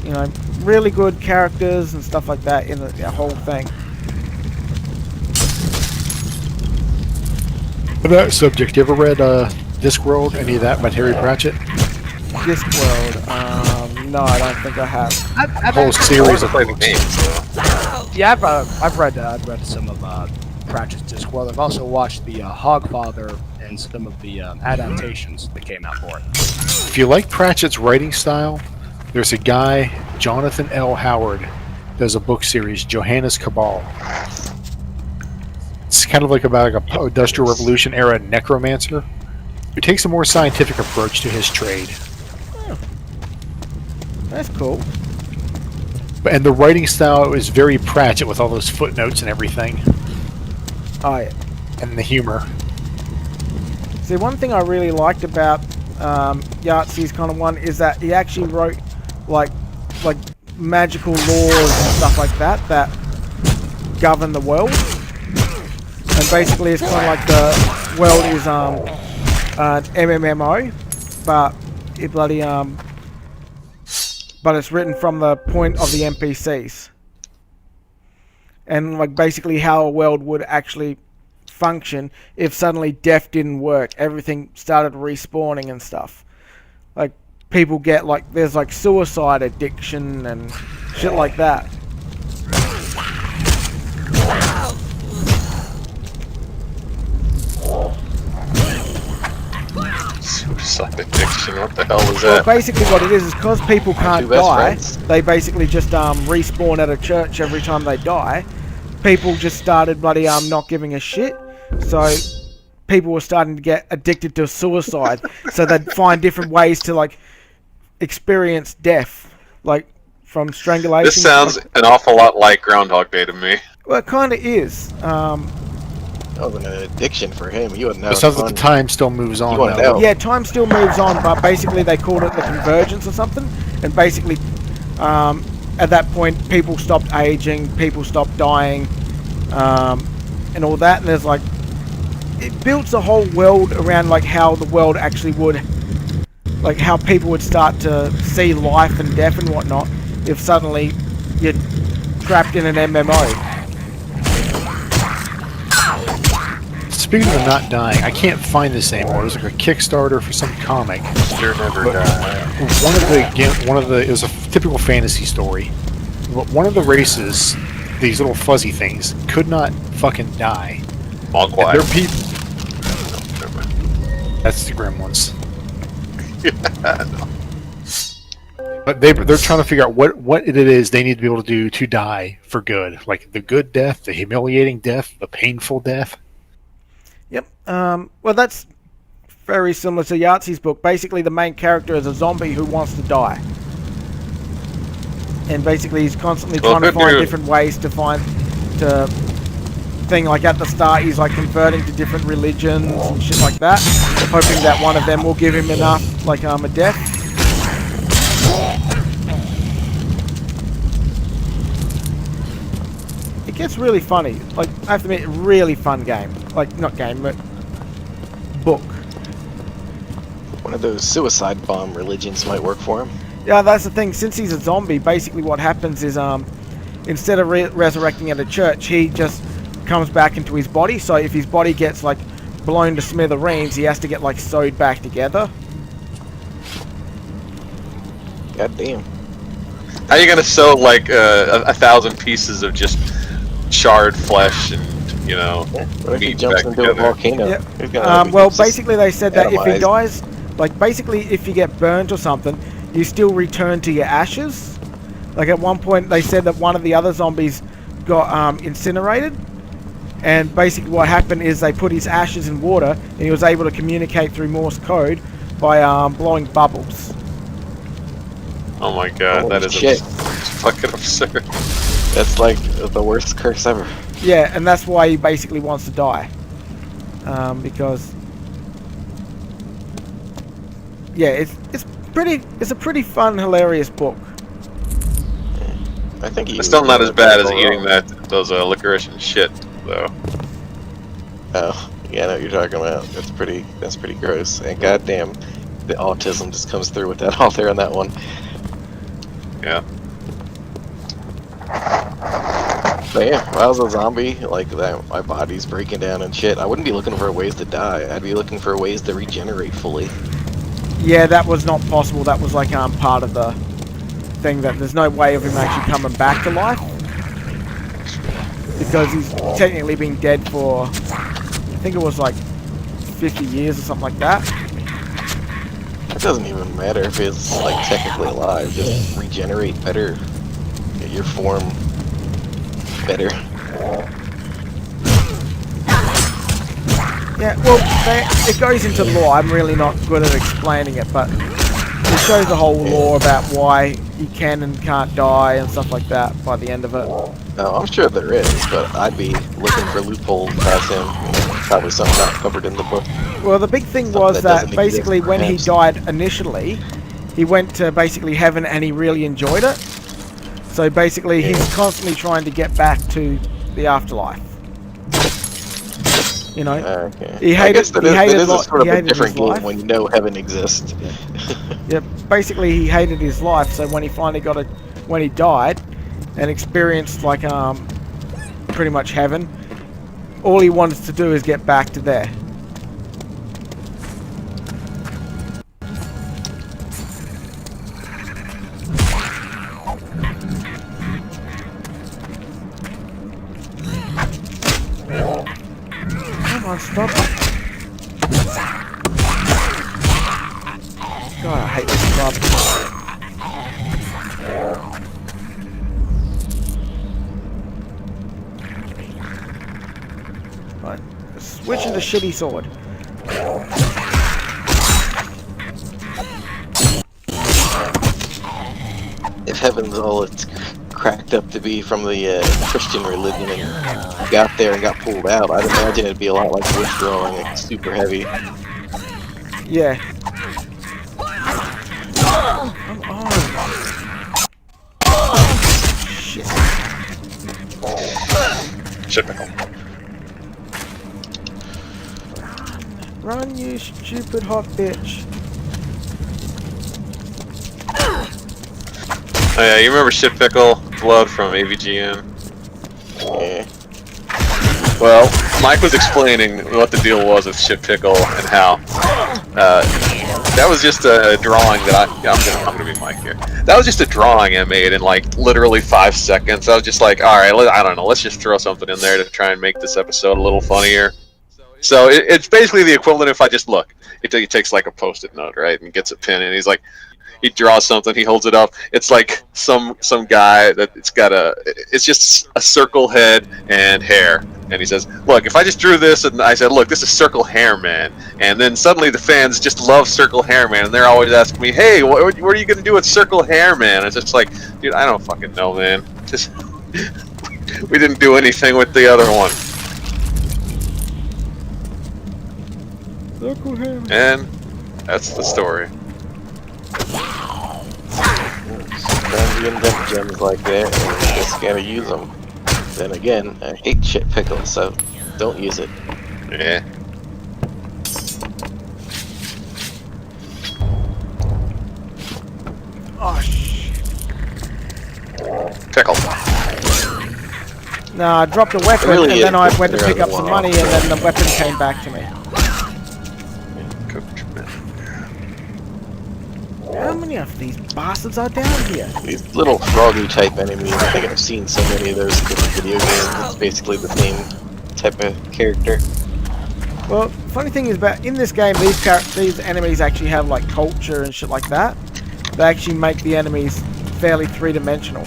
You know, really good characters and stuff like that in the whole thing. On that subject, you ever read Discworld, any of that by Terry Pratchett? Discworld, no, I don't think I have. Whole series of played the game, so. Yeah, I've read some of Pratchett's Discworld. I've also watched the Hogfather and some of the adaptations that came out for it. If you like Pratchett's writing style, there's a guy, Jonathan L. Howard, does a book series, Johannes Cabal. It's kind of like about like a Industrial Revolution era necromancer who takes a more scientific approach to his trade. Oh. That's cool. And the writing style is very Pratchett with all those footnotes and everything. Oh yeah. And the humor. See, one thing I really liked about Yahtzee's kind of one is that he actually wrote like magical laws and stuff like that govern the world. And basically it's kind of like the world is an MMO, but it bloody but it's written from the point of the NPCs. And like basically how a world would actually function if suddenly death didn't work, everything started respawning and stuff. Like people get like there's like suicide addiction and shit like that. Suicide addiction, what the hell is Well, that? basically what it is because people can't Two best die, friends? they basically just respawn at a church every time they die. People just started bloody not giving a shit. So people were starting to get addicted to suicide. So they'd find different ways to like experience death, like from strangulation. This sounds an awful lot like Groundhog Day to me. Well, it kind of is. That was an addiction for him. You wouldn't know. It sounds like the time still moves on. Though. Yeah, time still moves on, but basically they called it the convergence or something. And basically, at that point, people stopped aging, people stopped dying, and all that. And there's like, it builds the whole world around like how the world actually would, like how people would start to see life and death and whatnot if suddenly you're trapped in an MMO. Speaking of not dying, I can't find this anymore. It was like a Kickstarter for some comic. You're never die. It was a typical fantasy story. But one of the races, these little fuzzy things, could not fucking die. Mogwai. They're people. That's the Gremlins. But they're trying to figure out what it is they need to be able to do to die for good. Like the good death, the humiliating death, the painful death. Yep. Well, that's very similar to Yahtzee's book. Basically, the main character is a zombie who wants to die. And basically, he's constantly trying to find different ways to thing. Like at the start, he's like converting to different religions and shit like that, hoping that one of them will give him enough, like a death. gets really funny. Like, I have to admit, really fun game. Like, not game, but book. One of those suicide bomb religions might work for him. Yeah, that's the thing. Since he's a zombie, basically what happens is, instead of resurrecting at a church, he just comes back into his body. So if his body gets, like, blown to smithereens, he has to get, like, sewed back together. God damn. How are you gonna sew like 1,000 pieces of just charred flesh and What if he meat jumps back into a together? volcano? Yeah. Well, basically they said that if he dies, like basically if you get burnt or something, you still return to your ashes. Like at one point they said that one of the other zombies got incinerated, and basically what happened is they put his ashes in water, and he was able to communicate through Morse code by blowing bubbles. Oh my god, Holy that is shit. fucking absurd. That's like the worst curse ever. Yeah, and that's why he basically wants to die. Because yeah, it's a pretty fun, hilarious book. I think it's still not as bad as eating those licorice and shit, though. Oh, yeah, I know what you're talking about. That's pretty gross. And goddamn, the autism just comes through with that author on that one. Yeah. But yeah, if I was a zombie, like that, my body's breaking down and shit, I wouldn't be looking for ways to die. I'd be looking for ways to regenerate fully. Yeah, that was not possible. That was like part of the thing, that there's no way of him actually coming back to life, because he's technically been dead for, I think it was like 50 years or something like that. It doesn't even matter if it's like technically alive. Just regenerate better, get your form better. Yeah, well, it goes into lore. I'm really not good at explaining it, but it shows the whole lore about why he can and can't die and stuff like that by the end of it. No, I'm sure there is, but I'd be looking for loopholes past him. Probably something not covered in the book. Well, the big thing was that basically when he died initially, he went to basically heaven and he really enjoyed it. So basically he's constantly trying to get back to the afterlife. You know, okay. he I guess hated that is a sort of a his different game life. when you know heaven exists. Yeah, basically he hated his life, so when he finally when he died and experienced like pretty much heaven, all he wanted to do is get back to there. Come on, stop it. God, I hate this club. Right, switching to shitty sword. If heaven's all it's cracked up to be from the Christian religion and got there and got pulled out, I'd imagine it'd be a lot like withdrawing, like super heavy. Yeah. Come on. Shit. Typical. Run, you stupid hot bitch. Oh yeah, you remember Shit Pickle Blood from AVGN? Yeah. Well, Mike was explaining what the deal was with Shit Pickle and how that was just a drawing that I'm gonna be Mike here. That was just a drawing I made in like literally 5 seconds. I was just like, all right, I don't know, let's just throw something in there to try and make this episode a little funnier. So it's basically the equivalent if I just look. He takes like a post-it note, right, and gets a pen, and he's like, he draws something, he holds it up. It's like some guy that it's just a circle head and hair. And he says, look, if I just drew this and I said, look, this is Circle Hair Man. And then suddenly the fans just love Circle Hair Man. And they're always asking me, hey, what are you going to do with Circle Hair Man? It's just like, dude, I don't fucking know, man. Just we didn't do anything with the other one. Circle Hair Man. And that's the story. Sometimes you invent gems like that and you just gotta use them. Then again, I hate shit pickles, so don't use it. Yeah. Oh, Pickle. No, I dropped a weapon really and is then I good went to for pick up the some wall. money and then the weapon came back to me. How many of these bastards are down here? These little froggy type enemies, I think I've seen so many of those in different video games. It's basically the same type of character. Well, funny thing is about in this game, these enemies actually have like culture and shit like that. They actually make the enemies fairly three-dimensional.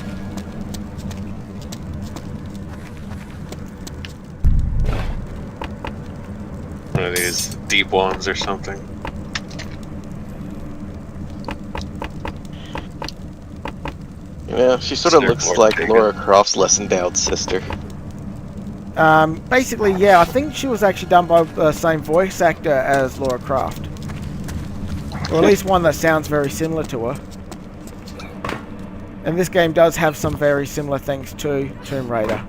One of these deep ones or something. Yeah, she sort of looks like Laura Croft's less endowed sister. Basically, yeah, I think she was actually done by the same voice actor as Laura Croft. Or at least one that sounds very similar to her. And this game does have some very similar things to Tomb Raider.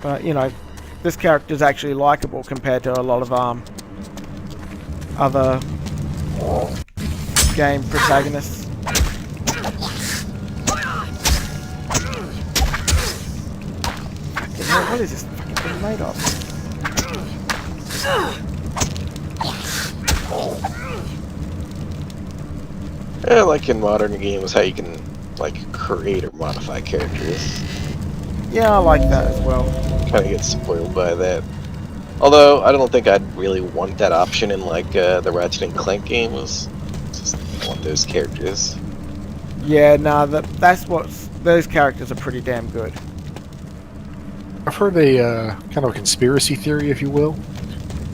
But, you know, this character is actually likable compared to a lot of other game protagonists. What is this fucking thing made of? Yeah, like in modern games, how you can like create or modify characters. Yeah, I like that as well. Kind of get spoiled by that. Although I don't think I'd really want that option in like the Ratchet and Clank games. Just I want those characters. Yeah, nah, those characters are pretty damn good. I've heard a kind of a conspiracy theory, if you will.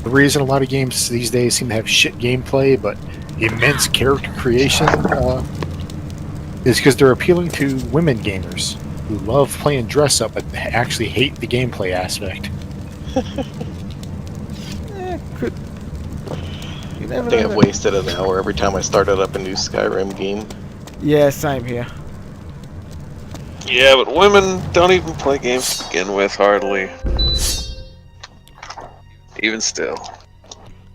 The reason a lot of games these days seem to have shit gameplay but immense character creation is because they're appealing to women gamers who love playing dress up but actually hate the gameplay aspect. I think I've wasted an hour every time I started up a new Skyrim game. Yeah, same here. Yeah, but women don't even play games to begin with, hardly. Even still.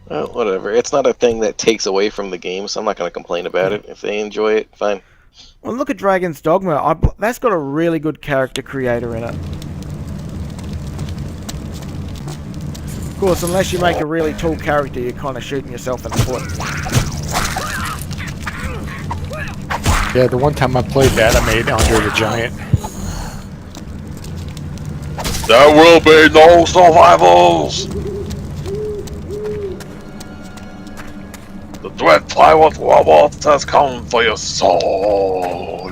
Well, whatever. It's not a thing that takes away from the game, so I'm not going to complain about it. If they enjoy it, fine. Well, look at Dragon's Dogma. That's got a really good character creator in it. Of course, unless you make a really tall character, you're kind of shooting yourself in the foot. Yeah, the one time I played that, I made Andre the Giant. There will be no survivals! The dread pirate robot has come for your soul!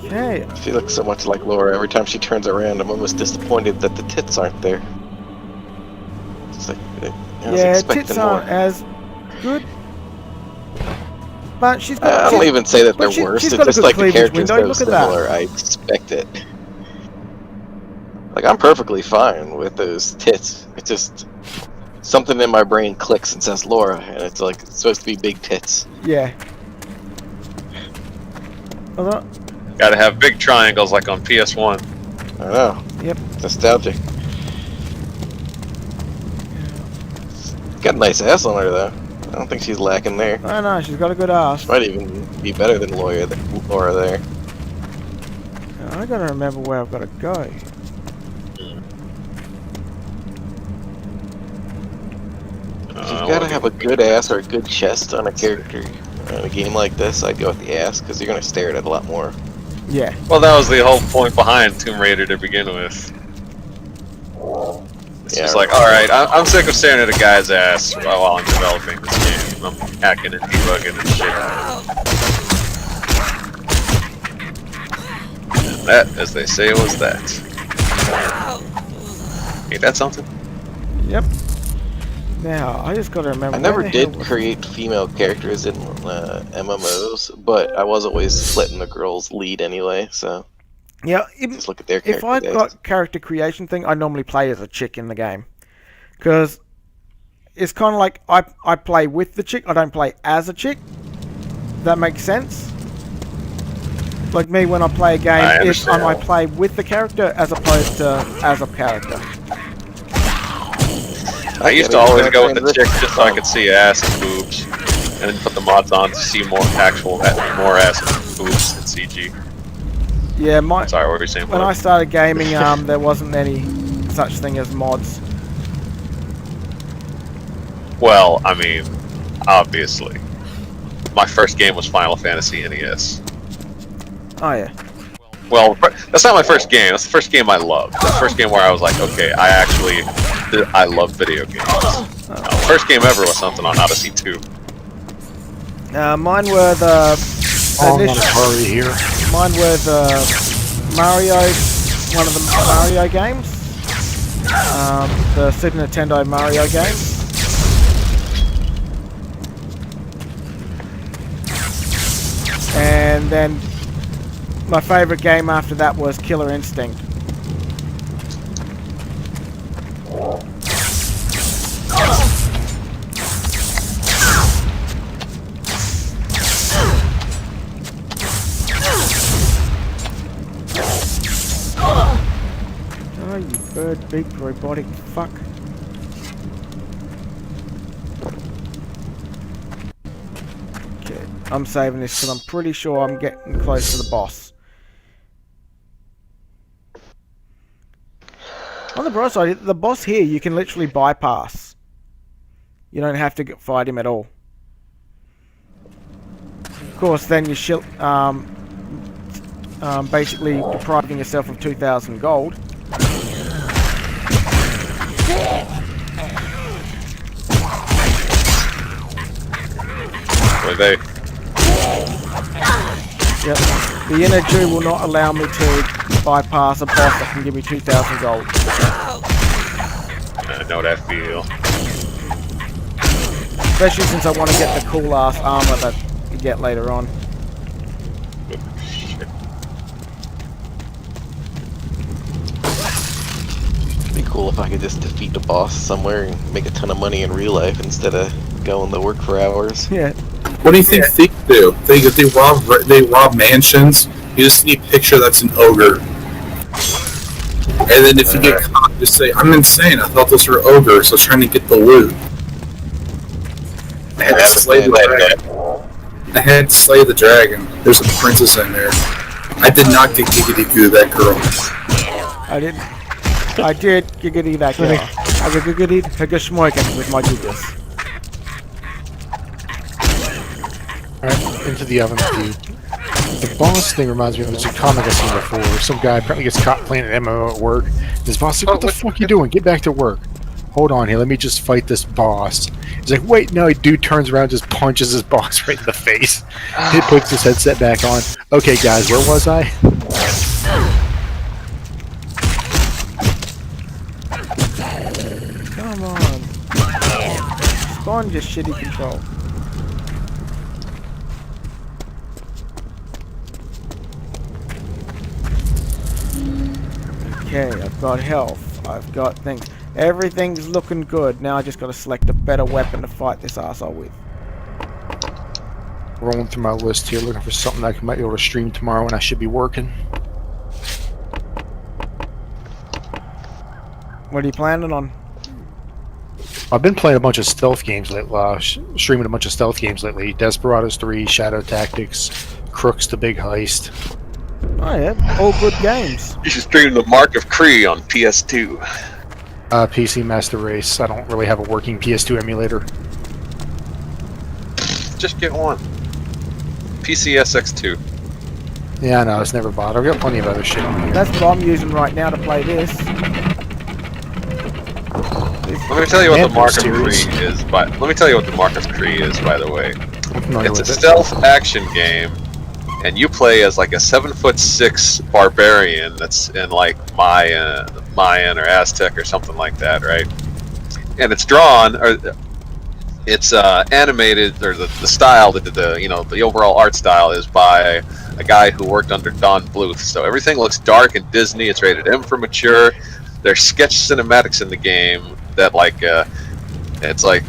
Okay. She looks so much like Laura. Every time she turns around, I'm almost disappointed that the tits aren't there. It's like, I was Yeah, expecting tits more. aren't as good. But she's got. I don't even say that they're but worse. she's It's got a just good like the cleavage character's window. so Look at similar, that. I expect it. Like, I'm perfectly fine with those tits. It's just something in my brain clicks and says Laura, and it's like it's supposed to be big tits. Yeah. Gotta have big triangles like on PS1. I know. Yep. Nostalgic. Got a nice ass on her though. I don't think she's lacking there. I know, she's got a good ass. Might even be better than Laura there. Now, I gotta remember where I've got to go. You've got to have a good ass or a good chest on a character. In a game like this, I'd go with the ass because you're gonna stare at it a lot more. Yeah. Well, that was the whole point behind Tomb Raider to begin with. It's just like, alright, I'm sick of staring at a guy's ass while I'm developing this game. I'm hacking and debugging and shit. And that, as they say, was that. Ain't that something? Yep. Now, I just gotta remember. I never where the hell did was- create female characters in MMOs, but I was always letting the girls lead anyway, so Yeah, just look at their if character I've days. got character creation thing, I normally play as a chick in the game. Because it's kind of like I play with the chick, I don't play as a chick. That makes sense? Like me, when I play a game, I play with the character as opposed to as a character. I used to always go with the chick just so I could see ass and boobs, and then put the mods on to see more more ass and boobs in CG. Yeah, sorry, what were you saying? When I started gaming, there wasn't any such thing as mods. Well, I mean, obviously, my first game was Final Fantasy NES. Oh yeah. Well, that's not my first game. That's the first game I loved. That's the first game where I was like, okay, I love video games. First game ever was something on Odyssey 2. Mine were the here. Mine were the Mario, one of the Mario games. The Super Nintendo Mario games. And then my favourite game after that was Killer Instinct. Oh, you bird-beaked robotic fuck. Okay, I'm saving this because I'm pretty sure I'm getting close to the boss. On the bright side, the boss here you can literally bypass. You don't have to fight him at all. Of course, then you're basically depriving yourself of 2,000 gold. Were they? Yep. The inner Jew will not allow me to bypass a boss that can give me 2,000 gold. I know that feel. Especially since I want to get the cool ass armor that you get later on. It'd be cool if I could just defeat the boss somewhere and make a ton of money in real life instead of going to work for hours. Yeah. What do you think thieves do? They rob mansions. You just need a picture that's an ogre. And then if you get caught, just say, I'm insane, I thought those were ogres, I was trying to get the loot. I had to slay the dragon. I had to slay the dragon. There's a princess in there. I did not get giggity-goo that girl. I did giggity that girl. I got giggity higashmoiken with my gigas. Alright, into the oven with you. The boss thing reminds me of a comic I've seen before. Some guy apparently gets caught playing an MMO at work. His boss is like, what the fuck you doing? Get back to work. Hold on here, let me just fight this boss. He's like, wait, no, dude turns around, just punches his boss right in the face. He puts his headset back on. Okay, guys, where was I? Come on. Spawn just shitty control. Okay, I've got health. I've got things. Everything's looking good. Now I just got to select a better weapon to fight this arsehole with. Rolling through my list here, looking for something I might be able to stream tomorrow when I should be working. What are you planning on? I've been playing a bunch of stealth games lately, streaming a bunch of stealth games lately. Desperados 3, Shadow Tactics, Crooks the Big Heist. Oh yeah, all good games. You should stream the Mark of Kree on PS2. PC Master Race. I don't really have a working PS2 emulator. Just get one. PCSX2. Yeah, no, it's never bothered. I've got plenty of other shit on here. That's what I'm using right now to play this. Let me tell you what the Mark of Kree is. Let me tell you what the Mark of Kree is, by the way. It's a stealth action game, and you play as like a 7'6" barbarian that's in like Mayan or Aztec or something like that, right? And it's drawn, or it's animated, or the style, the overall art style is by a guy who worked under Don Bluth. So everything looks dark and Disney. It's rated M for mature. There's sketch cinematics in the game, that like it's like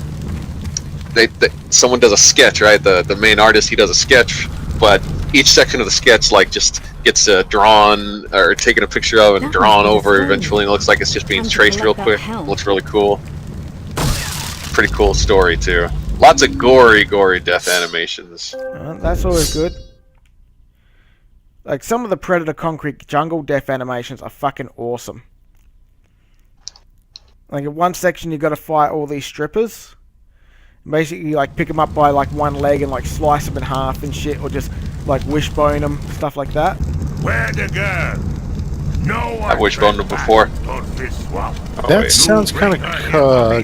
they someone does a sketch, right? The main artist, he does a sketch, but each section of the sketch like just gets drawn or taken a picture of and drawn over eventually, and it looks like it's just being traced real quick. It looks really cool. Pretty cool story too. Lots of gory death animations. That's always good. Like some of the Predator Concrete Jungle death animations are fucking awesome. Like in one section you got to fight all these strippers. Basically, like pick them up by like one leg and like slice them in half and shit, or just like wishbone them, stuff like that. Where the girl? No one. I've wishboned them before. That sounds kind of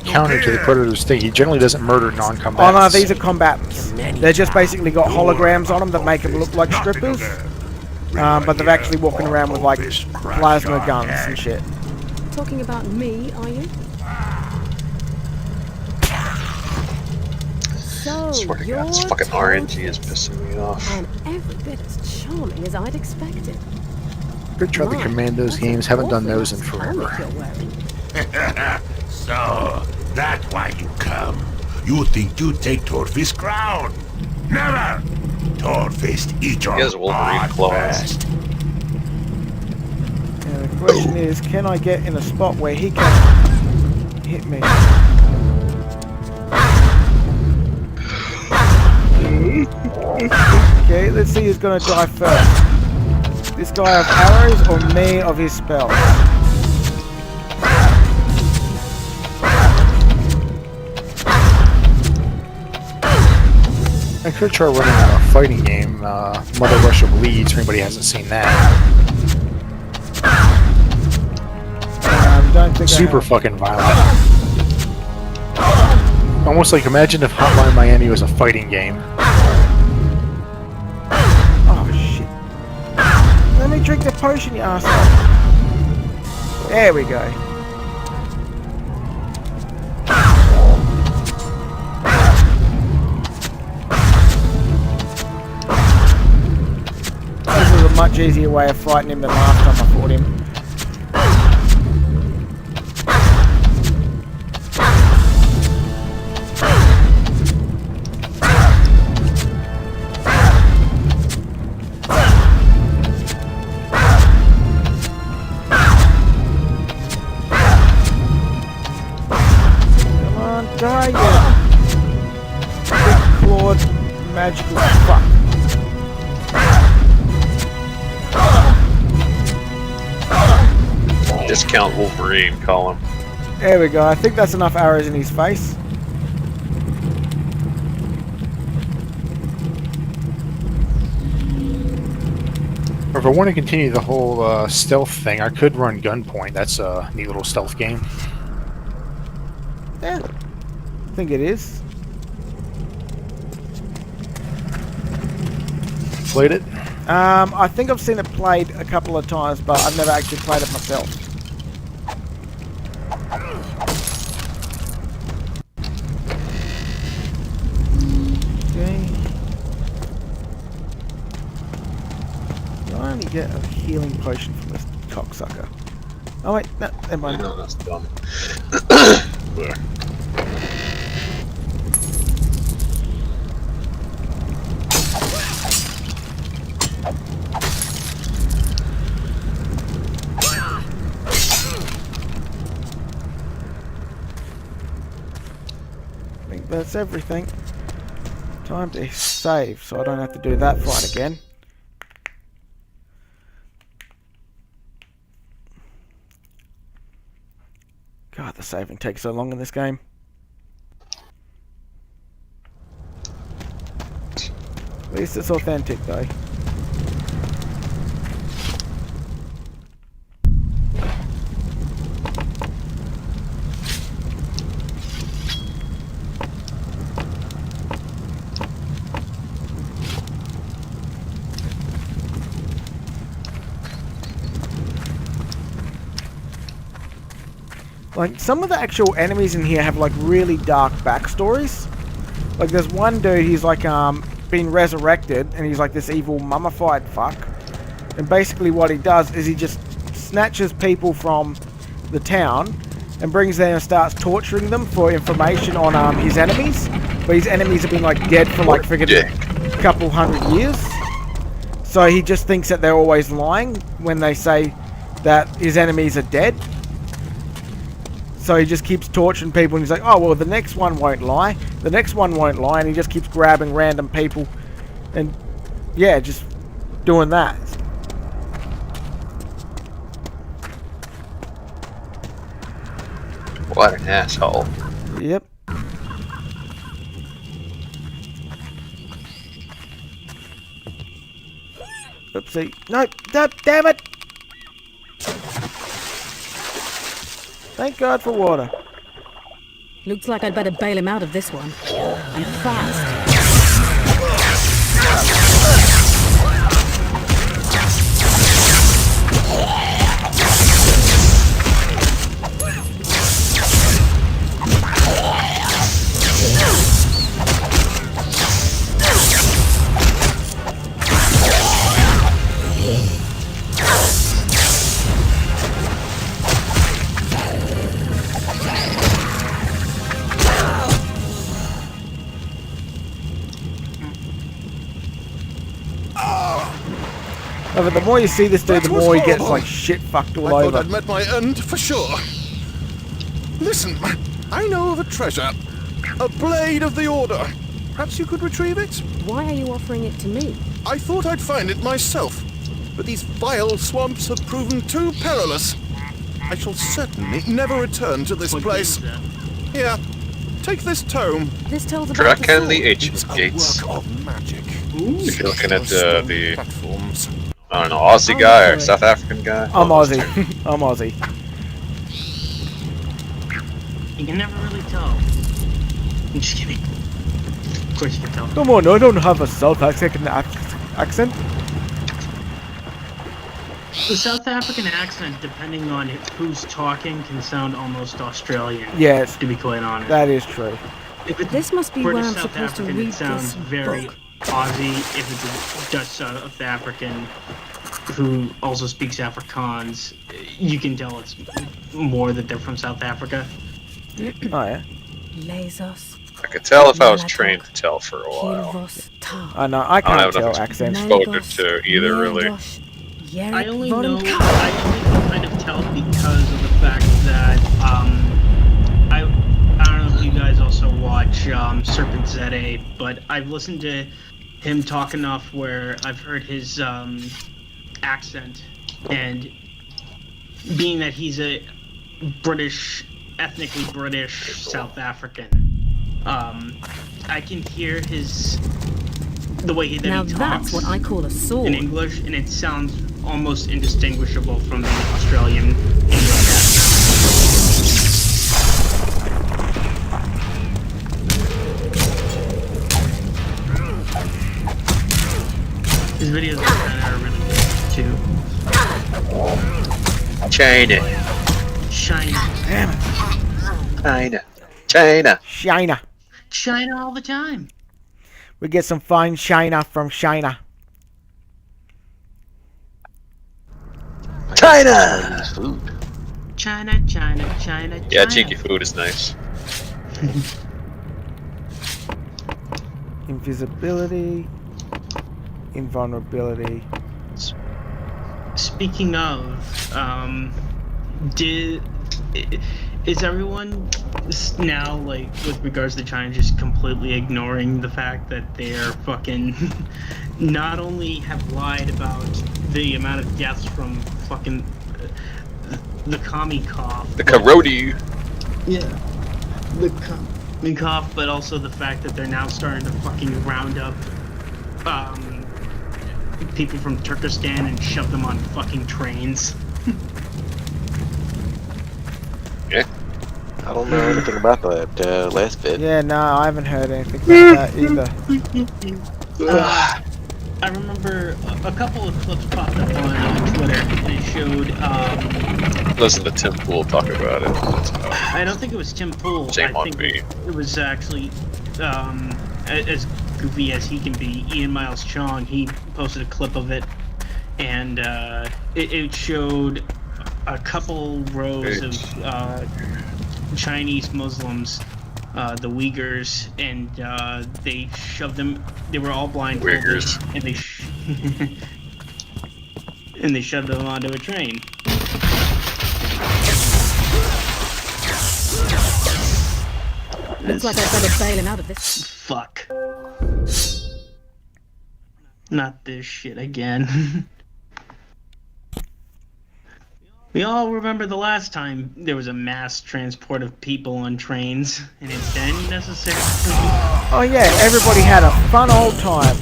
counter to the Predator's thing. He generally doesn't murder non-combatants. Oh no, these are combatants. They're just basically got holograms on them that make them look like strippers. But they're actually walking around with like plasma guns and shit. Talking about me, are you? So, Swear to God, this fucking RNG is pissing me off. And every bit as charming as I'd expected. Good try the Commandos games. Haven't done those in forever. So, that's why you come. You think you take Torfist's crown? Never! Torfist, eat your Wolverine claws. Yeah, the question is, can I get in a spot where he can hit me? Okay, let's see who's gonna die first. This guy of arrows or me of his spells? I could try running a fighting game, Mother Russia Bleeds, if anybody hasn't seen that. Don't think Super fucking violent. Almost like, imagine if Hotline Miami was a fighting game. Oh shit. Let me drink the potion, you asshole. There we go. This is a much easier way of fighting him than last time I fought him. Die, you big clawed magical fuck. Discount Wolverine, call him. There we go. I think that's enough arrows in his face. If I want to continue the whole stealth thing, I could run Gunpoint. That's a neat little stealth game. Yeah, I think it is. Played it? I think I've seen it played a couple of times, but I've never actually played it myself. Okay. I only get a healing potion from this cocksucker. Oh wait, no, never mind. No, that's dumb. There. I think that's everything. Time to save, so I don't have to do that fight again. God, the saving takes so long in this game. At least it's authentic, though. Like, some of the actual enemies in here have, like, really dark backstories. Like, there's one dude, he's, like, been resurrected, and he's, like, this evil mummified fuck. And basically what he does is he just snatches people from the town, and brings them and starts torturing them for information on his enemies. But his enemies have been like dead for like friggin' a couple hundred years. So he just thinks that they're always lying when they say that his enemies are dead. So he just keeps torturing people and he's like, oh well, the next one won't lie. The next one won't lie, and he just keeps grabbing random people and yeah, just doing that. What an asshole. Yep. Oopsie. No, damn it! Thank God for water. Looks like I'd better bail him out of this one. And fast. But the more you see this dude, the more he gets like shit fucked all I over. thought I'd met my end for sure. Listen, I know of a treasure. A blade of the Order. Perhaps you could retrieve it? Why are you offering it to me? I thought I'd find it myself, but these vile swamps have proven too perilous. I shall certainly never return to this place. Here, take this tome. This tells about Draken the Ancient Gates. Of magic. If you're looking at the I don't know, Aussie guy or South African guy. I'm Aussie. I'm Aussie. You can never really tell. I'm just kidding. Of course you can tell. Come on, I don't have a South African accent. The South African accent, depending on who's talking, can sound almost Australian. Yes. To be quite honest. That is true. If it's This must be British where I'm South supposed to African, read it sounds this very book. Aussie. If it's a Dutch South African who also speaks Afrikaans, you can tell it's more that they're from South Africa. Oh yeah. Lesos. I could tell if I was trained to tell for a while. I know, I I don't can't have tell enough accents. exposure to either, really. I only kind of tell because of the fact that I don't know if you guys also watch Serpent ZA, but I've listened to him talk enough where I've heard his accent, and being that he's a British, ethnically British South African, I can hear the way that Now he talks that's what I call a sword. in English, and it sounds almost indistinguishable from the Australian English accent. His videos are really good too. China. China. Damn it. China. China. China. China all the time. We get some fine China from China. China! Food. China, China, China, China. Yeah, cheeky food is nice. Invisibility. Invulnerability. Speaking of, is everyone now, like, with regards to China, just completely ignoring the fact that they're fucking not only have lied about the amount of deaths from fucking the commie cough. The Karodi. Yeah. The commie cough, but also the fact that they're now starting to fucking round up people from Turkestan and shove them on fucking trains. Yeah. I don't know anything about that last bit. Yeah, no, I haven't heard anything about that either. I remember a couple of clips popped up on Twitter, and it showed. Listen to Tim Pool talk about it. I don't think it was Tim Pool. Shame I on think me. It was actually as goofy as he can be. Ian Miles Chong, he posted a clip of it, and it showed a couple rows of Chinese Muslims, the Uyghurs, and they shoved them. They were all blindfolded, Uyghurs. and they and they shoved them onto a train. Looks like I'd better bail him out of this. Fuck. Not this shit again. We all remember the last time there was a mass transport of people on trains, and it didn't necessarily... Oh yeah, everybody had a fun old time.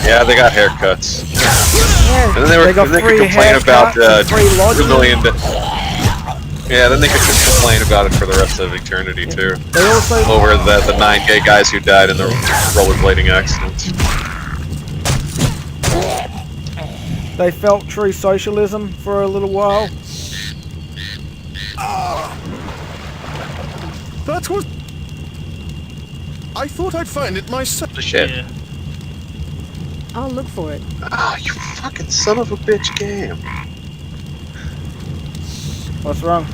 Yeah, they got haircuts. Yeah, And then they got could free complain about haircuts and free lodging. Yeah, then they could just complain about it for the rest of eternity too. They also over the 9 gay guys who died in the rollerblading accidents. They felt true socialism for a little while. That was... I thought I'd find it myself. Shit. Yeah. I'll look for it. Ah, you fucking son of a bitch game. What's wrong?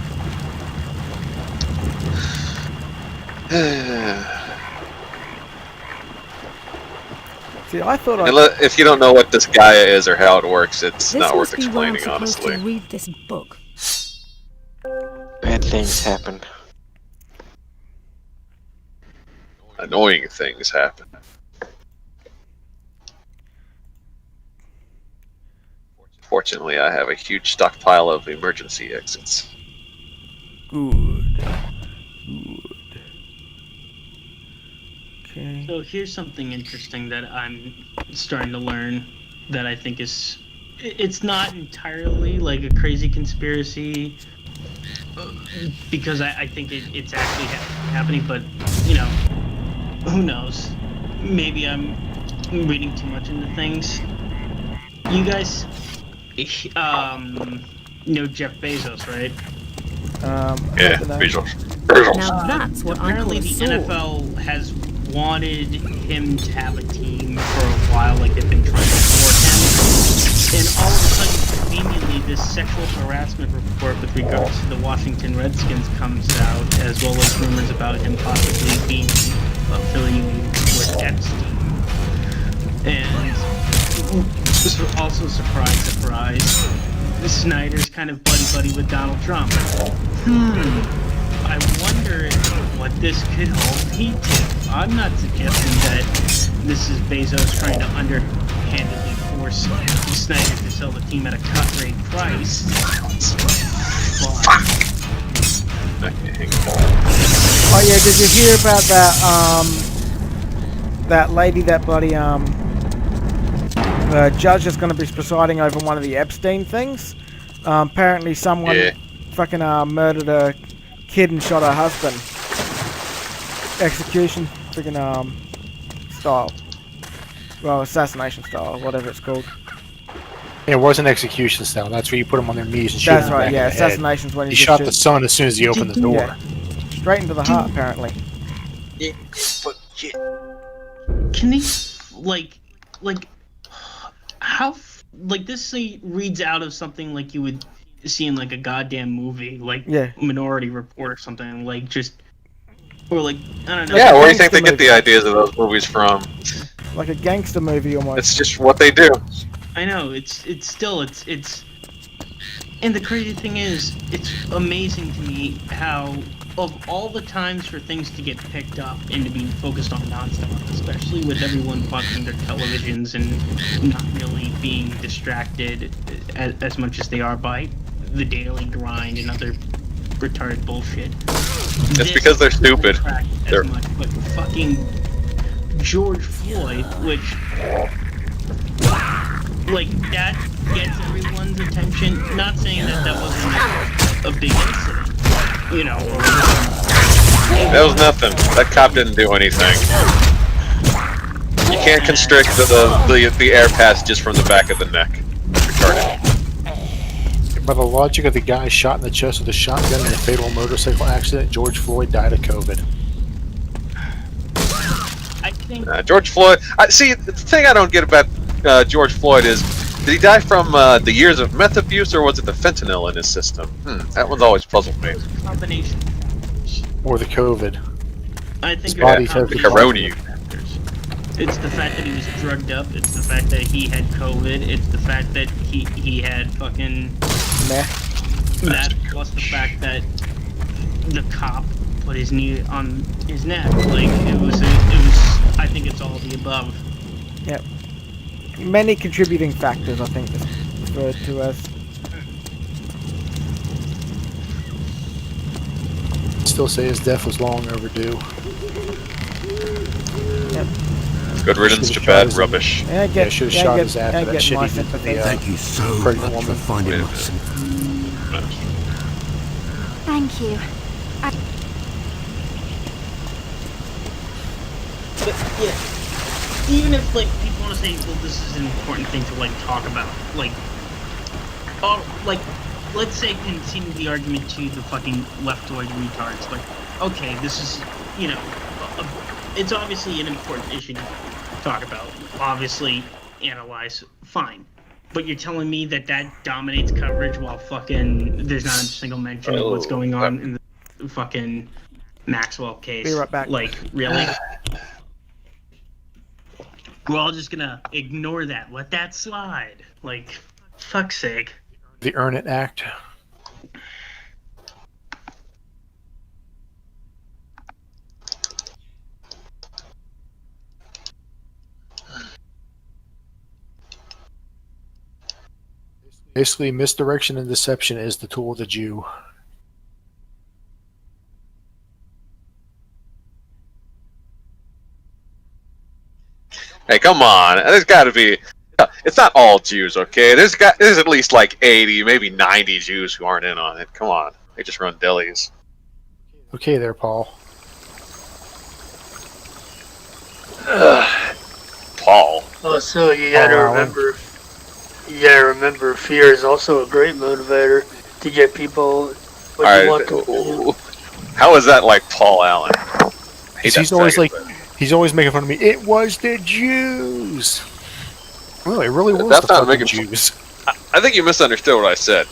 See, I thought If you don't know what this Gaia is or how it works, it's This not worth must be where I'm explaining, supposed honestly. to read this book. Bad things happen. Annoying things happen. Fortunately, I have a huge stockpile of emergency exits. Good. Okay. So here's something interesting that I'm starting to learn that I think is... It's not entirely like a crazy conspiracy, because I think it's actually happening, but, you know, who knows? Maybe I'm reading too much into things. You guys, know Jeff Bezos, right? Yeah, Bezos. Now that's what I Apparently call a the sword. NFL has wanted him to have a team for a while, like they've been trying to support him. And all of a sudden, conveniently, this sexual harassment report with regards to the Washington Redskins comes out, as well as rumors about him possibly being affiliated with Epstein. And also, surprise, Snyder's kind of buddy-buddy with Donald Trump. I wonder what this could all lead to. I'm not suggesting that this is Bezos trying to underhandedly force Snyder to sell the team at a cut rate price. Oh yeah, did you hear about that that lady, that bloody the judge is going to be presiding over one of the Epstein things? Apparently someone fucking murdered a kid and shot her husband. Execution freaking style. Well, assassination style, whatever it's called. It wasn't execution style. That's where you put them on their knees and shoot them. That's right, yeah. Assassination's when he you shot shoot. the son as soon as he opened the door. Yeah. Straight into the heart, apparently. Yeah, but can they, like, how, like, this reads out of something like you would see in, like, a goddamn movie, like Minority Report or something, like, just, or, like, I don't know. Yeah, where do you think they get the ideas of those movies from? Like a gangster movie almost. It's just what they do. I know, it's and the crazy thing is, it's amazing to me how, of all the times for things to get picked up and to be focused on nonstop, especially with everyone watching their televisions and not really being distracted as much as they are by the daily grind and other retarded bullshit. It's because they're stupid. As much, but fucking George Floyd, which, like, that gets everyone's attention. Not saying that wasn't a big incident, you know. That was nothing. That cop didn't do anything. You can't constrict the air pass just from the back of the neck. Retarded. By the logic of the guy shot in the chest with a shotgun in a fatal motorcycle accident, George Floyd died of COVID. I think George Floyd. See, the thing I don't get about George Floyd is Did he die from the years of meth abuse, or was it the fentanyl in his system? That one's always puzzled me. Combination. Or the COVID. I think His body it's a tested combination Corona. of factors. It's the fact that he was drugged up. It's the fact that he had COVID. It's the fact that he had fucking that, plus the fact that the cop put his knee on his neck. Like it was. I think it's all the above. Yep. Many contributing factors, I think, is referred to as. Still say his death was long overdue. Yep. Good riddance to bad rubbish. Yeah, should have shot his ass for that shit. Thank you so pregnant much woman. for finding my son. Thank you. But yeah, even if like people want to say, well, this is an important thing to like talk about, like, let's say continue the argument to the fucking leftoid retards. Like, okay, this is, you know, it's obviously an important issue to talk about. Obviously, analyze, fine. But you're telling me that dominates coverage while fucking there's not a single mention of what's going on in the fucking Maxwell case. Be right back. Like, really? We're all just gonna ignore that. Let that slide. Like, fuck's sake. The Earn It Act. Basically, misdirection and deception is the tool of the Jew. Hey, come on. There's got to be. It's not all Jews, okay? There's at least like 80, maybe 90 Jews who aren't in on it. Come on. They just run delis. Okay there, Paul. Paul. Oh, so you gotta remember. You gotta remember, fear is also a great motivator to get people what you want to. How is that like Paul Allen? He's always like, he's always making fun of me. It was the Jews. Well, it really was the fucking Jews. I think you misunderstood what I said.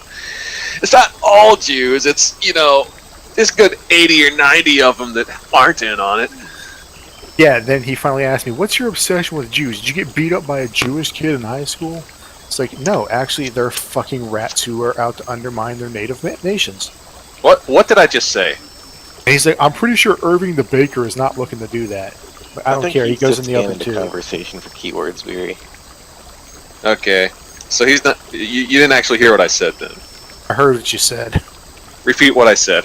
It's not all Jews. It's, you know, there's good 80 or 90 of them that aren't in on it. Yeah, then he finally asked me, what's your obsession with Jews? Did you get beat up by a Jewish kid in high school? It's like, no, actually, they're fucking rats who are out to undermine their native nations. What did I just say? And he's like, I'm pretty sure Irving the Baker is not looking to do that. But I don't care, he goes in the oven too. Conversation for keywords, Weary. Okay, so he's not. You didn't actually hear what I said then. I heard what you said. Repeat what I said.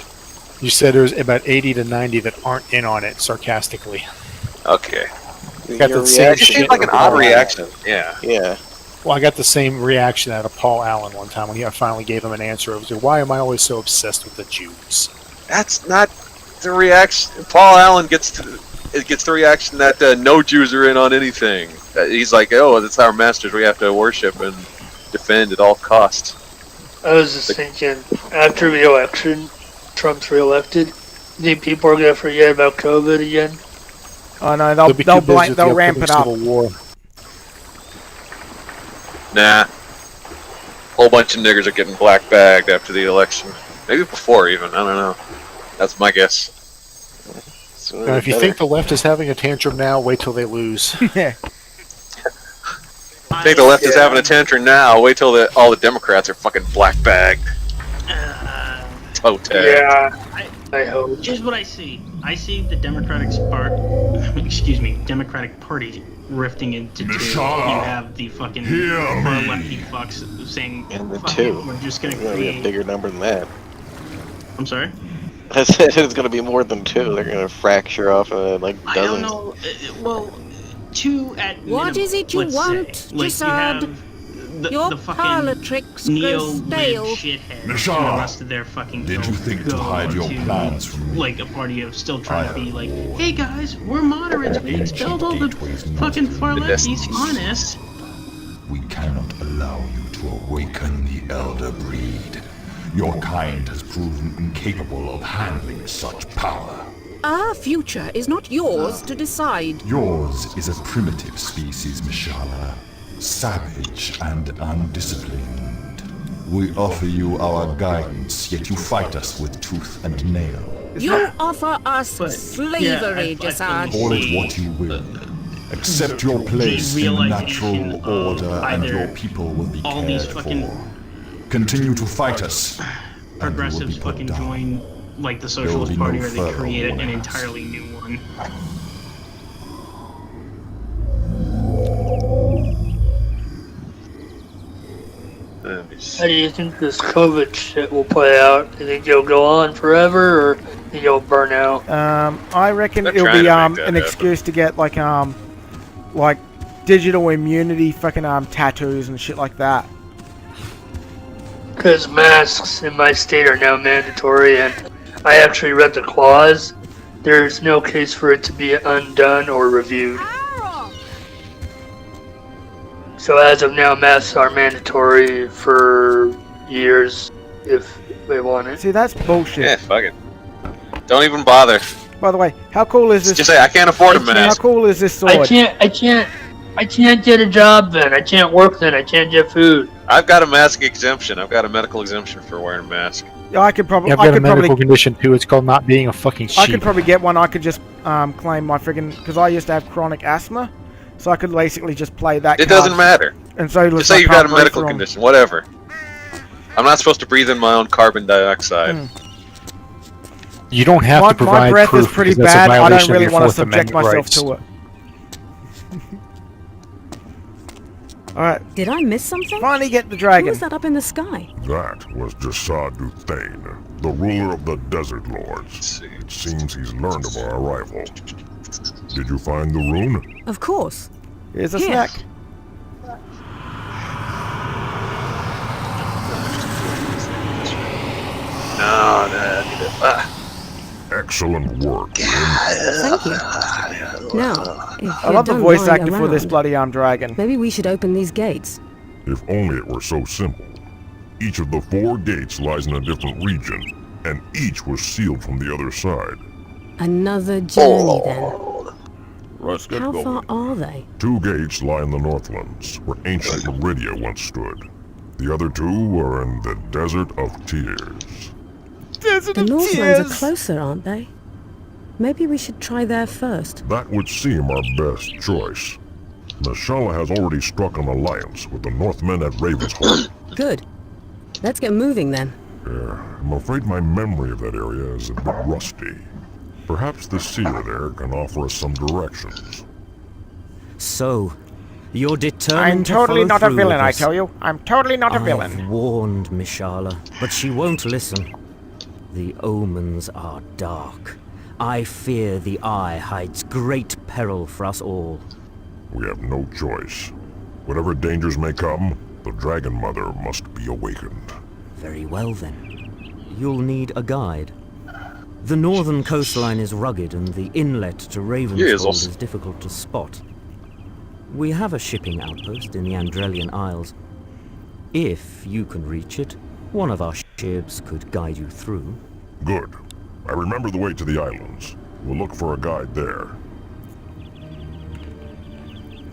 You said there's about 80 to 90 that aren't in on it, sarcastically. Okay. Got the same it seemed like an odd reaction. Yeah. Yeah. Well, I got the same reaction out of Paul Allen one time when I finally gave him an answer. It was like, why am I always so obsessed with the Jews? That's not the reaction. Paul Allen gets the reaction that no Jews are in on anything. He's like, oh, that's our masters we have to worship and defend at all costs. I was just thinking, after the election, Trump's reelected, think people are gonna forget about COVID again? Oh no, they'll ramp it up. War. Nah. Whole bunch of niggers are getting black bagged after the election. Maybe before even, I don't know. That's my guess. Now, if you think the left is having a tantrum now, wait till they lose. Yeah. I think the left is having a tantrum now. Wait till all the Democrats are fucking black bagged. Toe tag. Yeah, I hope. Here's what I see. I see the Democratic Party rifting into two. You have the fucking pro-lefty fucks saying, And the fuck two. it, we're just gonna It's gonna be create... a bigger number than that. I'm sorry? I said it's gonna be more than two. They're gonna fracture off like dozens. I don't know. Well, two at minimum. What is it you let's want, say. Like, Jasad? you have Your the parlor fucking tricks neo grow stale. shitheads and the rest of their fucking Did you think to hide your plans from me? like a party of still trying to be like, hey guys, we're moderates. We expelled all the fucking far lefties. Honest. We cannot allow you to awaken the elder breed. Your kind has proven incapable of handling such power. Our future is not yours to decide. Yours is a primitive species, Mishala. savage and undisciplined. We offer you our guidance, yet you fight us with tooth and nail. You offer us slavery, Jasad. Call it what you will. Accept your place in natural order, and your people will be all cared these fucking for. Continue to fight us. progressives fucking join like the Socialist Party, or they create an entirely new one. How do you think this COVID shit will play out? Do you think it'll go on forever, or do you think it'll burn out? I reckon it'll be an excuse to get like digital immunity fucking tattoos and shit like that. Because masks in my state are now mandatory, and I actually read the clause. There's no case for it to be undone or reviewed. So as of now, masks are mandatory for years if they want it. See, that's bullshit. Yeah, fuck it. Don't even bother. By the way, how cool is this? Just say I can't afford a mask. How cool is this sword? I can't get a job then. I can't work then. I can't get food. I've got a mask exemption. I've got a medical exemption for wearing a mask. Yeah, I could probably. Yeah, I've got a medical condition too. It's called not being a fucking sheep. I could probably get one. I could just claim my friggin' because I used to have chronic asthma, so I could basically just play that. It doesn't matter. And so just say you've got a medical condition, whatever. I'm not supposed to breathe in my own carbon dioxide. You don't have to provide my breath proof is pretty because that's a bad. I violation don't really of your want to Fourth subject Amendment myself rights. to it. Alright. Did I miss something? Finally get the dragon. Who was that up in the sky? That was Jasad Thane, the ruler of the Desert Lords. It seems he's learned of our arrival. Did you find the rune? Of course. Here's a Here. snack. Excellent work. Thank you. Now, if I love the voice actor for this bloody dragon. Maybe we should open these gates. If only it were so simple. Each of the 4 gates lies in a different region, and each was sealed from the other side. Another journey then. Let's get How going. far are they? 2 gates lie in the Northlands, where ancient Meridia once stood. The other 2 are in the Desert of Tears. The Northlands are closer, aren't they? Maybe we should try there first. That would seem our best choice. Nashala has already struck an alliance with the Northmen at Ravenshold. Good. Let's get moving then. I'm afraid my memory of that area is a bit rusty. Perhaps the seer there can offer us some directions. So, you're determined I'm to totally follow not a through villain, with I this. tell you. I'm totally not a I've villain. warned Mishala, but she won't listen. The omens are dark. I fear the Eye hides great peril for us all. We have no choice. Whatever dangers may come, the Dragon Mother must be awakened. Very well then. You'll need a guide. The northern coastline is rugged and the inlet to Ravenshold is difficult to spot. We have a shipping outpost in the Andrelian Isles. If you can reach it, one of our ships could guide you through. Good. I remember the way to the islands. We'll look for a guide there.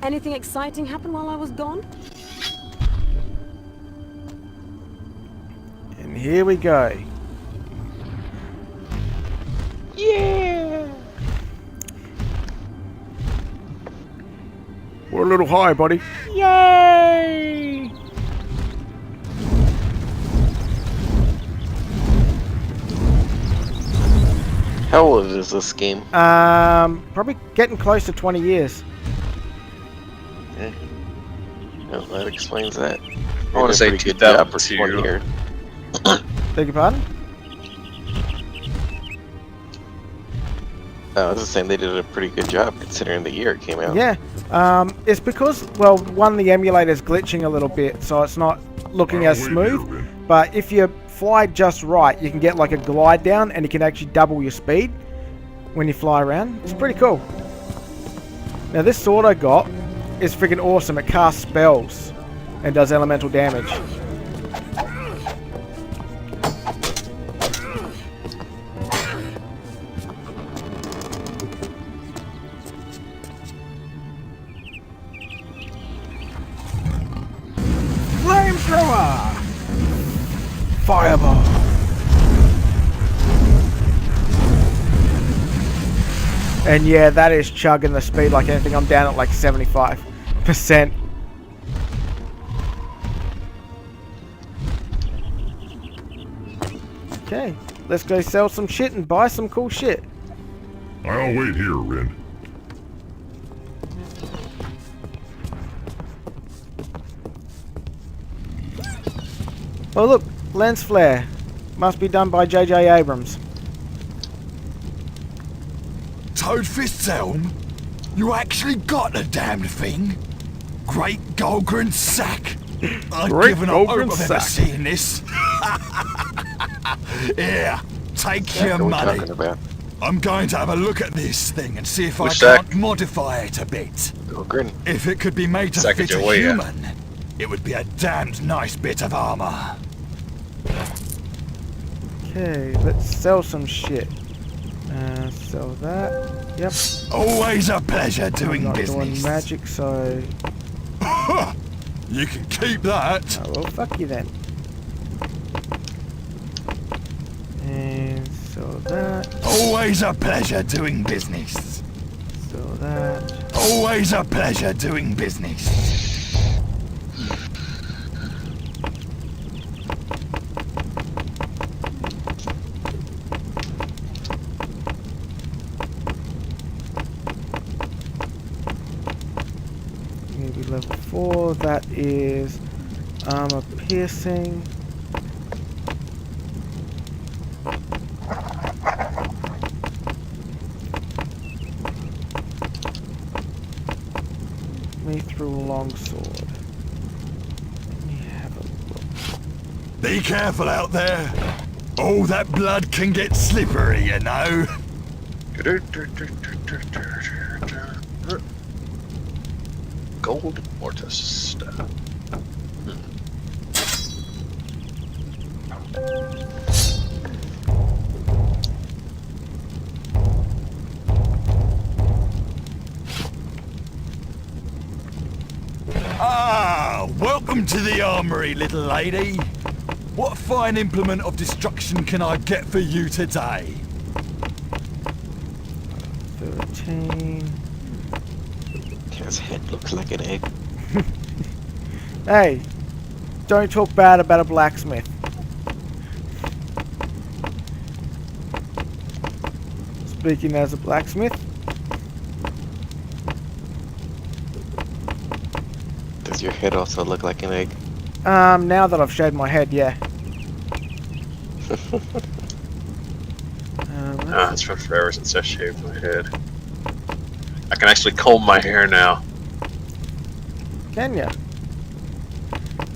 Anything exciting happen while I was gone? And here we go. Yeah! We're a little high, buddy. Yay! How old is this game? Probably getting close to 20 years. Okay. No, that explains that. I want to say 2002. Here. Beg your pardon? I was just saying they did a pretty good job considering the year it came out. Yeah. It's because, well, one, the emulator's glitching a little bit, so it's not looking as smooth. But if you fly just right, you can get like a glide down and you can actually double your speed when you fly around. It's pretty cool. Now this sword I got is freaking awesome. It casts spells and does elemental damage. Fireball. And yeah, that is chugging the speed like anything. I'm down at like 75%. Okay, let's go sell some shit and buy some cool shit. I'll wait here, Rin. Oh look, lens flare. Must be done by J.J. Abrams. Toadfist's helm? You actually got the damned thing? Great Golgren sack. I've Great given up Golgren hope of ever sack. seeing this. Here, take What your are we money. talking about? I'm going to have a look at this thing and see if Which I sack? can't modify it a bit. Golgren. If it could be made to Sack fit it a your way, yeah. human, it would be a damned nice bit of armor. Okay, let's sell some shit. Sell that. Yep. Always a pleasure doing I'm not business. doing magic, so... You can keep that. Oh, well, fuck you then. And sell that. Always a pleasure doing business. Sell that. Always a pleasure doing business. Maybe level 4. That is armor piercing. Me through longsword. Let me have a look. Be careful out there. Oh, that blood can get slippery, you know. Gold mortis staff. Ah, welcome to the armory, little lady. What fine implement of destruction can I get for you today? 13. His head looks like an egg. Hey, don't talk bad about a blacksmith. Speaking as a blacksmith. Does your head also look like an egg? Now that I've shaved my head, yeah. It's been forever since I shaved my head. I can actually comb my hair now. Can ya?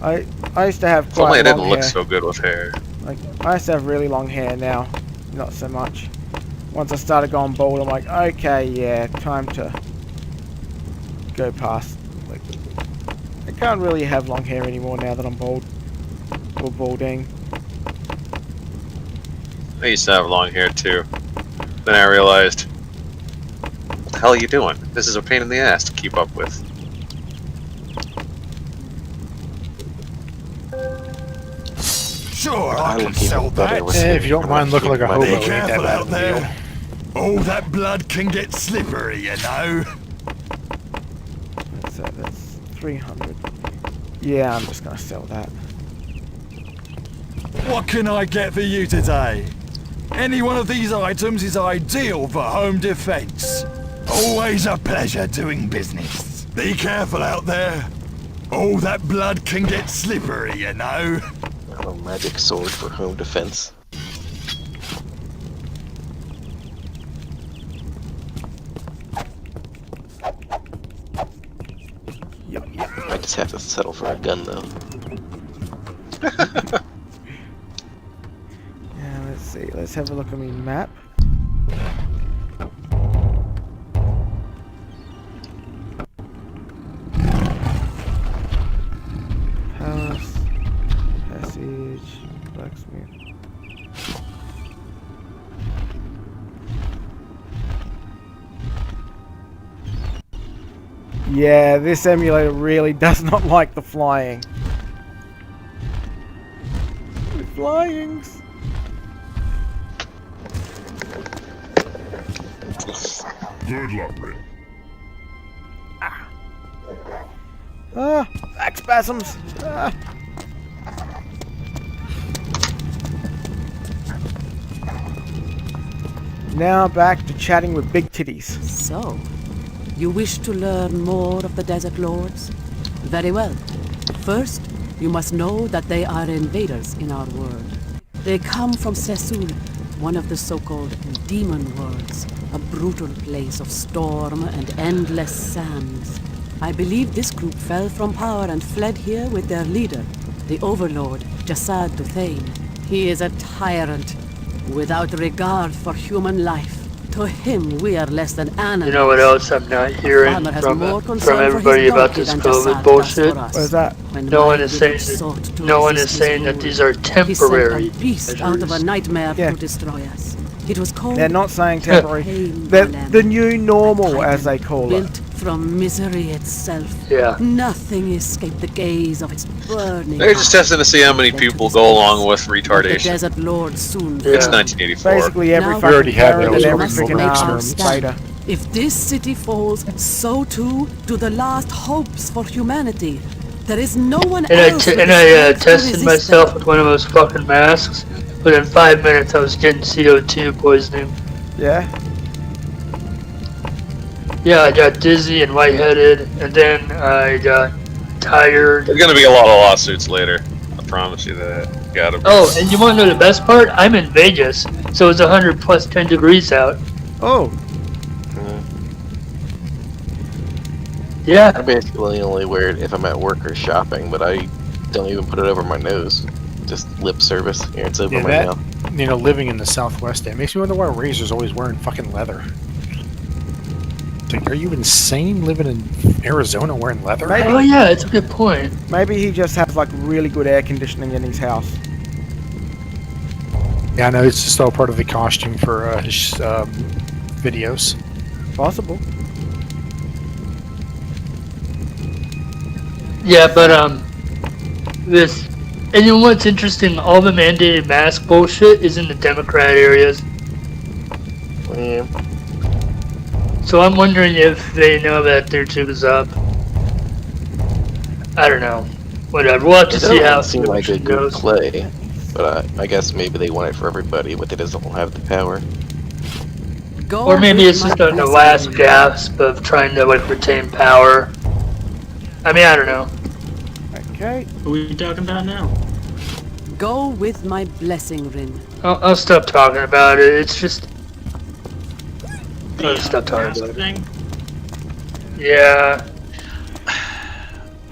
I used to have If only quite I didn't long look hair. so good with hair. Like, I used to have really long hair, now not so much. Once I started going bald, I'm like, okay, yeah, time to go past. Like, I can't really have long hair anymore now that I'm bald. Or balding. I used to have long hair too. Then I realized, what the hell are you doing? This is a pain in the ass to keep up with. Sure, I can sell that. If you don't mind looking like a hobo, Be ain't that careful bad out of a deal. there. Oh, that blood can get slippery, you know. That's 300. Yeah, I'm just gonna sell that. What can I get for you today? Any one of these items is ideal for home defense. Always a pleasure doing business. Be careful out there. Oh, that blood can get slippery, you know. A magic sword for home defense. I just have to settle for a gun though. Yeah, let's see. Let's have a look at my map. Palace, passage, blacksmith. Yeah, this emulator really does not like the flying. flyings. Good luck, Rin. Back spasms. Now back to chatting with Big Titties. So, you wish to learn more of the Desert Lords? Very well. First, you must know that they are invaders in our world. They come from Sesul, one of the so-called demon worlds, a brutal place of storm and endless sands. I believe this group fell from power and fled here with their leader, the overlord, Jasad Duthane. He is a tyrant, without regard for human life. To him, we are less than animals. You know what else I'm not hearing from everybody about this COVID bullshit? What is that? No one is saying that these are temporary He sent a beast out of a nightmare to destroy us. It was called... They're not saying temporary. They're the new normal, as they call it. Built from misery itself. Yeah. Nothing escaped the gaze of its burning. They're just testing to see how many people go along with retardation. The Desert Lord soon. It's 1984. Basically, every Now fucking parent and every must freaking make our fighter. stand. If this city falls, so too do the last hopes for humanity. There is no one else. I tested myself with one of those fucking masks, but in 5 minutes I was getting CO2 poisoning. Yeah? Yeah, I got dizzy and lightheaded, and then I got tired. There's gonna be a lot of lawsuits later. I promise you that. Gotta be. Oh, and you want to know the best part? I'm in Vegas, so it's 100 plus 10 degrees out. Oh. Yeah. I basically only wear it if I'm at work or shopping, but I don't even put it over my nose. Just lip service. Here, it's over my mouth. You know, living in the Southwest, it makes me wonder why Razor's always wearing fucking leather. It's like, are you insane living in Arizona wearing leather? Maybe. Oh yeah, it's a good point. Maybe he just has like really good air conditioning in his house. Yeah, I know, it's just all part of the costume for his videos. Possible. Yeah, but this, and you know what's interesting? All the mandated mask bullshit is in the Democrat areas. Yeah. So I'm wondering if they know that their tube is up. I don't know. Whatever. We'll have to see how it seems like a it good goes. play, but I guess maybe they want it for everybody, but they doesn't have the power. Or maybe it's just on the last gasp of trying to like retain power. I mean, I don't know. Okay. Who are we talking about now? Go with my blessing, Rin. I'll stop talking about it. It's just. I'll stop talking about it. Yeah.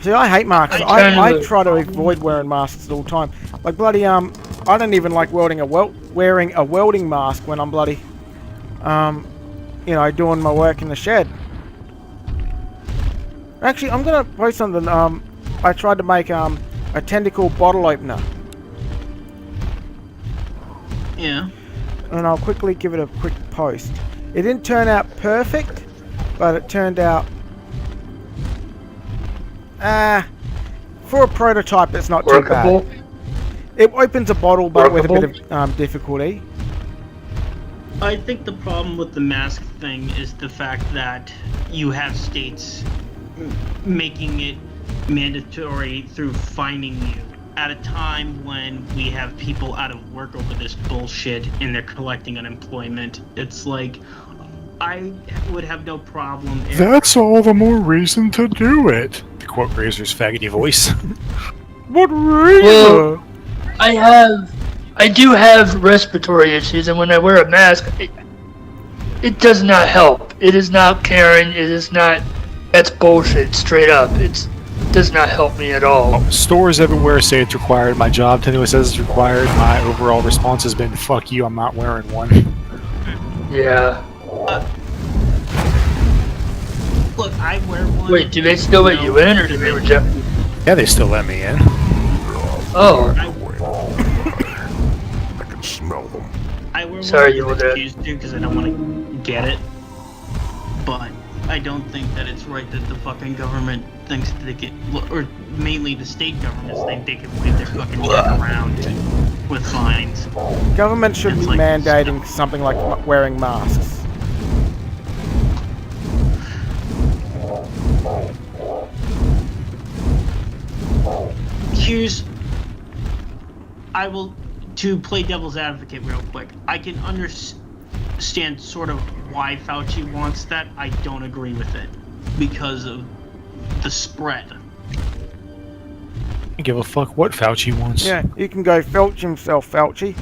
See, I hate masks. I try to avoid wearing masks at all time. Like bloody I don't even like wearing a welding mask when I'm bloody you know, doing my work in the shed. Actually, I'm gonna post something. I tried to make a tentacle bottle opener. Yeah. And I'll quickly give it a quick post. It didn't turn out perfect, but it turned out for a prototype it's not workable. too bad. It opens a bottle but with a bit of difficulty. I think the problem with the mask thing is the fact that you have states making it mandatory through fining you at a time when we have people out of work over this bullshit and they're collecting unemployment. It's like, I would have no problem if... That's all the more reason to do it. To quote Razor's faggoty voice. What reason? Well, I do have respiratory issues, and when I wear a mask, it does not help. It is not caring. It is not. That's bullshit. Straight up, it does not help me at all. Stores everywhere say it's required. My job anyway says it's required. My overall response has been, "Fuck you. I'm not wearing one." Yeah. Look, I wear one. Wait, do they still let you in, or do they reject you? Yeah, they still let me in. Oh. I can smell them. I wear Sorry, one you were there. because I don't want to get it. But I don't think that it's right that the fucking government thinks that they can, or mainly the state governments think they can wave their fucking dick around with fines. Government shouldn't be mandating something like wearing masks. To play devil's advocate real quick, I can understand sort of why Fauci wants that. I don't agree with it because of the spread. I give a fuck what Fauci wants. Yeah, you can go filch himself, Fauci.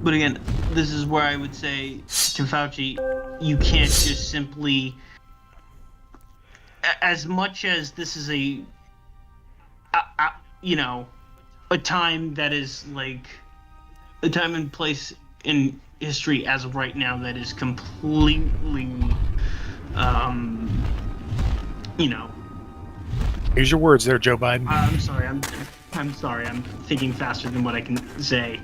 But again, this is where I would say to Fauci, you can't just simply, as much as this is a time that is like a time and place in history as of right now that is completely, Here's your words there, Joe Biden. I'm sorry. I'm thinking faster than what I can say.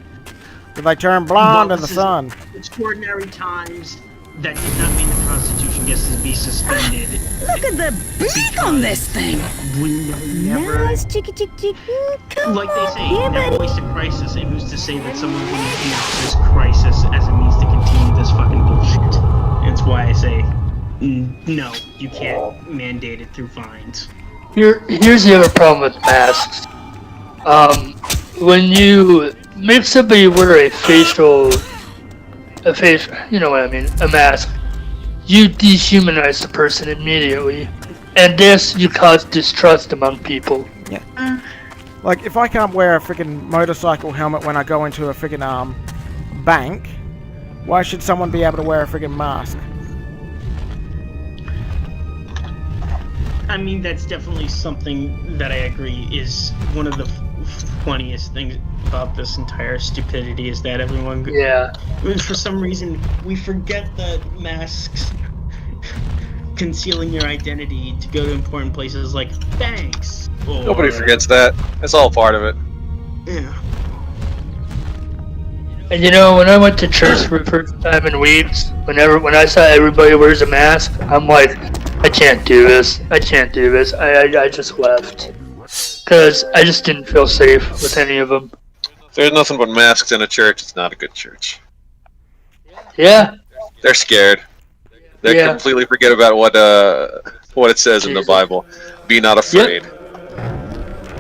Did they turn blonde in the sun? Extraordinary times. That did not mean the Constitution gets to be suspended. Look at the beat on this thing. We never, Nice, chicky. like they say, never waste a crisis. And who's to say that someone wouldn't use this crisis as a means to continue this fucking bullshit? And that's why I say, no, you can't mandate it through fines. Here's the other problem with masks. When you make somebody wear a mask, you dehumanize the person immediately, and this you cause distrust among people. Yeah. Like if I can't wear a freaking motorcycle helmet when I go into a freaking bank, why should someone be able to wear a freaking mask? I mean, that's definitely something that I agree is one of the funniest things about this entire stupidity is that everyone... Yeah. For some reason, we forget that masks concealing your identity to go to important places like banks. Or... Nobody forgets that. It's all part of it. Yeah. And when I went to church for the first time in weeks, when I saw everybody wears a mask, I'm like, I can't do this. I just left. Because I just didn't feel safe with any of them. If there's nothing but masks in a church, it's not a good church. Yeah. They're scared. They completely forget about what it says in the Bible. Be not afraid.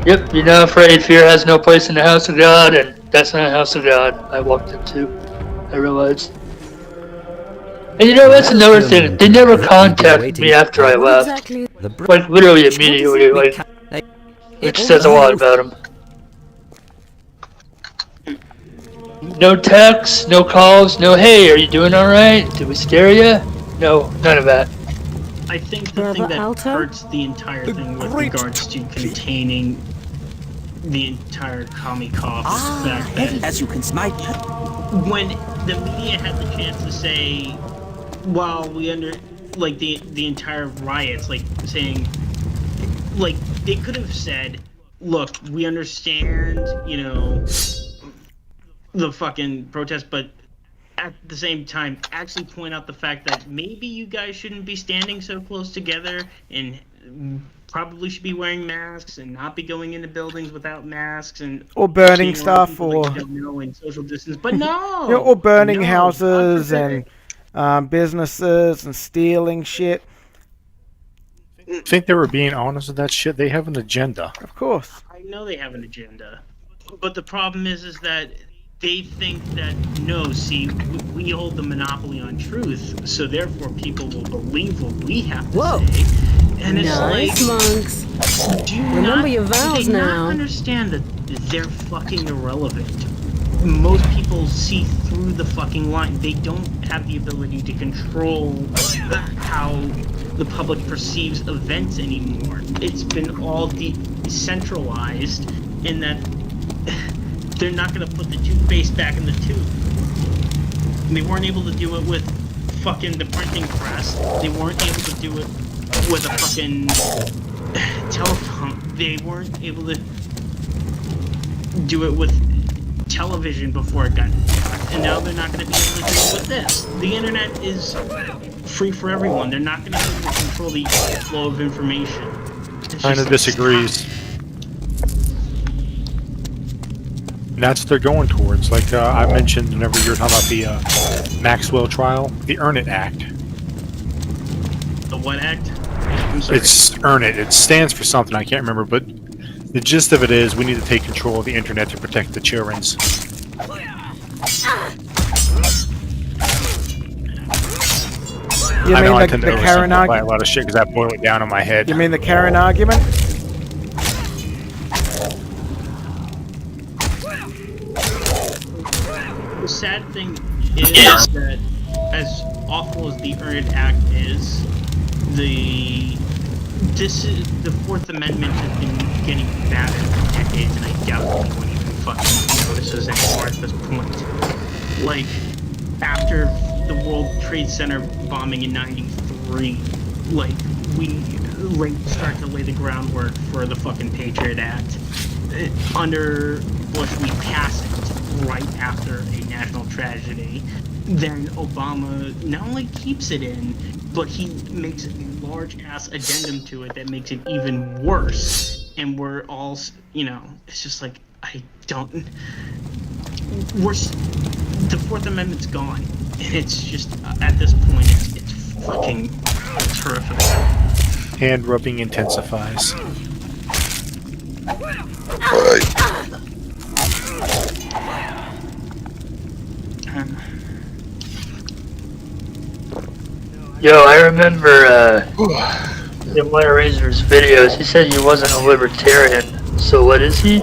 Yep, be not afraid. Fear has no place in the house of God, and that's not the house of God I walked into. I realized. And that's another thing. They never contacted me after I left. Like, literally immediately. Like, which says a lot about them. No texts, no calls, no hey, are you doing alright? Did we scare you? No, none of that. I think the thing that hurts the entire thing with regards to containing the entire commie cough is the fact that as you can smite. When the media had the chance to say, well, we the entire riots, like saying, like they could have said, look, we understand, the fucking protest, but at the same time, actually point out the fact that maybe you guys shouldn't be standing so close together and probably should be wearing masks and not be going into buildings without masks or burning stuff or and social distance. But no, or burning houses and businesses and stealing shit. I think they were being honest with that shit. They have an agenda. Of course. I know they have an agenda, but the problem is that they think that, no, see, we hold the monopoly on truth, so therefore people will believe what we have to say. And it's nice, like, monks. Remember your vows now. I understand that they're fucking irrelevant. Most people see through the fucking line. They don't have the ability to control how the public perceives events anymore. It's been all decentralized in that they're not going to put the toothpaste back in the tube. They weren't able to do it with fucking the printing press. They weren't able to do it with a fucking telephone. They weren't able to do it with television before it got hacked. And now they're not going to be able to do it with this. The internet is free for everyone. They're not going to control the flow of information. Kind of disagrees. And that's what they're going towards. Like I mentioned whenever you were talking about the Maxwell trial, the Earn It Act. The what act? I'm sorry. It's Earn It. It stands for something, I can't remember, but the gist of it is we need to take control of the internet to protect the children's. You I mean know I the tend to Karen oversimplify a argument? lot of shit because I boil it down in my head. You mean the Karen argument? The sad thing is that, as awful as the Earn It Act is, the Fourth Amendment has been getting battered for decades, and I doubt anyone even fucking notices anymore at this point. Like, after the World Trade Center bombing in '93, like, we start to lay the groundwork for the fucking Patriot Act. Under Bush, we pass it right after a national tragedy. Then Obama not only keeps it in, but he makes a large-ass addendum to it that makes it even worse. And we're all, it's just like, the Fourth Amendment's gone. And it's just, at this point, it's fucking terrific. Hand rubbing intensifies. Yo, I remember in one of Razor's videos, he said he wasn't a libertarian. So what is he?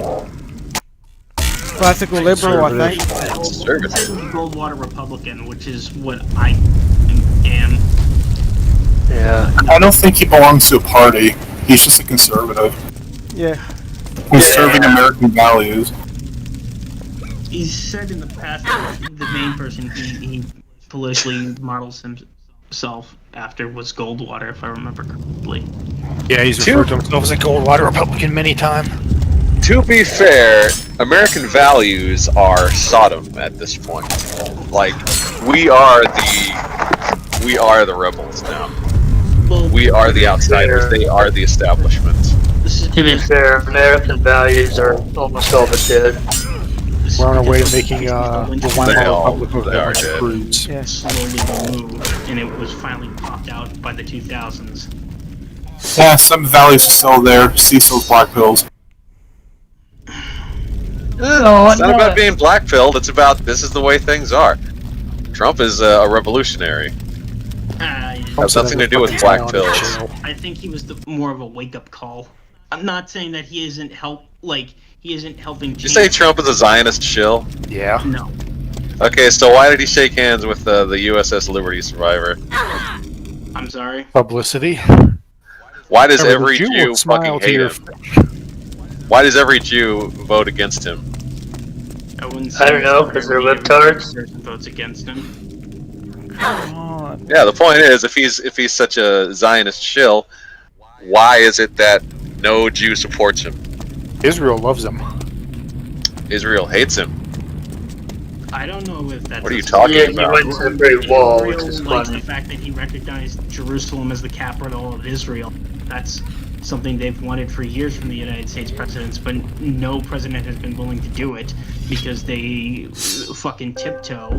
Classical liberal, I think. He said he's a Goldwater Republican, which is what I am. Yeah. I don't think he belongs to a party. He's just a conservative. Yeah. Conserving American values. He's said in the past that the main person he politically models himself after was Goldwater, if I remember correctly. Yeah, he's referred to himself as a Goldwater Republican many times. To be fair, American values are Sodom at this point. Like, we are the rebels now. Well, we are the outsiders. They are the establishment. To be fair, American values are almost all but dead. We're on our way to making the Weimar Republic of the Prudes. Yeah. Slowly removed, and it was finally popped out by the 2000s. Yeah, some values are still there. Cecil's black pills. It's not about being black-pilled. It's about this is the way things are. Trump is a revolutionary. Has nothing to do with black pills. I think he was more of a wake-up call. I'm not saying that he isn't helping. Did you say Trump is a Zionist shill? Yeah. No. Okay, so why did he shake hands with the USS Liberty survivor? I'm sorry. Publicity. Why does Remember, every Jew fucking hate him? Why does every Jew vote against him? I don't know, because they're libtards. Votes against him. Yeah, the point is, if he's such a Zionist shill, why is it that no Jew supports him? Israel loves him. Israel hates him. I don't know if that's. What are you talking about? He went to the Great Wall, which Israel is likes funny. the fact that he recognized Jerusalem as the capital of Israel. That's something they've wanted for years from the United States presidents, but no president has been willing to do it because they fucking tiptoe.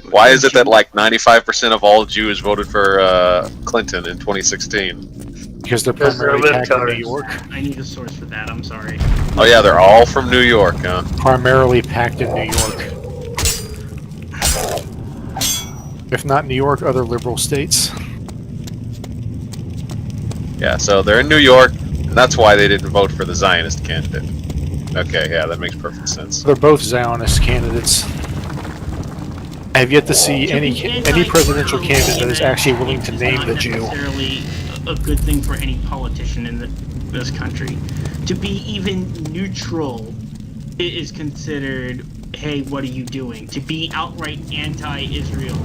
Why is it that like 95% of all Jews voted for Clinton in 2016? Because they're primarily packed in New York. I need a source for that. I'm sorry. Oh yeah, they're all from New York, huh? Primarily packed in New York. If not New York, other liberal states. Yeah, so they're in New York, and that's why they didn't vote for the Zionist candidate. Okay, yeah, that makes perfect sense. They're both Zionist candidates. I have yet to see any presidential candidate that is actually willing to name the Jew. Necessarily a good thing for any politician in this country. To be even neutral is considered, hey, what are you doing? To be outright anti-Israel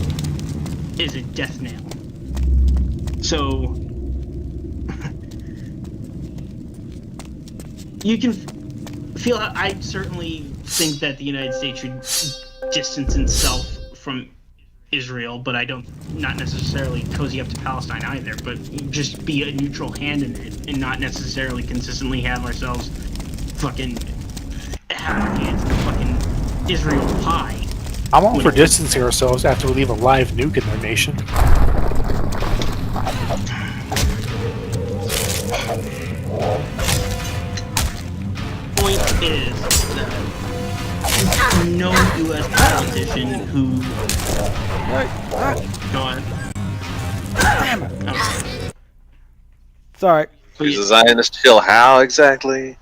is a death knell. So you can feel. I certainly think that the United States should distance itself from Israel, but I don't not necessarily cozy up to Palestine either, but just be a neutral hand in it and not necessarily consistently have ourselves fucking have our hands in the fucking Israel pie. I'm all for distancing ourselves after we leave a live nuke in their nation. Point is that no U.S. politician who... Go on. Damn it. Okay. Sorry. He's a Zionist Hill. How exactly?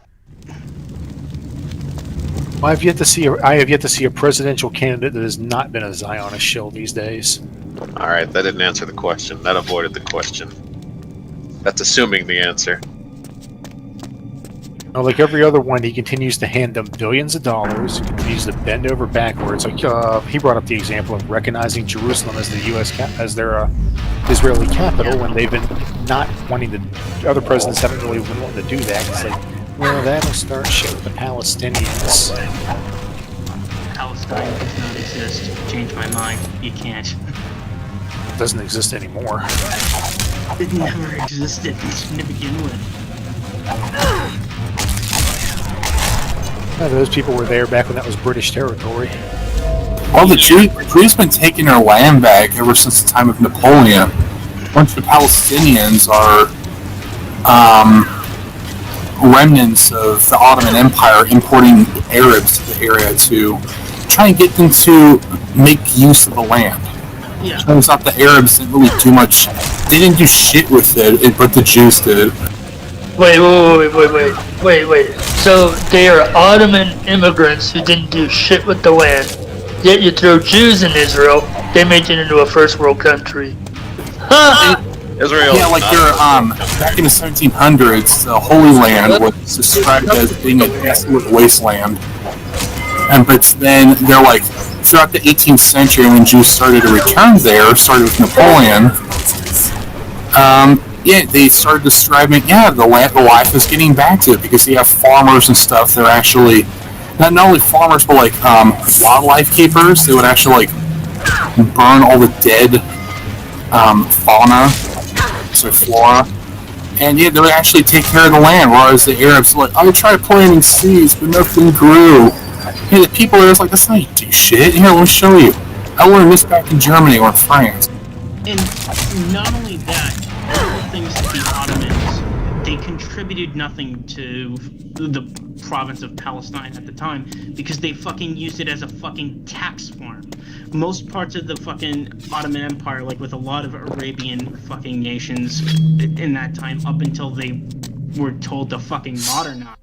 I have yet to see a presidential candidate that has not been a Zionist shill these days. All right, that didn't answer the question. That avoided the question. That's assuming the answer. Like every other one, he continues to hand them billions of dollars. He continues to bend over backwards. Like he brought up the example of recognizing Jerusalem as the as their Israeli capital when they've been not wanting to. Other presidents haven't really been wanting to do that. It's like, well, that'll start shit with the Palestinians. Palestine does not exist. Change my mind. You can't. It doesn't exist anymore. It never existed to begin with. Those people were there back when that was British territory. Well, the Jews been taking their land back ever since the time of Napoleon. A bunch of Palestinians are remnants of the Ottoman Empire importing Arabs to the area to try and get them to make use of the land. Yeah. Turns out the Arabs didn't really do much. They didn't do shit with it, but the Jews did. Wait. So they are Ottoman immigrants who didn't do shit with the land. Yet you throw Jews in Israel, they make it into a first world country. Huh? Israel. Yeah, like they're back in the 1700s, the Holy Land was described as being a desolate wasteland. But then they're like, throughout the 18th century, when Jews started to return there, started with Napoleon. They started describing, the life is getting back to it because you have farmers and stuff. They're actually not only farmers, but like wildlife keepers. They would actually like burn all the dead fauna, so flora, and they would actually take care of the land. Whereas the Arabs were like, I tried planting seeds, but nothing grew. The people there was like, that's not how you do shit. Here, let me show you. I learned this back in Germany or in France. And not only that, all the things that the Ottomans, they contributed nothing to the province of Palestine at the time because they fucking used it as a fucking tax farm. Most parts of the fucking Ottoman Empire, like with a lot of Arabian fucking nations in that time, up until they were told to fucking modernize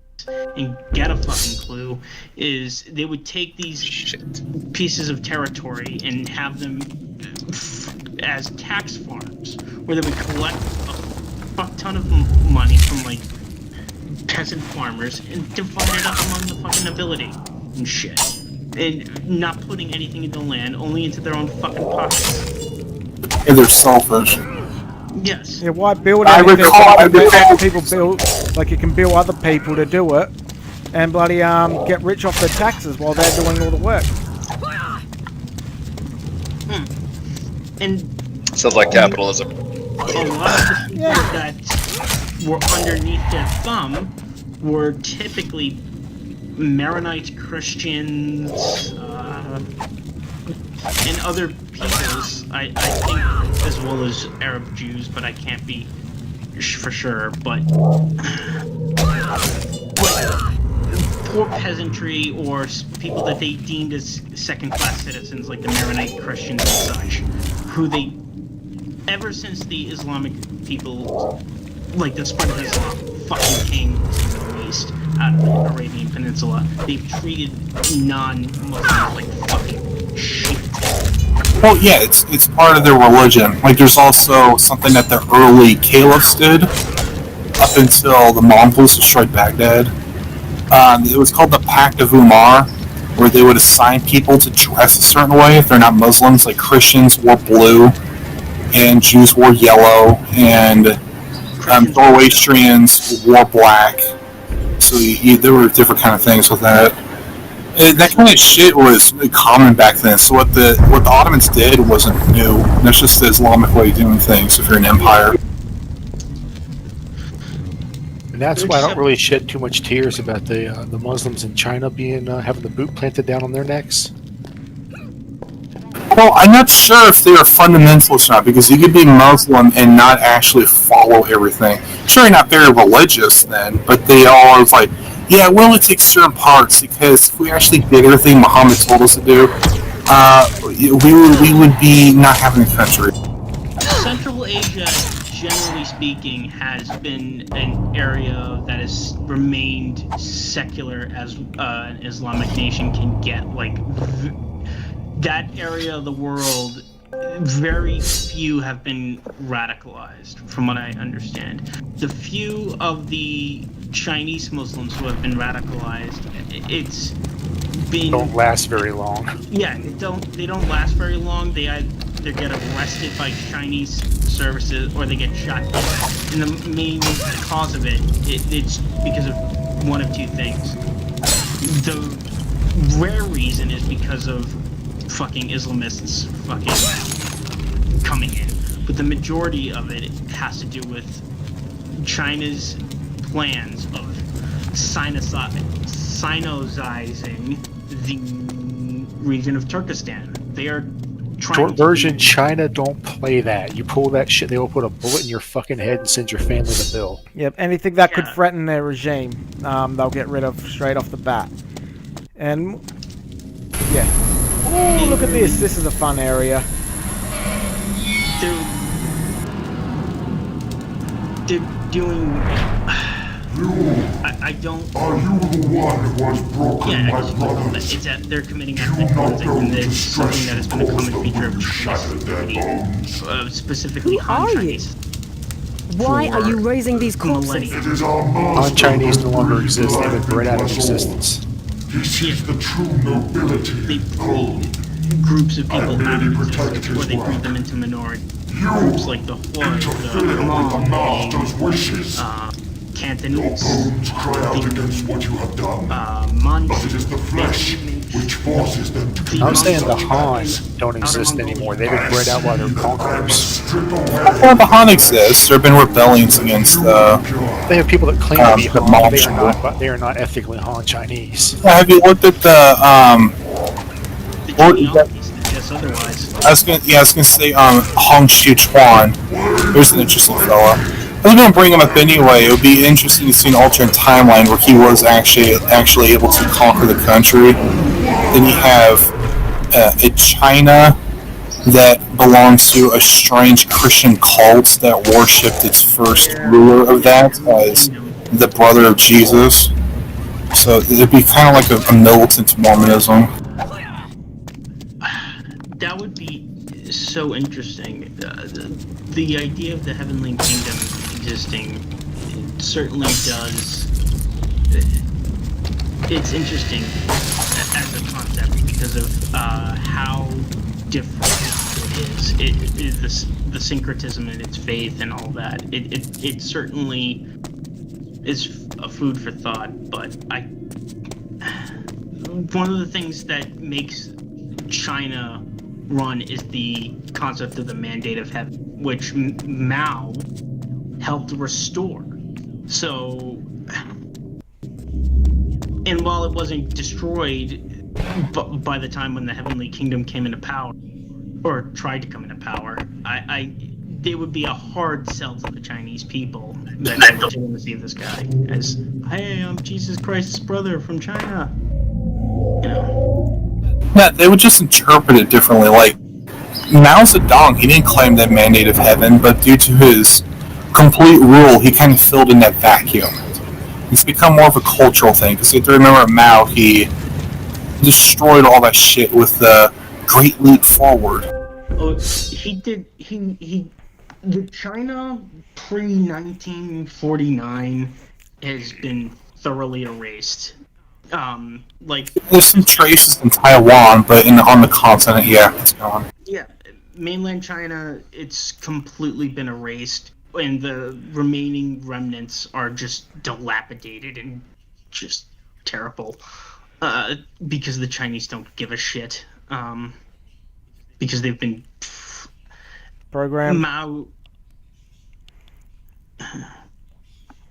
and get a fucking clue, is they would take these pieces of territory and have them as tax farms, where they would collect a fuck ton of money from like peasant farmers and divide it up among the fucking nobility and shit, and not putting anything into the land, only into their own fucking pockets. Yeah, they're selfish. Yes. Yeah, why build I anything recall people build, like you can bill other people to do it, and bloody get rich off their taxes while they're doing all the work. And sounds like capitalism. A lot of the people that were underneath their thumb were typically Maronite Christians and other peoples, I think, as well as Arab Jews, but I can't be for sure, but poor peasantry or people that they deemed as second-class citizens, like the Maronite Christians and such, who they, ever since the Islamic people, like the spread of Islam, fucking came to the Middle East out of the Arabian Peninsula, they've treated non-Muslims like fucking shit. Well, yeah, it's part of their religion. Like, there's also something that the early caliphs did up until the Mongols destroyed Baghdad. It was called the Pact of Umar, where they would assign people to dress a certain way if they're not Muslims. Like Christians wore blue, and Jews wore yellow, and Zoroastrians wore black. So there were different kind of things with that. That kind of shit was common back then. So what the Ottomans did wasn't new. That's just the Islamic way of doing things. If you're an empire. And that's why I don't really shed too much tears about the Muslims in China being having the boot planted down on their necks. Well, I'm not sure if they are fundamentalists or not, because you could be Muslim and not actually follow everything. Sure, you're not very religious then, but they are like, yeah, we only take certain parts, because if we actually did everything Muhammad told us to do, we would be not having a country. Central Asia, generally speaking, has been an area that has remained secular as an Islamic nation can get. Like, that area of the world, very few have been radicalized, from what I understand. The few of the Chinese Muslims who have been radicalized, it's been... Don't last very long. Yeah, they don't last very long. They either get arrested by Chinese services or they get shot dead. And the main cause of it's because of one of two things. The rare reason is because of fucking Islamists fucking coming in. But the majority of it has to do with China's plans of Sinocizing the region of Turkestan. They are trying Short version, China don't play that. You pull that shit, they will put a bullet in your fucking head and send your family the bill. Yep, anything that could threaten their regime, they'll get rid of straight off the bat. And, yeah. Oh, look at this. This is a fun area. They're doing... I don't... Are you the one who has broken my brothers? It's that they're committing ethnic cleansing, and it's something that has been a common feature of Chinese, specifically Han Chinese. Why are you raising these corpses? Han Chinese no longer exist. They've been bred out of existence. This is the true nobility. They breed groups of people out of existence, or they breed them into minority groups like the Hoi, the Hmong, Cantonese. Your bones cry out against what you have done, but it is the flesh which forces them to be. I'm saying the Han don't exist anymore. They've been bred out by their conquerors. Well, the Han exists. There have been rebellions against They have people that claim to be Han. They are not, but they are not ethnically Han Chinese. Have you looked at the otherwise. I was gonna say Hong Xiuquan. There's an interesting fella. I was gonna bring him up anyway. It would be interesting to see an alternate timeline where he was actually able to conquer the country. Then you have a China that belongs to a strange Christian cult that worshipped its first ruler of that as the brother of Jesus. So it'd be kind of like a militant Mormonism. That would be so interesting. The idea of the Heavenly Kingdom existing certainly does. It's interesting as a concept because of how different it is. The syncretism in its faith and all that. It certainly is a food for thought. But one of the things that makes China run is the concept of the mandate of heaven, which Mao helped restore. So, and while it wasn't destroyed by the time when the Heavenly Kingdom came into power, or tried to come into power, they would be a hard sell to the Chinese people that they were going to see this guy as, hey, I'm Jesus Christ's brother from China. You know. Yeah, they would just interpret it differently. Like, Mao Zedong, he didn't claim that mandate of heaven, but due to his complete rule, he kind of filled in that vacuum. It's become more of a cultural thing, because you have to remember Mao, he destroyed all that shit with the Great Leap Forward. Oh, he did, the China pre-1949 has been thoroughly erased. There's some traces in Taiwan, but on the continent, yeah, it's gone. Yeah, mainland China, it's completely been erased, and the remaining remnants are just dilapidated and just terrible. Because the Chinese don't give a shit. Because they've been programmed. Mao.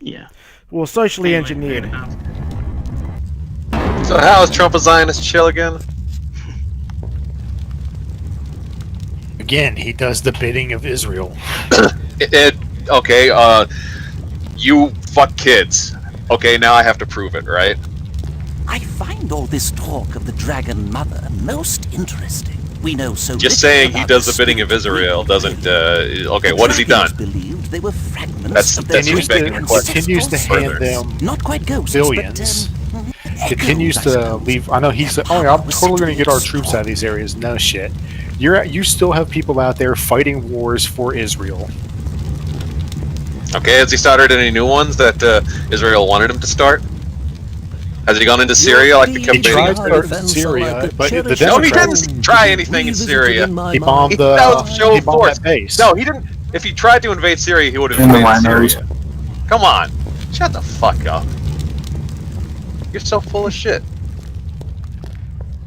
Yeah. Well, socially engineered. So how is Trump a Zionist chill again? Again, he does the bidding of Israel. Okay, you fuck kids. Okay, now I have to prove it, right? I find all this talk of the Dragon Mother most interesting. We know so Just little saying he about does the the bidding of Israel doesn't, okay, what has he done? Believed they were fragments That's of their Continues to hand them not quite ghosts, billions. but, Continues to leave. I know he said, "Oh, yeah, I'm totally going to get our troops out of these areas." No shit. You still have people out there fighting wars for Israel. Okay, has he started any new ones that Israel wanted him to start? Has he gone into Syria like they kept He tried bidding? to start in Syria, but the No, he Democrats... didn't try anything in Syria. He bombed the... That was show he of bombed force. that base. No, he didn't. If he tried to invade Syria, he would have In the invaded wineries. Syria. Come on, shut the fuck up. You're so full of shit.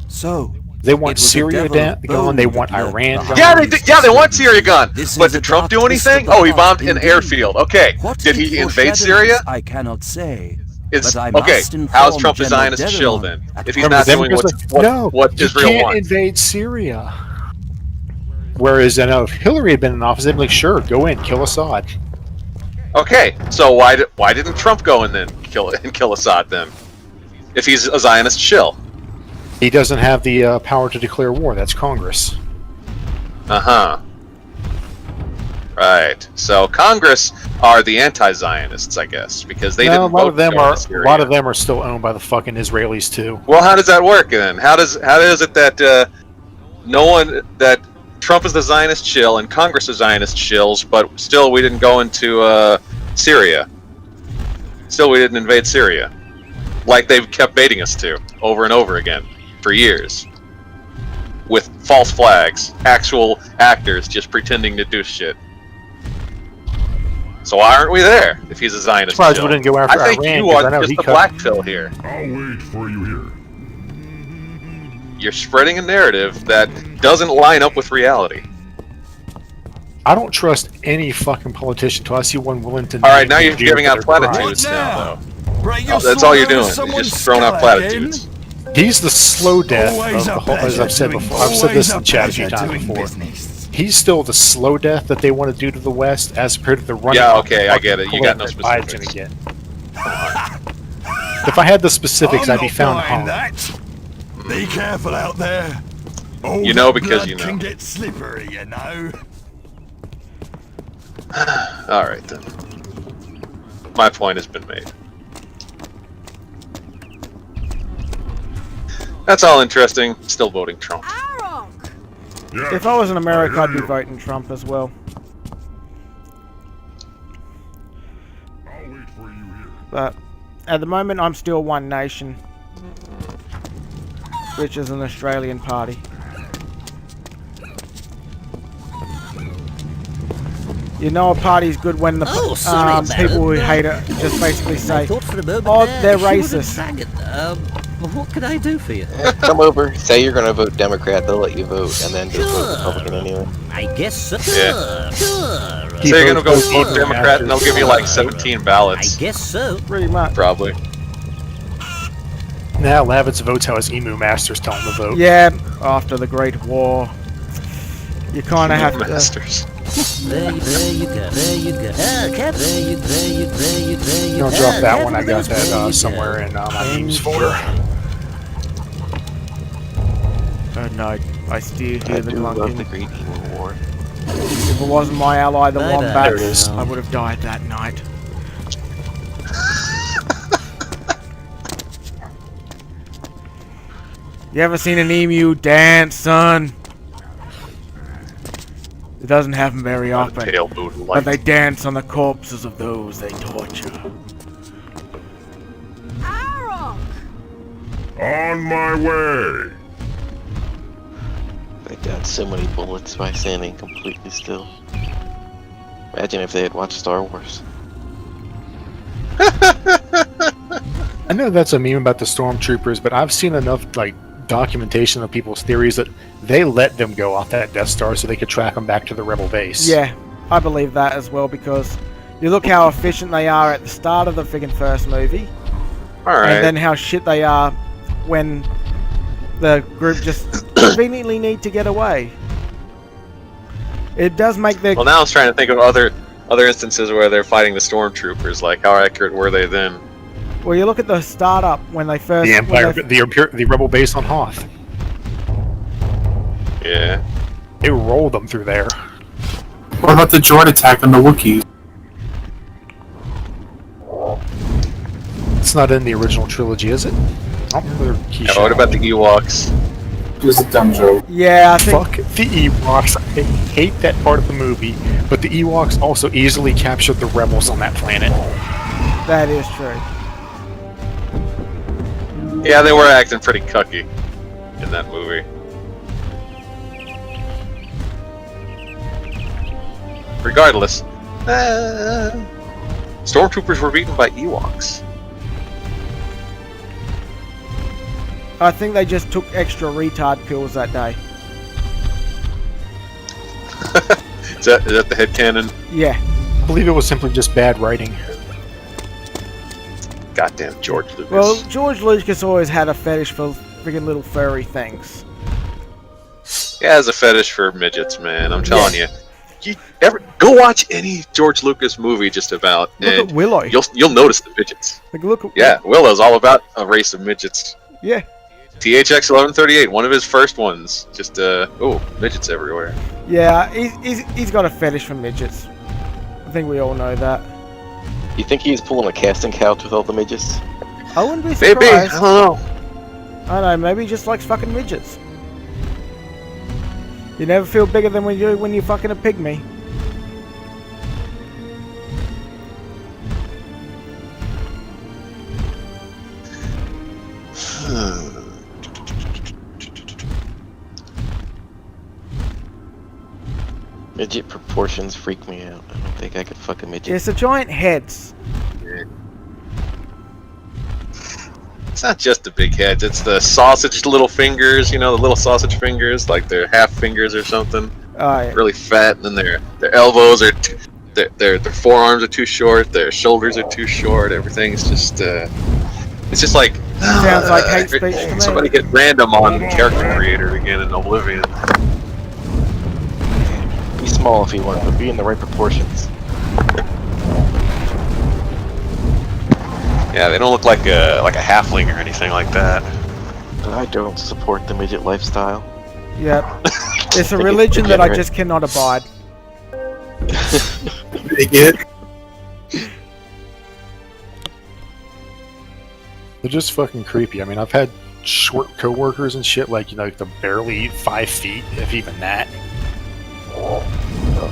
So they want Syria gone. They want Iran gone. Yeah, they want Syria gone. But did Trump do anything? Oh, he bombed an airfield. Okay, did he invade Syria? I cannot say. It's But I okay. must inform How's Trump a General Zionist chill then? If he's Remember, not them doing guys what you Israel can't wants. invade Syria. Whereas, I know if Hillary had been in office, they'd be like, "Sure, go in, kill Assad." Okay, so why didn't Trump go and then kill Assad then? If he's a Zionist shill. He doesn't have the power to declare war. That's Congress. Uh-huh. Right. So Congress are the anti-Zionists, I guess, because they didn't a lot of them vote are. to Syria. A lot of them are still owned by the fucking Israelis too. Well, how does that work then? How is it that no one that Trump is the Zionist shill and Congress is Zionist shills, but still we didn't go into Syria? Still, we didn't invade Syria, like they've kept baiting us to over and over again for years, with false flags, actual actors just pretending to do shit. So why aren't we there if he's a Zionist Surprised shill? we didn't go after I think Iran, you 'cause I are know just he the cut- black pill here. I'll wait for you here. You're spreading a narrative that doesn't line up with reality. I don't trust any fucking politician until I see one willing to. All right, now name you're and jail giving for out their crimes. platitudes now, Break though. your That's all sword you're over doing. You're someone's just throwing out skull again? platitudes. He's the slow death Always of a the whole. As pleasure I've said doing- before, I've said this always in a chat a few pleasure times doing before. business. He's still the slow death that they want to do to the West, as compared to the running. Yeah, okay, I get it. You got no that Biden's specifics. gonna get. If I had the specifics, I'd be found buying hung. that. Be careful out there. All You know the because blood you know. can get slippery, you know. All right then. My point has been made. That's all interesting. Still voting Trump. If I was in America, I'd be voting Trump as well. But at the moment, I'm still One Nation, which is an Australian party. You know a party's good when the people who hate it just basically say, "Oh, they're racist." What can I do for you? Come over, say you're gonna vote Democrat, they'll let you vote, and then just vote Republican anyway. I guess so. Yeah. Sure. So you're gonna go vote Democrat, and they'll give you like 17 ballots. I guess so. Pretty much. Probably. Now Lavitz votes how his emu masters tell him to vote. Yeah, after the Great War, you kind of have to. Masters. There you go. There you go. There you Don't drop that one. I got that somewhere in my memes folder. Oh no, I still hear the love clunking. the Great Emu War. If it wasn't my ally, the Bye-bye. wombat, There it is. I would have died that night. You ever seen an emu dance, son? It doesn't happen very often, Pale moonlight. but they dance on the corpses of those they torture. On my way. They got so many bullets by standing completely still. Imagine if they had watched Star Wars. I know that's a meme about the stormtroopers, but I've seen enough like documentation of people's theories that they let them go off that Death Star so they could track them back to the Rebel base. Yeah, I believe that as well, because you look how efficient they are at the start of the friggin' first movie. Alright. And then how shit they are when the group just conveniently need to get away. It does make their... Well, now I was trying to think of other instances where they're fighting the stormtroopers. Like, how accurate were they then? Well, you look at the startup when they first... The Empire, the Rebel base on Hoth. Yeah. They rolled them through there. What about the droid attack on the Wookiees? It's not in the original trilogy, is it? Oh, Yeah, what about the Ewoks? It was a dumb joke. Yeah, I think... Fuck the Ewoks. I hate that part of the movie, but the Ewoks also easily captured the rebels on that planet. That is true. Yeah, they were acting pretty cucky in that movie. Regardless, stormtroopers were beaten by Ewoks. I think they just took extra retard pills that day. Is that the headcanon? Yeah. I believe it was simply just bad writing. Goddamn George Lucas. Well, George Lucas always had a fetish for friggin' little furry things. He has a fetish for midgets, man. I'm telling you. You ever go watch any George Lucas movie just about, Look and at Willow. you'll notice the midgets. Like, look at... Yeah, Willow's all about a race of midgets. Yeah. THX 1138, one of his first ones. Just midgets everywhere. Yeah, he's got a fetish for midgets. I think we all know that. You think he's pulling a casting couch with all the midgets? I wouldn't be Maybe, surprised. I don't know. I don't know, maybe he just likes fucking midgets. You never feel bigger than when you're fucking a pygmy. Midget proportions freak me out. I don't think I could fuck a midget. It's the giant heads. It's not just the big heads, it's the sausage little fingers, you know, the little sausage fingers, like they're half fingers or something. Oh, yeah. Really fat, and then their elbows are, their forearms are too short, their shoulders are too short, everything's just, it's just like... Sounds like hate speech to me. Somebody hit random on Character Creator again in Oblivion. Be small if you want, but be in the right proportions. Yeah, they don't look like a halfling or anything like that. I don't support the midget lifestyle. Yep. It's a religion that I just cannot abide. Bigot. They're just fucking creepy. I mean, I've had short coworkers and shit, like, you know, like they're barely 5 feet, if even that.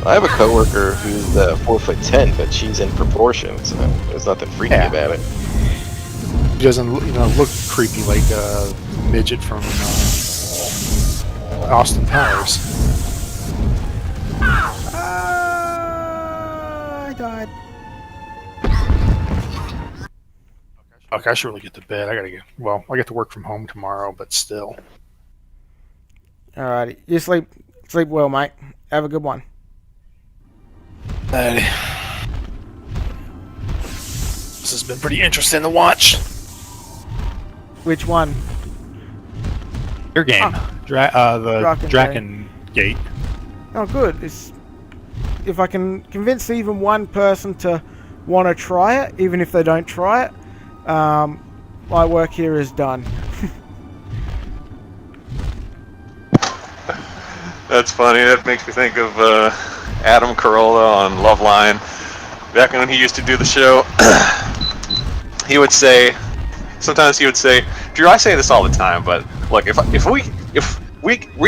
I have a coworker who's 4'10", but she's in proportion, so there's nothing freaky about it. She doesn't, you know, look creepy like a midget from Austin Powers. I died. Fuck, I should really get to bed. I get to work from home tomorrow, but still. Alrighty. You sleep well, mate. Have a good one. This has been pretty interesting to watch. Which one? Your game. The Draken Gate. Oh, good. If I can convince even one person to want to try it, even if they don't try it, my work here is done. That's funny. That makes me think of Adam Carolla on Loveline. Back when he used to do the show, sometimes he would say, Drew, I say this all the time, but look, if we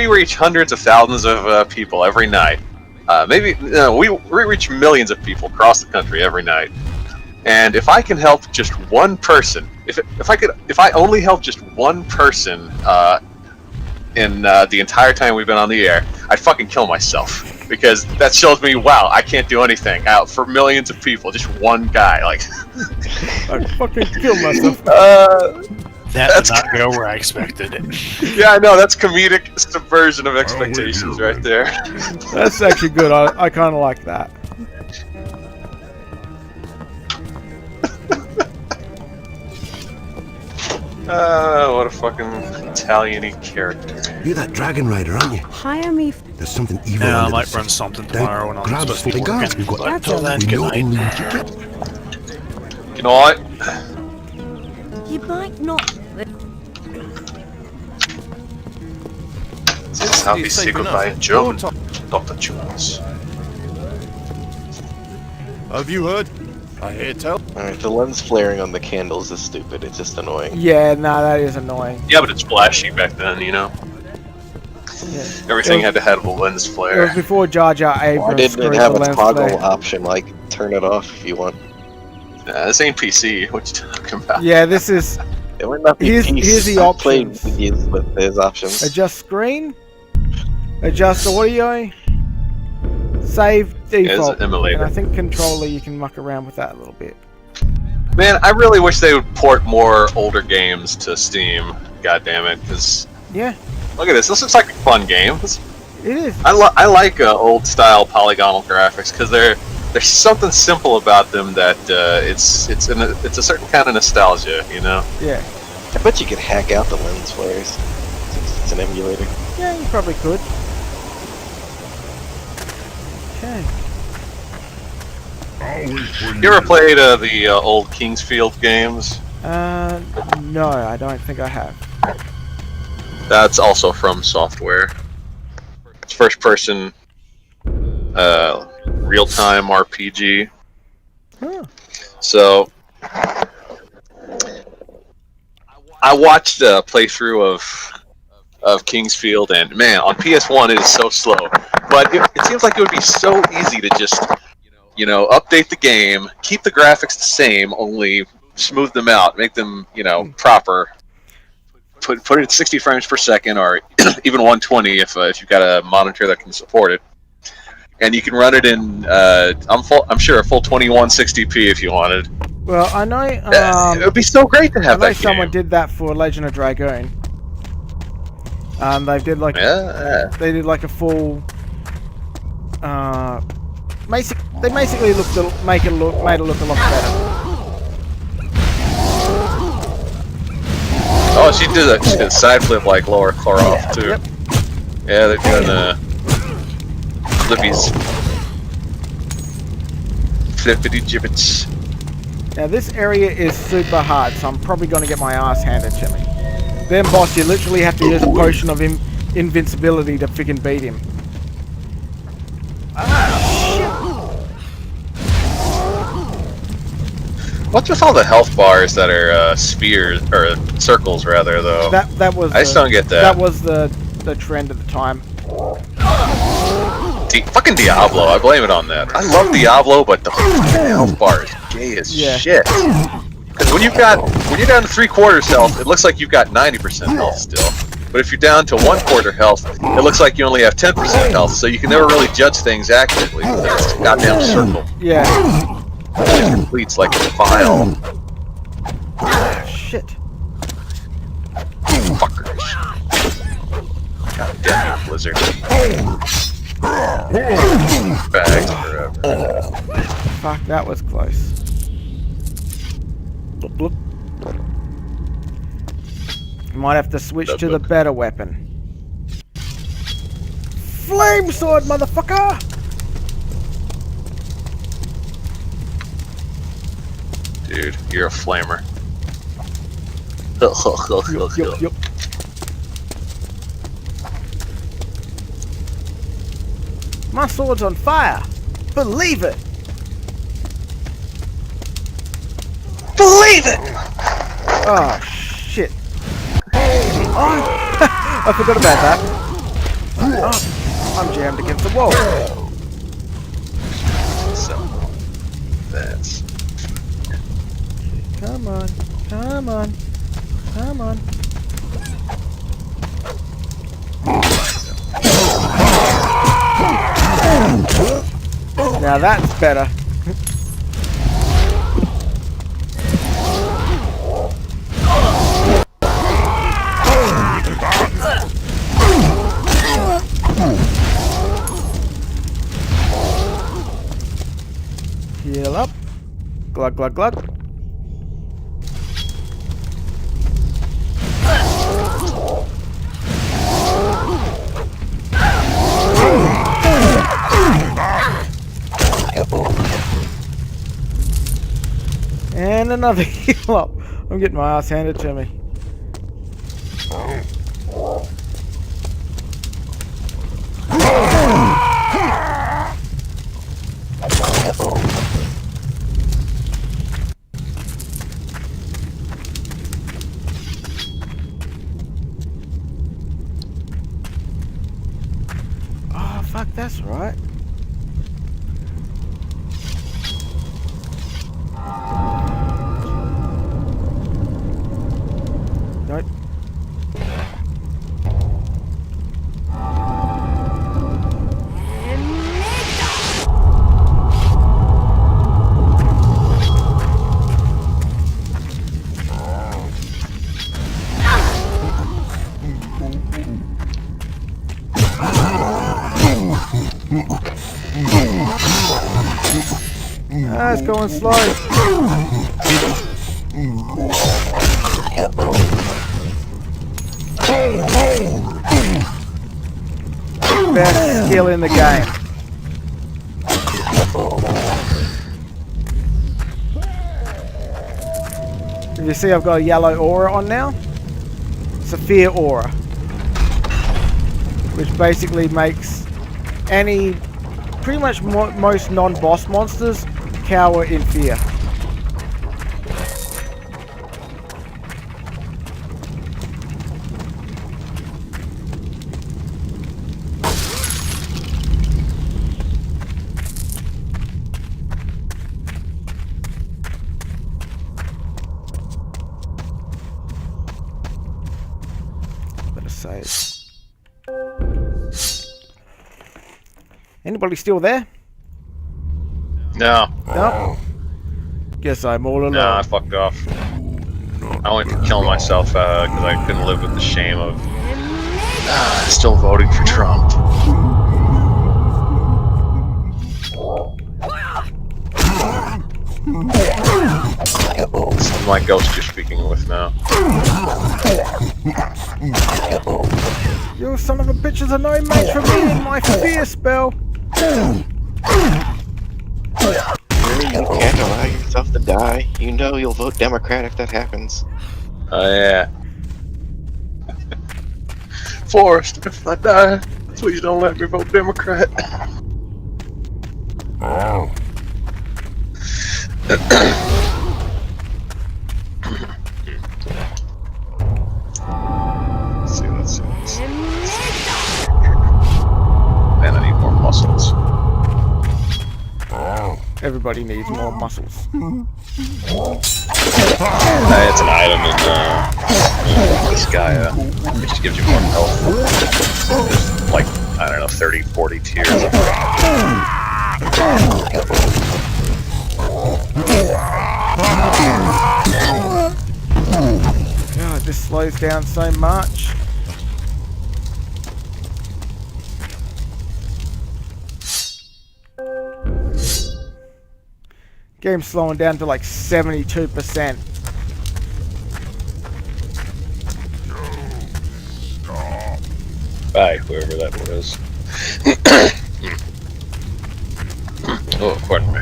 reach hundreds of thousands of people every night, we reach millions of people across the country every night, and if I can help just one person, if I only help just one person in the entire time we've been on the air, I'd fucking kill myself. Because that shows me, wow, I can't do anything. Out for millions of people, just one guy, like. I fucking killed myself. That did not go where I expected it. Yeah, I know, that's comedic subversion of expectations right there. That's actually good. I kind of like that. What a fucking Italian-y character. You're that dragon rider, aren't you? Hire me. There's something evil Yeah, I under might the run sea. something Then tomorrow when I'm grab supposed us to the be working. guards we've got. But until then, We good know night. only what you get. You know what? You might not. This is how we say goodbye in German, Dr. Jones. Have you heard? I hear tell. Alright, the lens flaring on the candles is stupid. It's just annoying. Yeah, nah, that is annoying. Yeah, but it's flashy back then, you know? Yeah. Everything had to have a lens It flare. was before Jar Jar Abrams. Why didn't screwed it have the a lens toggle flare. option, like turn it off if you want? This ain't PC, what you talking about? Yeah, this is. It might not be Here's the I played options. videos with his options. Adjust screen. Adjust audio. Save it's default. an emulator. And I think controller you can muck around with that a little bit. Man, I really wish they would port more older games to Steam. God damn it, because Yeah, look at this. This looks like a fun game. it is. I like old style polygonal graphics because there's something simple about them that it's a certain kind of nostalgia, you know. Yeah. I bet you could hack out the lens flares. It's an emulator. Yeah, you probably could. Okay. You ever played the old Kingsfield games? No, I don't think I have. That's also from Software. It's first person, real time RPG. Huh. So, I watched a playthrough of Kingsfield, and man, on PS1 it is so slow. But it seems like it would be so easy to just, you know, update the game, keep the graphics the same, only smooth them out, make them, you know, proper. Put it at 60 frames per second, or even 120 if you've got a monitor that can support it. And you can run it in, I'm sure a full 2160p if you wanted. Well, I know. It would be so great to have I know that someone game. did that for Legend of Dragoon. They did like they did like a full. They basically made it look a lot better. Oh, she did a side flip like Laura Cloroff too. Yep. Yeah, they're doing flippies. Flippity gibbets. Now this area is super hard, so I'm probably going to get my ass handed to me. Then, boss, you literally have to use a potion of invincibility to freaking beat him. What's with all the health bars that are spheres or circles rather though? That was. I just don't get that. That was the trend at the time. Fucking Diablo, I blame it on that. I love Diablo, but the fucking health bar is gay as shit. Because when you're down to 3/4 health, it looks like you've got 90% health still. But if you're down to 1/4 health, it looks like you only have 10% health. So you can never really judge things accurately. It's a goddamn circle. Yeah. It completes like a file. Shit. Fuckers. God damn you, Blizzard. Bags forever. Fuck, that was close. Bloop, bloop. You might have to switch to the better weapon. Flame sword, motherfucker! Dude, you're a flamer. Yup. My sword's on fire! Believe it! Believe it! Oh, shit. Oh, I forgot about that. Oh, I'm jammed against the wall. So, that's... Come on, come on, come on. Now that's better. Heal up. Glug, glug, glug. And another heal up. I'm getting my ass handed to me. Oh, fuck, that's right. Nope. Ah, it's going slow. Best skill in the game. You see I've got a yellow aura on now? It's a fear aura. Which basically makes any, pretty much most non-boss monsters cower in fear. Better save. Anybody still there? No. No? Guess I'm all alone. No, I fucked off. I went to kill myself because I couldn't live with the shame of still voting for Trump. This is my ghost you're speaking with now. You son of a bitch is a no match for me in my fear spell. Really, you can't allow yourself to die. You know you'll vote Democrat if that happens. Oh yeah. Forrest, if I die, please don't let me vote Democrat. Oh. Let's see. Man, I need more muscles. Everybody needs more muscles. It's an item in this guy. It just gives you more health. There's like, I don't know, 30, 40 tiers. God, this slows down so much. Game's slowing down to like 72%. Bye, whoever that was. Oh, pardon me.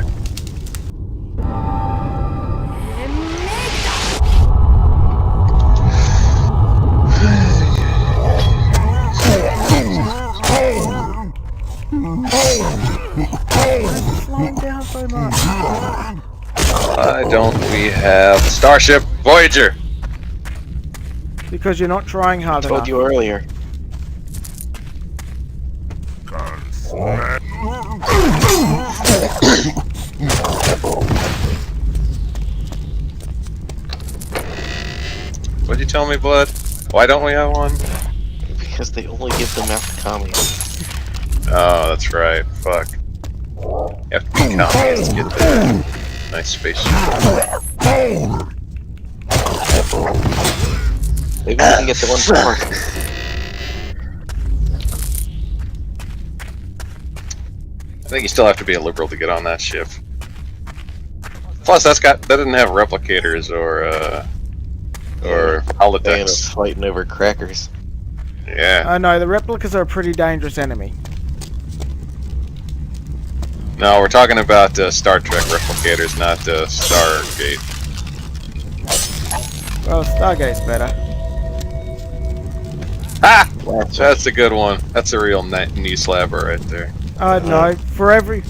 Slowing down so much. Why don't we have Starship Voyager? Because you're not trying hard enough. I told you earlier. What'd you tell me, Blood? Why don't we have one? Because they only give them out to commies. Oh, that's right. Fuck. You have to be colony to get the nice spaceship. Maybe we can get the one for Mark. I think you still have to be a liberal to get on that ship. Plus, that didn't have replicators or holodecks. Fighting over crackers. Yeah. No, the replicas are a pretty dangerous enemy. No, we're talking about Star Trek replicators, not Stargate. Well, Stargate's better. Ah! That's a good one. That's a real knee slapper right there. No, for every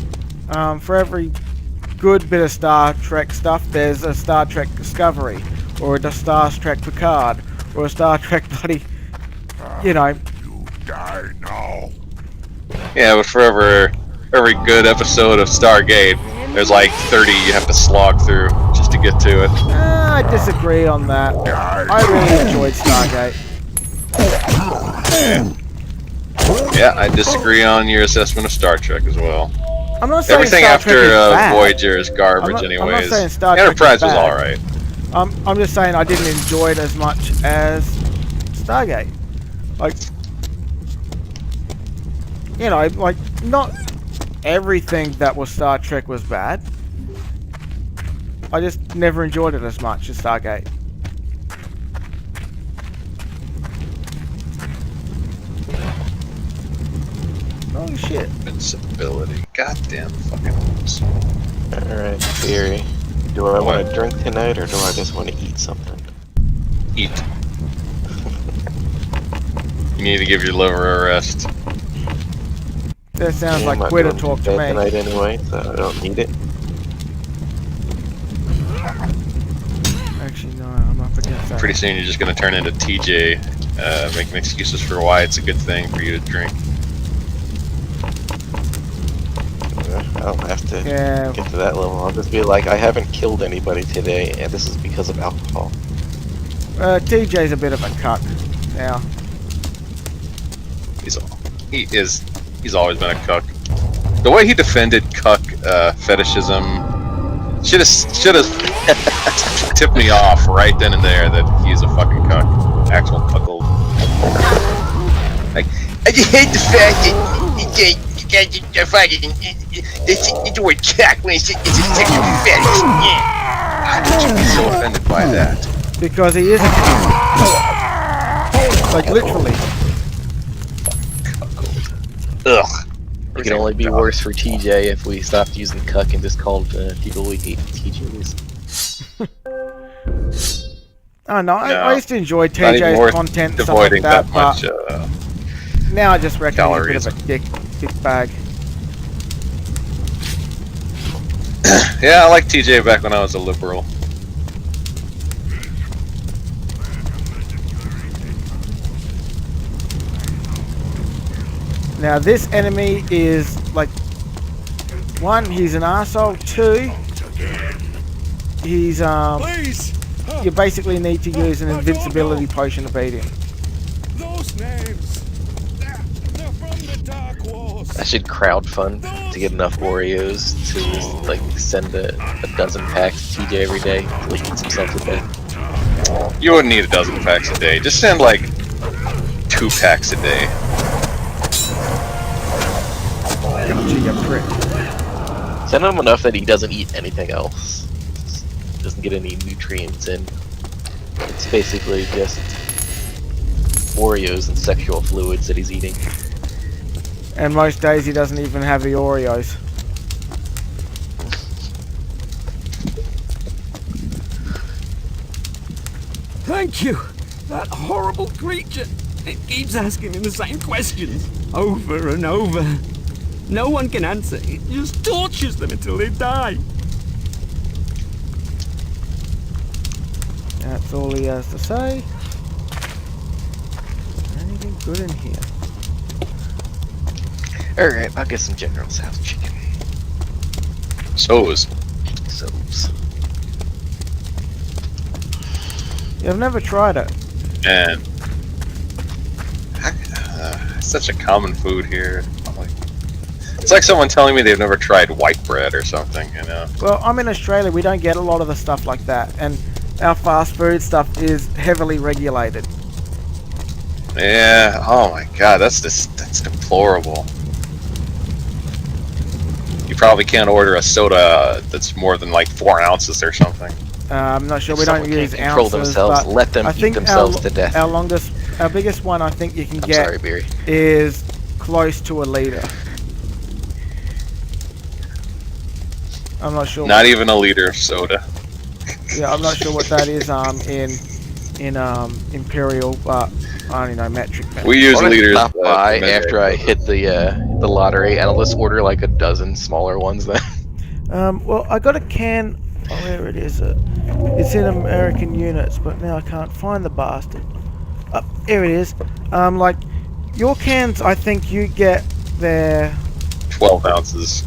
good bit of Star Trek stuff, there's a Star Trek Discovery, or a Star Trek Picard, or a Star Trek bloody, you know. You die now. Yeah, but for every good episode of Stargate, there's like 30 you have to slog through just to get to it. I disagree on that. I really enjoyed Stargate. Yeah, I disagree on your assessment of Star Trek as well. I'm not saying everything Star Trek is after bad. Voyager is garbage, I'm anyways. not saying Star Trek Enterprise is was bad. alright. I'm just saying I didn't enjoy it as much as Stargate. Like, you know, like, not everything that was Star Trek was bad. I just never enjoyed it as much as Stargate. Oh shit. Invincibility. Goddamn fucking wolves. Alright, theory. Do I want to drink tonight, or do I just want to eat something? Eat. You need to give your liver a rest. That sounds Yeah, like I'm not quitter going talk to bed me. tonight anyway, so I don't need it. Actually, no, I'm up against that. Pretty soon you're just going to turn into TJ, making excuses for why it's a good thing for you to drink. I don't have to Yeah. get to that level. I'll just be like, I haven't killed anybody today, and this is because of alcohol. TJ's a bit of a cuck now. He's always been a cuck. The way he defended cuck fetishism should have tipped me off right then and there that he's a fucking cuck. Actual cuckold. Like, I just hate the fact that you guys are fucking the word cuck when it's a sexual fetish. Yeah. How could you be so offended by that? Because he is a cuck. Like, literally. Ugh. It could only be worse for TJ if we stopped using cuck and just called people we hate TJs. Oh no, I used to enjoy Not even TJ's worth content and stuff devoiding like that, that but much now I just reckon calories. he's a bit of a dick bag. Yeah, I liked TJ back when I was a liberal. Now this enemy is like, one, he's an arsehole. Two, he's you basically need to use an invincibility potion to beat him. Those names, they're from the Dark Wars. I should crowdfund to get enough Oreos to like send a dozen packs to TJ every day until he eats himself to death. You wouldn't need a dozen packs a day. Just send like 2 packs a day. Gotcha, you prick. Send him enough that he doesn't eat anything else. Doesn't get any nutrients in. It's basically just Oreos and sexual fluids that he's eating. And most days he doesn't even have the Oreos. Thank you. That horrible creature. It keeps asking him the same questions over and over. No one can answer. It just tortures them until they die. That's all he has to say. Anything good in here? Alright, I'll get some General Tso's chicken. So's. Yeah, I've never tried it. And it's such a common food here. I'm like, It's like someone telling me they've never tried white bread or something, you know? Well, I'm in Australia, we don't get a lot of the stuff like that, and our fast food stuff is heavily regulated. Yeah, oh my god, that's deplorable. You probably can't order a soda that's more than like 4 ounces or something. I'm not sure, we Someone don't use can't control ounces, themselves, but let them I eat think themselves to death. Our biggest one I think you can get sorry, Beery. is close to a litre. I'm not sure. Not even a liter of soda. Yeah, I'm not sure what that is in imperial, but I don't know metric. We use liters. Stop by after I hit the lottery, and I'll just order like a dozen smaller ones then. Well, I got a can. Oh, where it is? It's in American units, but now I can't find the bastard. Here it is. Like your cans, I think you get there. 12 ounces.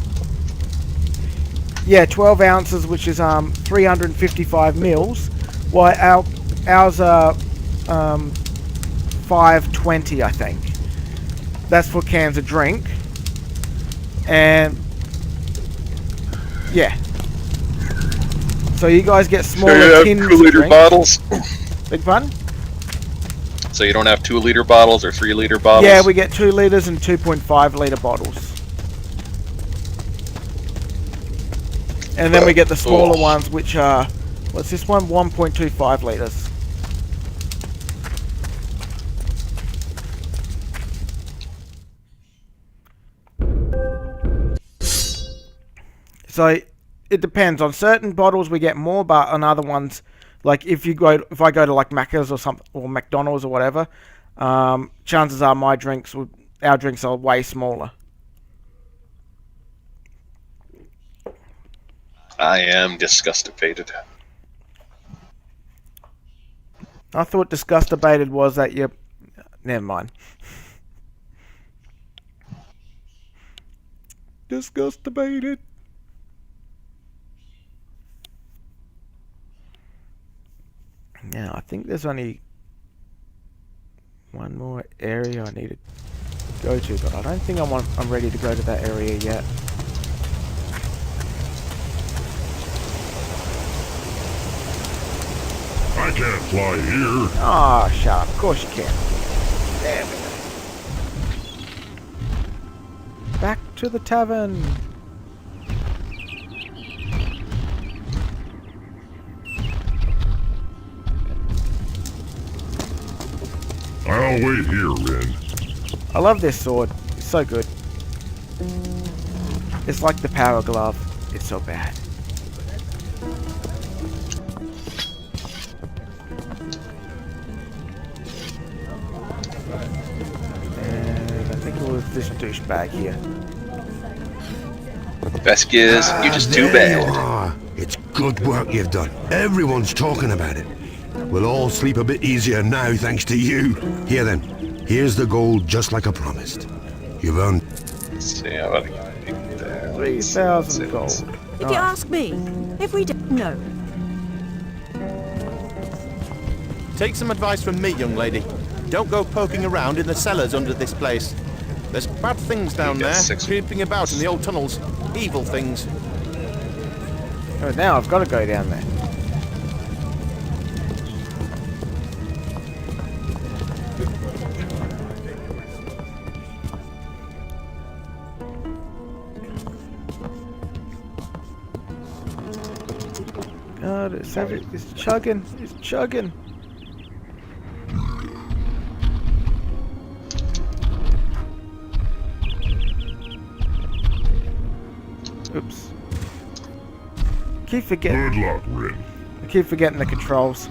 Yeah, 12 ounces, which is 355 mils. While ours are 520, I think. That's for cans of drink. And yeah. So you guys get smaller tins of 2-liter drink. bottles. Big pardon? So you don't have 2-liter bottles or 3-liter bottles? Yeah, we get 2 liters and 2.5 liter bottles. And then we get the smaller ones, which are, what's this one? 1.25 liters. So it depends. On certain bottles we get more, but on other ones, like if I go to like Macca's or something, or McDonald's or whatever, chances are our drinks are way smaller. I am disgustipated. I thought disgustibated was that you... Never mind. Disgustibated. Now, I think there's only one more area I need to go to, but I don't think I'm ready to go to that area yet. I can't fly here. Ah, shut up. Of course you can. There we go. Back to the tavern. I'll wait here, Rin. I love this sword. It's so good. It's like the power glove. It's so bad. And I think it was this douchebag here. Best is, you're just too There you bad. are. It's good work you've done. Everyone's talking about it. We'll all sleep a bit easier now thanks to you. Here then, here's the gold just like I promised. You've earned... Let's see, how about 3,000 gold. If you ask me, if we didn't know. Take some advice from me, young lady. Don't go poking around in the cellars under this place. There's bad things down there, creeping about in the old tunnels. Evil things. Oh, now I've got to go down there. God, it's chugging. It's chugging. Oops. Keep forgetting. Good luck, Rin. I keep forgetting the controls.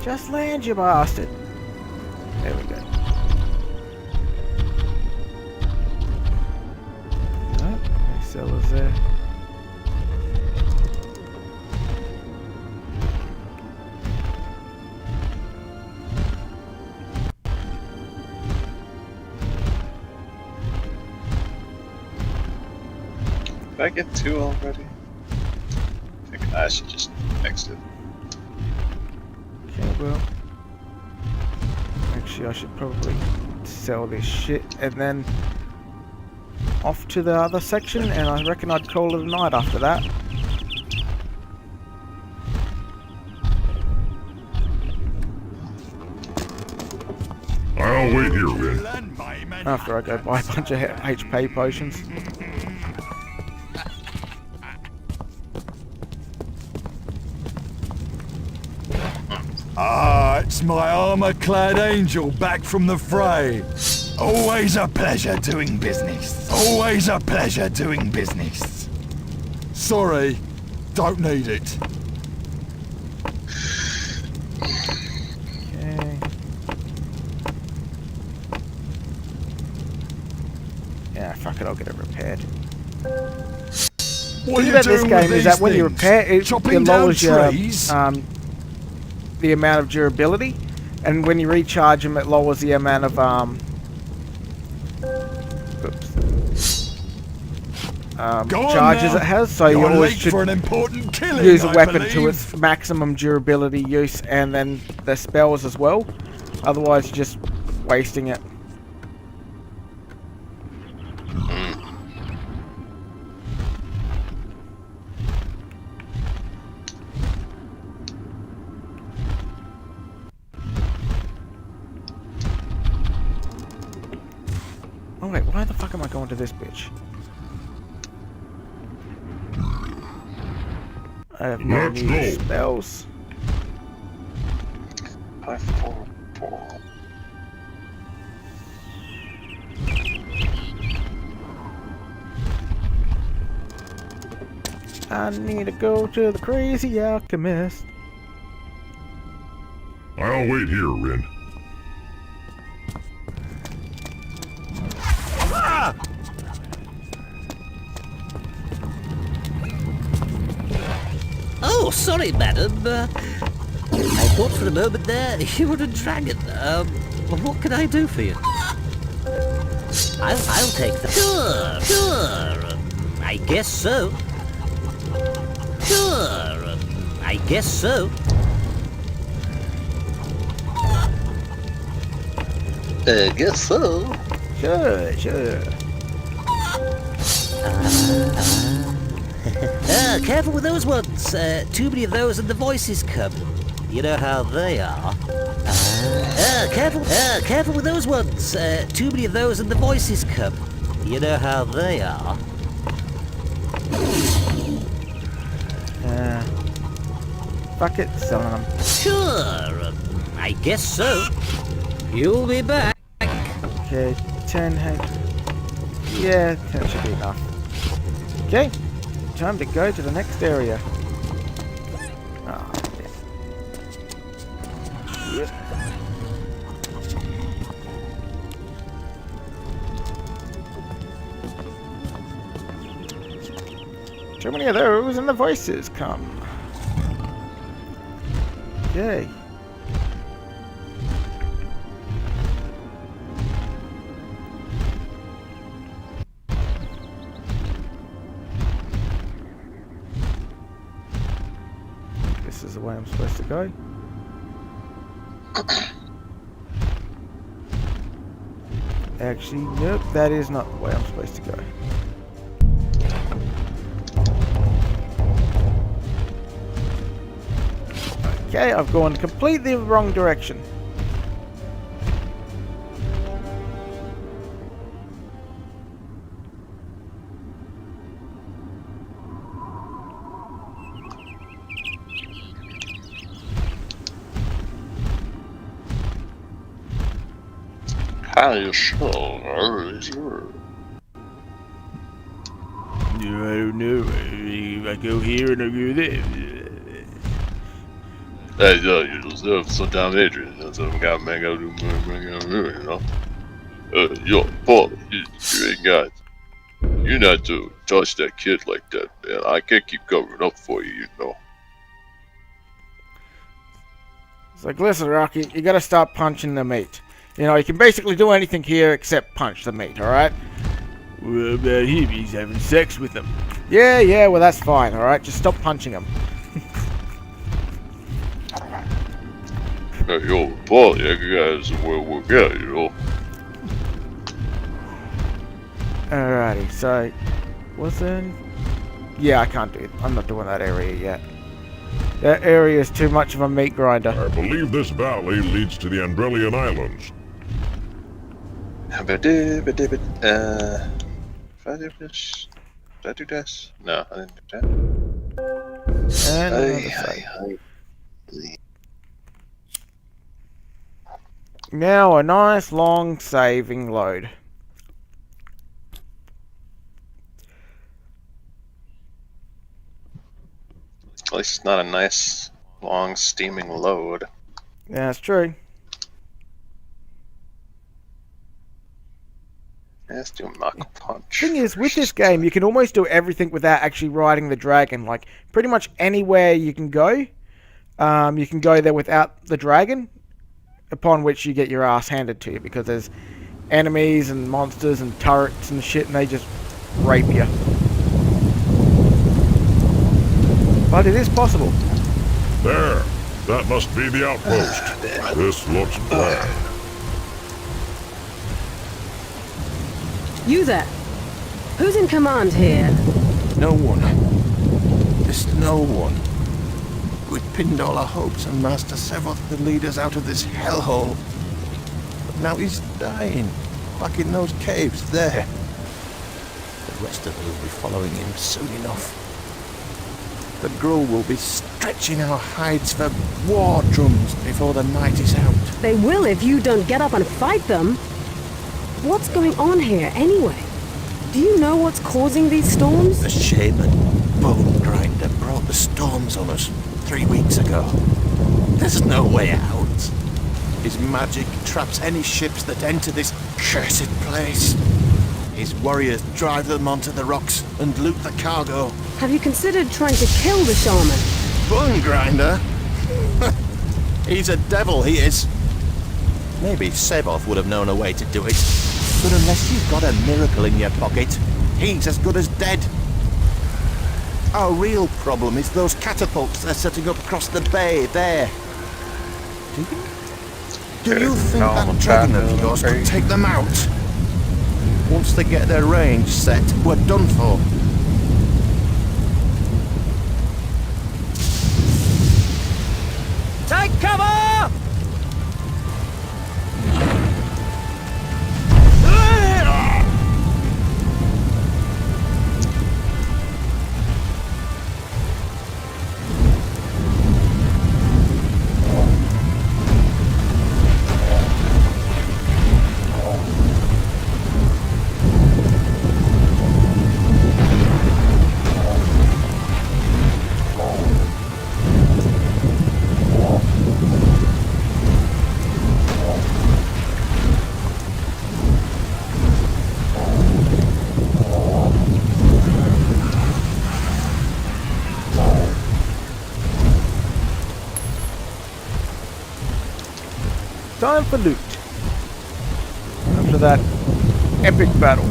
Just land, you bastard. There we go. Oh, any sellers there. Did I get 2 already? I think I should just exit. Okay, well. Actually, I should probably sell this shit and then off to the other section, and I reckon I'd call it a night after that. I'll wait here, Rin. After I go buy a bunch of HP potions. Ah, it's my armor-clad angel back from the fray. Always a pleasure doing business. Always a pleasure doing business. Sorry, don't need it. Okay. Yeah, fuck it, I'll get it repaired. The thing about this game is that when you repair it, it lowers your the amount of durability, and when you recharge them, it lowers the amount of charges it has. So you always should use a weapon to its maximum durability use, and then the spells as well. Otherwise, you're just wasting it. Oh wait, why the fuck am I going to this bitch? I have no new spells. I need to go to the crazy alchemist. I'll wait here, Rin. Oh, sorry, madam. I thought for a moment there you were a dragon. What can I do for you? I'll take that. Sure. I guess so. Sure. I guess so. Guess so. Sure. Careful with those ones. Too many of those and the voices come. You know how they are. Careful with those ones. Too many of those and the voices come. You know how they are. Fuck it, selling them. Sure. I guess so. You'll be back. Okay, 10 head. Yeah, 10 should be enough. Okay, time to go to the next area. Oh, yeah. Too many of those and the voices come. Okay. This is the way I'm supposed to go. Actually, nope, that is not the way I'm supposed to go. Okay, I've gone completely the wrong direction. Hi, sure. I don't know. I go here and I go there. Hey, you deserve some damn Adrian. That's what I'm got, man. Gotta do, you know. Yo, Paul, you ain't got. You're not to touch that kid like that, man. I can't keep covering up for you, you know. It's like, listen, Rocky, you gotta stop punching the meat. You know, you can basically do anything here except punch the meat, alright? What about him? He's having sex with them. Yeah, well that's fine, alright? Just stop punching him. You're the boss, you guys will get, you know. Alrighty, so... Was there any... Yeah, I can't do it. I'm not doing that area yet. That area is too much of a meat grinder. I believe this valley leads to the Andrelian Islands. Did I do this? No, I didn't do that. And another save. Now a nice long saving load. At least it's not a nice, long, steaming load. Yeah, that's true. Let's do Mach Punch. Thing is, with this game, you can almost do everything without actually riding the dragon. Like, pretty much anywhere you can go there without the dragon, upon which you get your ass handed to you, because there's enemies and monsters and turrets and shit, and they just rape you. But it is possible. There! That must be the outpost. This looks bad. You there? Who's in command here? No one. Just no one. We'd pinned all our hopes on Master Sevoth to lead us out of this hellhole. But now he's dying, back in those caves there. The rest of us will be following him soon enough. The Gruul will be stretching our hides for war drums before the night is out. They will if you don't get up and fight them. What's going on here, anyway? Do you know what's causing these storms? The shaman, Bone Grinder, brought the storms on us 3 weeks ago. There's no way out. His magic traps any ships that enter this cursed place. His warriors drive them onto the rocks and loot the cargo. Have you considered trying to kill the shaman? Bone Grinder? He's a devil, he is. Maybe Sevoth would have known a way to do it. But unless you've got a miracle in your pocket, he's as good as dead. Our real problem is those catapults they're setting up across the bay there. Do you think that dragon of yours could take them out? Once they get their range set, we're done for. Take cover! Time for loot. After that epic battle.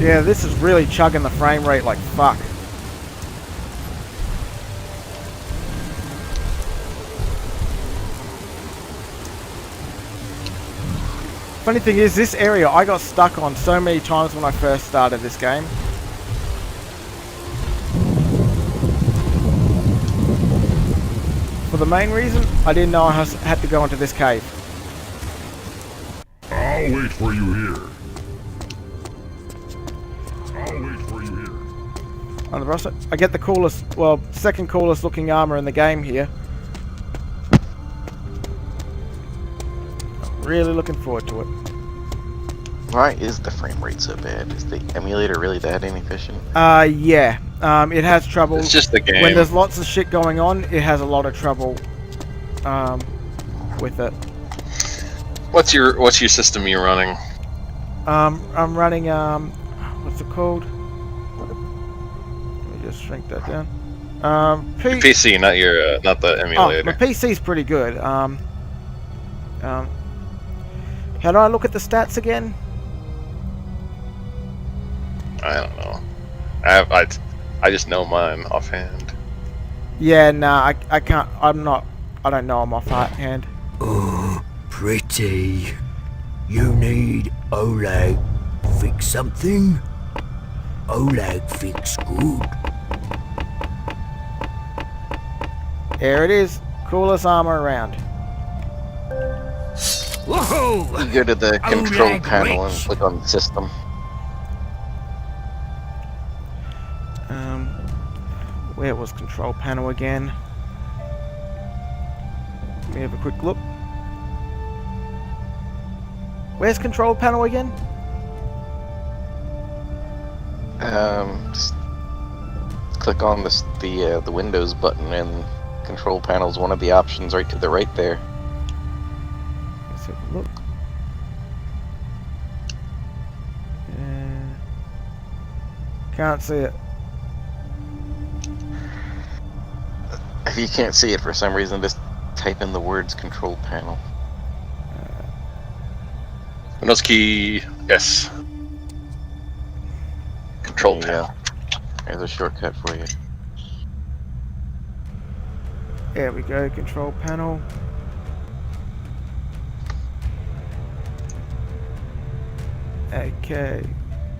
Yeah, this is really chugging the frame rate like fuck. Funny thing is, this area I got stuck on so many times when I first started this game. For the main reason, I didn't know I had to go into this cave. I'll wait for you here. I'll wait for you here. On the roster, I get the coolest, well, second coolest looking armor in the game here. Really looking forward to it. Why is the frame rate so bad? Is the emulator really that inefficient? Yeah. It has trouble. It's just the game. When there's lots of shit going on, it has a lot of trouble with it. What's your system you're running? I'm running what's it called? Let me just shrink that down. Your PC, not your, not the emulator. Oh, my PC's pretty good. How do I look at the stats again? I don't know. I just know mine offhand. Yeah, nah, I can't. I don't know. I'm off hand. Oh, pretty. You need Oleg fix something? Oleg fix good. There it is. Coolest armor around. Whoa! You go to the control Oleg panel and rich. click on system. Where was control panel again? Let me have a quick look. Where's control panel again? Just click on the Windows button, and control panel's one of the options right to the right there. Let's have a look. Can't see it. If you can't see it for some reason, just type in the words control panel. Windows key, yes. Control panel. There's a shortcut for you. There we go, control panel. Okay.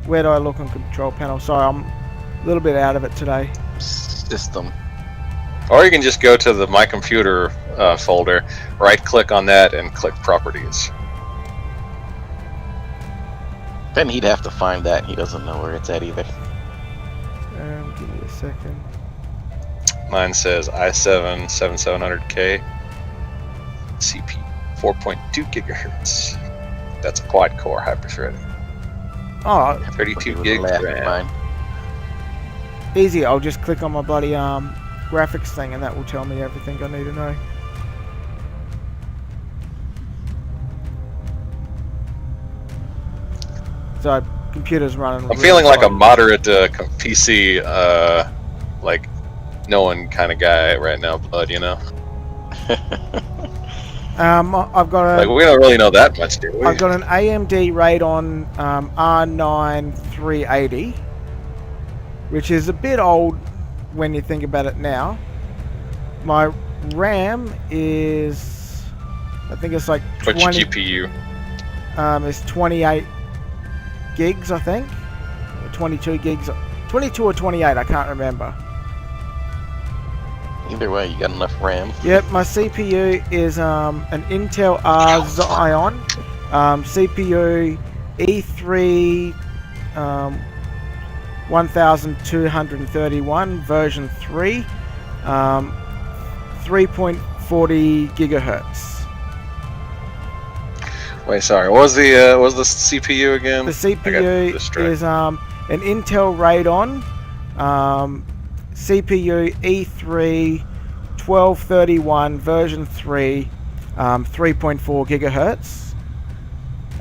Where do I look on control panel? Sorry, I'm a little bit out of it today. System. Or you can just go to the My Computer folder, right-click on that, and click Properties. Then he'd have to find that. He doesn't know where it's at either. Give me a second. Mine says i7 7700K, CPU 4.2 gigahertz. That's a quad-core hyper-threading. Oh, 32 gig RAM. Easy. I'll just click on my bloody graphics thing, and that will tell me everything I need to know. So, computer's running. I'm feeling like a moderate PC, like knowing kind of guy right now, bud. You know. I've got a. Like we don't really know that much, do we? I've got an AMD Radeon R9 380, which is a bit old when you think about it now. My RAM is, I think it's like 20. What's your GPU? It's 28 gigs, I think. Or 22 gigs. 22 or 28, I can't remember. Either way, you got enough RAM. Yep, my CPU is an Intel Xeon CPU E3 1231 version 3, 3.40 gigahertz. Wait, sorry. What was the CPU again? The CPU is an Intel Radeon CPU E3 1231 version 3, 3.4 gigahertz.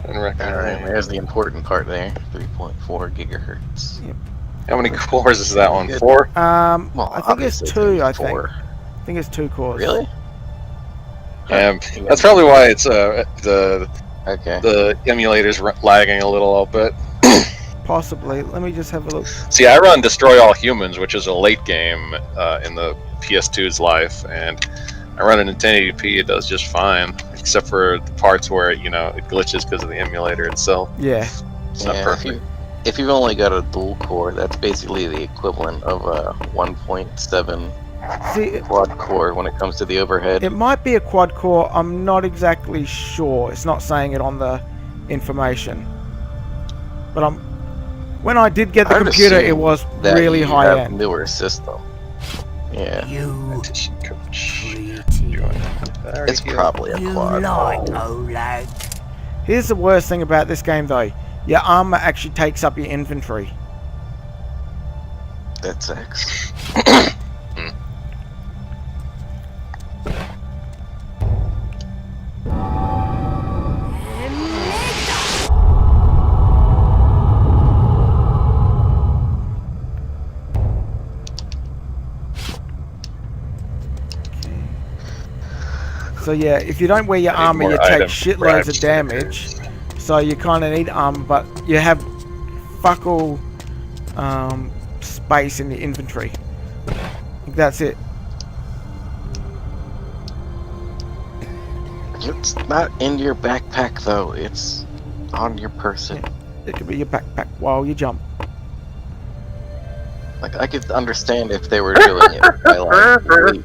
Alright, there's the important part there. 3.4 gigahertz. Yep. How many cores is that one? 4? Well, I think it's 2. I think. 4. I think it's 2 cores. Really? That's probably why it's the emulator's lagging a little bit. Possibly. Let me just have a look. See, I run Destroy All Humans, which is a late game in the PS2's life, and I run it in 1080p. It does just fine, except for the parts where it glitches because of the emulator itself. Yeah. It's not perfect. If you've only got a dual core, that's basically the equivalent of a 1.7 quad core when it comes to the overhead. It might be a quad core. I'm not exactly sure. It's not saying it on the information. But when I did get the computer, it was really high end. Newer system. Yeah. It's probably a quad. Here's the worst thing about this game, though. Your armor actually takes up your inventory. That's X. So yeah, if you don't wear your I need armor, more you take item shitloads of grabs. damage. So you kind of need armor, but you have fuck all space in your inventory. That's it. It's not in your backpack though, it's on your person. It could be your backpack while you jump. Like, I could understand if they were doing it by like, really.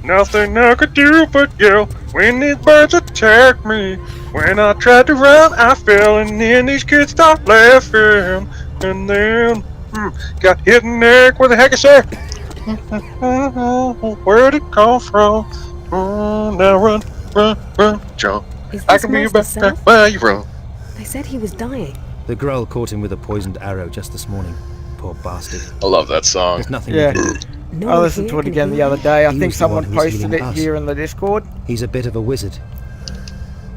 Nothing I could do but yell when these birds attacked me. When I tried to run, I fell, and then these kids stopped laughing. And then, got hit in the neck. What the heck is that? Where'd it come from? Now run, jump. Is I this can be your Master backpack Self? while you run. They said he was dying. The Grull caught him with a poisoned arrow just this morning. Poor bastard. I love that song. There's nothing Yeah. we can do. I listened to it again the other day. I He think was the one someone who was posted healing it us. here in the Discord. He's a bit of a wizard.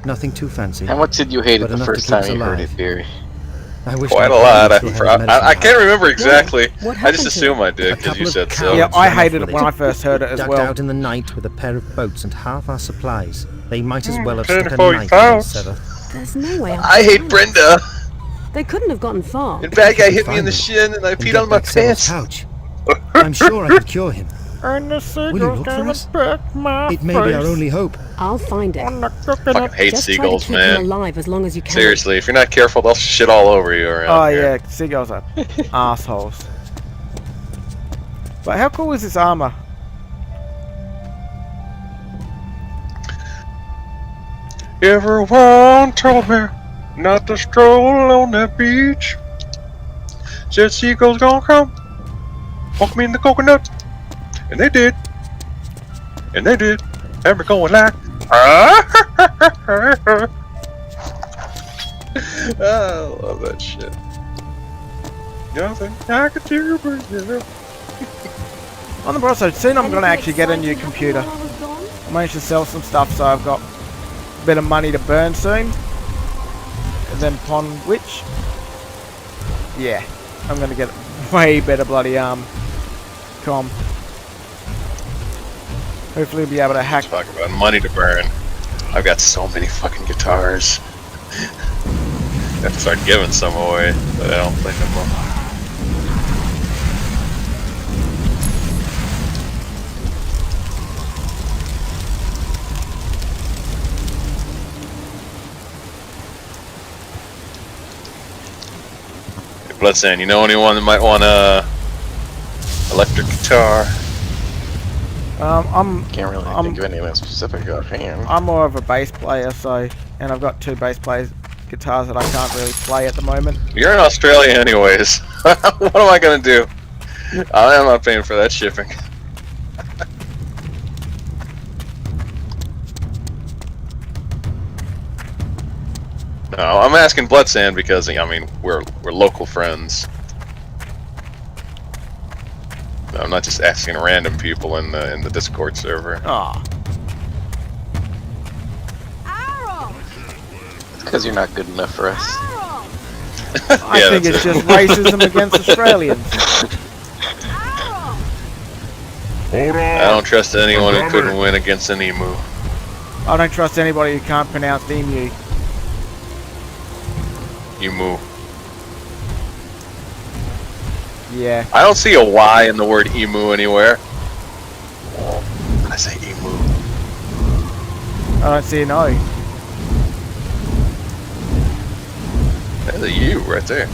Nothing too fancy. How much did you hate it but the enough to first keep us time you heard alive. it, Barry? I wish Quite a my lot. parents still had his medicine I can't remember exactly. What I just happened to assume it? I did because you said so. Yeah, I ran off hated with it when I first heard it as Ducked well. out in the night with a pair of boats and half our supplies. They might as well have Ten stuck a for knife your in thoughts. Sever. There's no way. I hate Brenda. They couldn't have gotten far. The bad guy hit me in the shin and I peed on my pants. Pouch. I'm sure I could cure him. And the Will you seagulls look for gonna us? peck my It may be our face only hope. I'll find it. on the Fucking coconut. hate Just seagulls, try to keep him man. alive as long as you can. Seriously, if you're not careful, they'll shit all over you around Oh here. yeah, seagulls are assholes. But how cool is this armor? Everyone told me not to stroll on that beach. Said seagulls gonna come, poke me in the coconut. And they did. And they did. And we're going like, I love that shit. Nothing I could do but you. On the bright side, soon I'm gonna actually get a new computer. I managed to sell some stuff, so I've got a bit of money to burn soon. And then upon which, yeah, I'm gonna get way better bloody com. Hopefully we'll be able to hack. Talk about money to burn. I've got so many fucking guitars. I have to start giving some away, but I don't play them all. Bloodsand, you know anyone that might want a electric guitar? Can't really think of anything specific offhand. I'm more of a bass player, so, and I've got two bass players guitars that I can't really play at the moment. You're in Australia anyways. What am I gonna do? I'm not paying for that shipping. No, I'm asking Bloodsand because I mean we're local friends. I'm not just asking random people in the Discord server. Aw. It's because you're not good enough for us. I think it's just racism against Australians. I don't trust anyone who couldn't win against an emu. I don't trust anybody who can't pronounce emu. Emu. Yeah. I don't see a Y in the word emu anywhere. I say emu. I don't see an O. There's a U right there.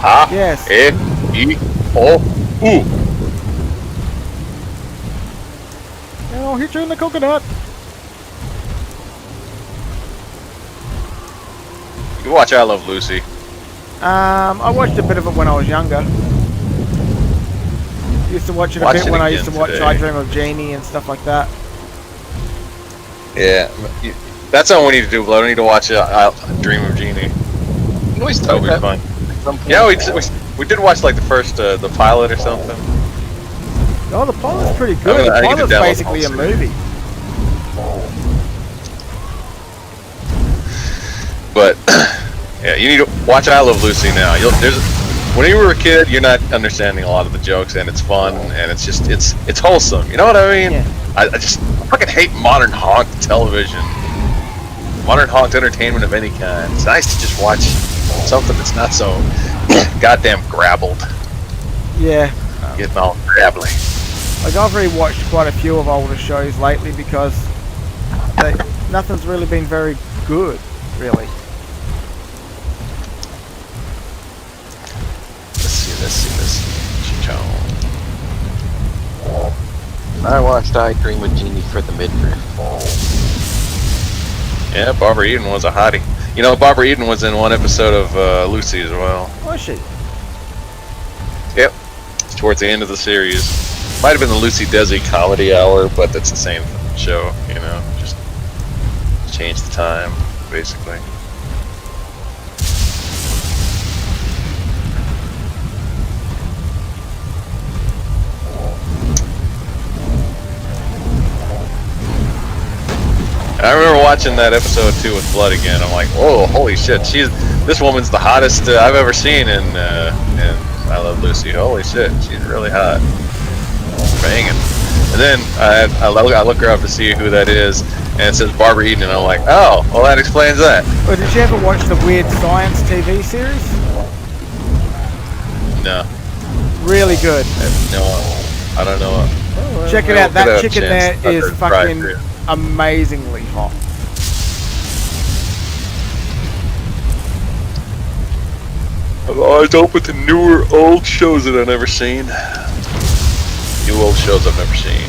Ah. Yes. E. E. O. U. And I'll hit you in the coconut. You watch I Love Lucy. I watched a bit of it when I was younger. Used to watch it a Watch bit it when I again used to watch today. I Dream of Jeannie and stuff like that. Yeah. That's all we need to do, Blood. We need to watch Dream of Jeannie. That'll be fun. Yeah, we did watch like the first the pilot or something. Oh, the pilot's pretty good. I The need to pilot's download basically a the movie. But yeah, you need to watch I Love Lucy now. when you were a kid, you're not understanding a lot of the jokes, and it's fun, and it's just it's wholesome. You know what I mean? Yeah. I just fucking hate modern honk television, modern honk entertainment of any kind. It's nice to just watch something that's not so goddamn grabbled. Yeah. Getting all grabbly. Like, I've rewatched quite a few of older shows lately because nothing's really been very good, really. Let's see. I watched I Dream of Jeannie for the midriff. Yeah, Barbara Eden was a hottie. You know, Barbara Eden was in one episode of Lucy as well. Was she? Yep. It's towards the end of the series. Might have been the Lucy Desi comedy hour, but that's the same show, you know. Just change the time, basically. I remember watching that episode too with Blood again. I'm like, whoa, holy shit! This woman's the hottest I've ever seen in I Love Lucy. Holy shit, she's really hot, banging. And then I look her up to see who that is, and it says Barbara Eden, and I'm like, oh, well that explains that. Well, did you ever watch the Weird Science TV series? No. Really good. No, I don't know. Check it out. That chicken there is fucking amazingly hot. I'm always open to newer, old shows that I've never seen. New old shows I've never seen.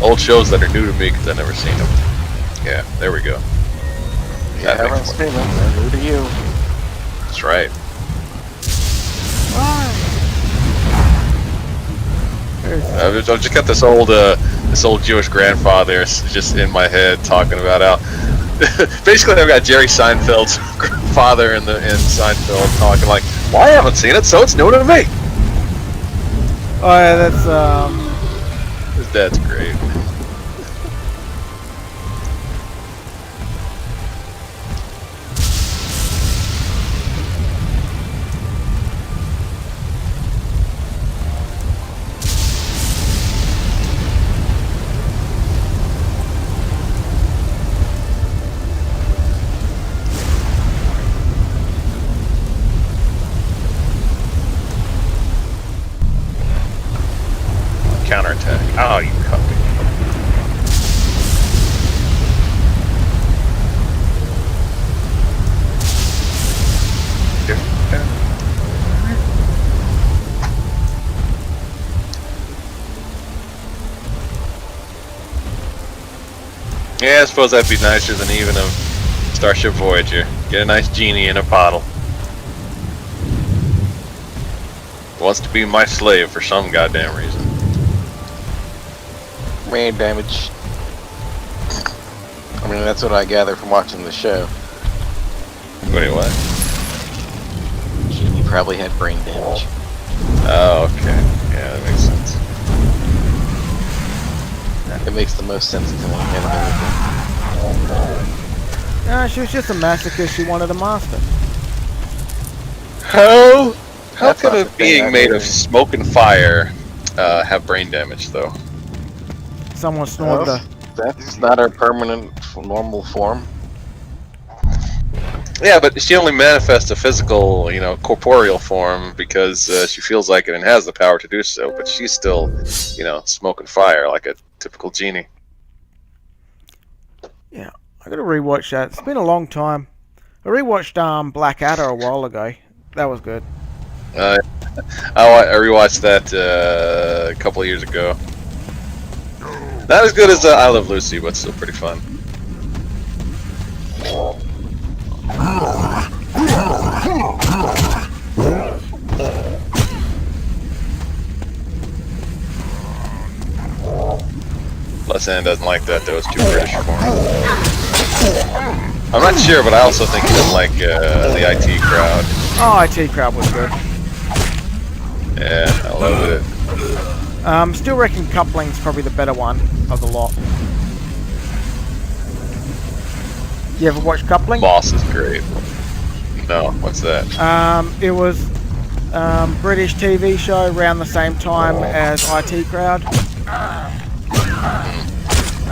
Old shows that are new to me because I've never seen them. Yeah, there we go. Yeah, everyone's saying they're new to you. That's right. I've just got this old Jewish grandfather just in my head talking about how basically I've got Jerry Seinfeld's father in Seinfeld talking like, well, I haven't seen it, so it's new to me. Oh yeah, that's His dad's great. Counterattack. Oh, you cunt. Yeah, I suppose that'd be nicer than even a Starship Voyager. Get a nice genie in a bottle. Wants to be my slave for some goddamn reason. Brain damage. I mean, that's what I gather from watching the show. Wait, what? He probably had brain damage. Oh, okay. Yeah, that makes sense. It makes the most sense to me. nah, she was just a masochist. She wanted a master. How That's could not a the thing being I made mean. of smoke and fire have brain damage, though? Someone snorted her. That's not her permanent normal form. Yeah, but she only manifests a physical, you know, corporeal form because she feels like it and has the power to do so. But she's still, you know, smoke and fire like a typical genie. Yeah, I gotta rewatch that. It's been a long time. I rewatched Blackadder a while ago. That was good. I rewatched that a couple of years ago. Not as good as I Love Lucy, but still pretty fun. Les Ann doesn't like that, though. It's too British for him. I'm not sure, but I also think he doesn't like the IT crowd. Oh, IT crowd was good. Yeah, I love it. Still reckon Coupling's probably the better one of the lot. You ever watch Coupling? Boss is great. No, what's that? It was British TV show around the same time as IT Crowd.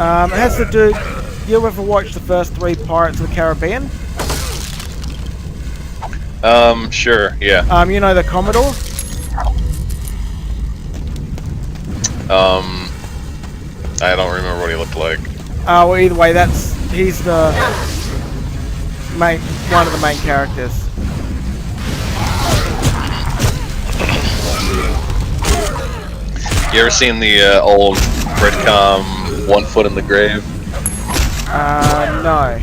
It has to do... You ever watch the first 3 Pirates of the Caribbean? Sure, yeah. You know the Commodore? I don't remember what he looked like. Well, either way, he's the one of the main characters. You ever seen the old Britcom One Foot in the Grave? No.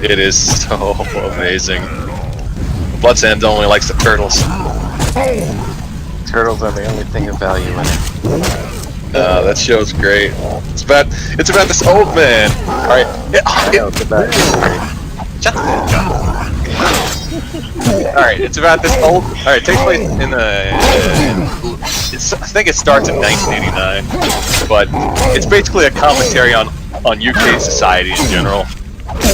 It is so amazing. Bloodsand only likes the turtles. Turtles are the only thing of value in it. That show's great. It's about this old man. All right. Shut the All right. It's about this old. All right. It takes place in the. I think it starts in 1989, but it's basically a commentary on UK society in general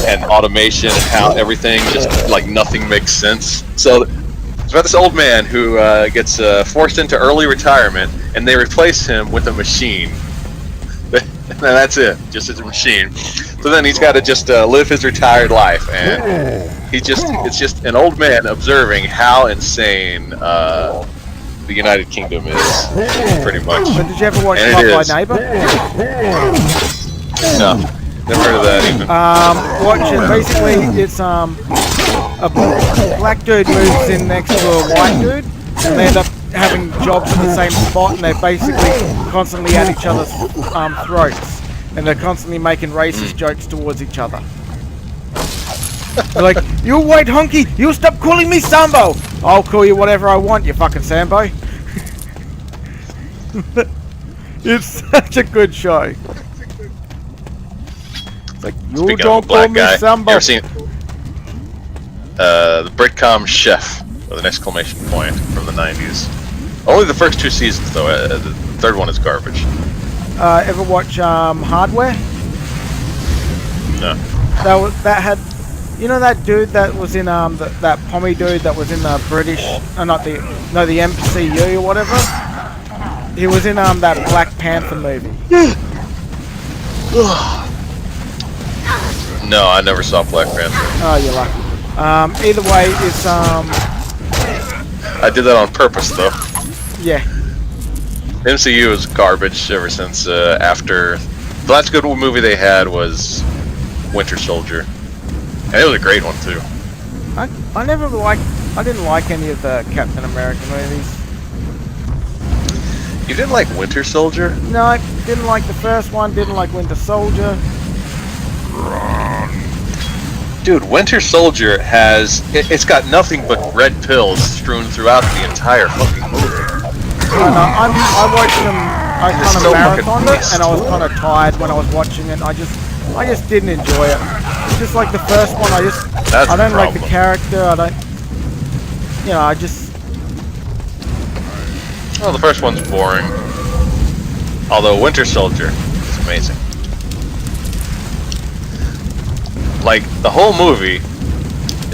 and automation and how everything just like nothing makes sense. So it's about this old man who gets forced into early retirement, and they replace him with a machine. And that's it, just as a machine. So then he's got to just live his retired life, and it's just an old man observing how insane the United Kingdom is, pretty much. But did you ever watch Love Thy Neighbour? No, never heard of that even. Watch it. Basically, it's a black dude moves in next to a white dude, and they end up having jobs in the same spot, and they're basically constantly at each other's throats, and they're constantly making racist jokes towards each other. They're like, "You white honky, you stop calling me Sambo! I'll call you whatever I want, you fucking Sambo." It's such a good show. It's like, you Speaking don't call me Sambo. You ever seen the Britcom Chef with an exclamation point from the 90s? Only the first 2 seasons though. The third one is garbage. Ever watch Hardware? No. That had, you know that dude that was in that Pommy dude that was in the British, the MCU or whatever. He was in that Black Panther movie. No, I never saw Black Panther. Oh, you're lucky. Either way, it's I did that on purpose though. Yeah. MCU is garbage ever since after. The last good movie they had was Winter Soldier, and it was a great one too. I didn't like any of the Captain America movies. You didn't like Winter Soldier? No, I didn't like the first one. Didn't like Winter Soldier. Dude, Winter Soldier it's got nothing but red pills strewn throughout the entire fucking movie. I watched them. I kind of marathoned it, and I was kind of tired when I was watching it. I just didn't enjoy it. Just like the first one, I don't like the character. I just. Well, the first one's boring. Although Winter Soldier is amazing. Like, the whole movie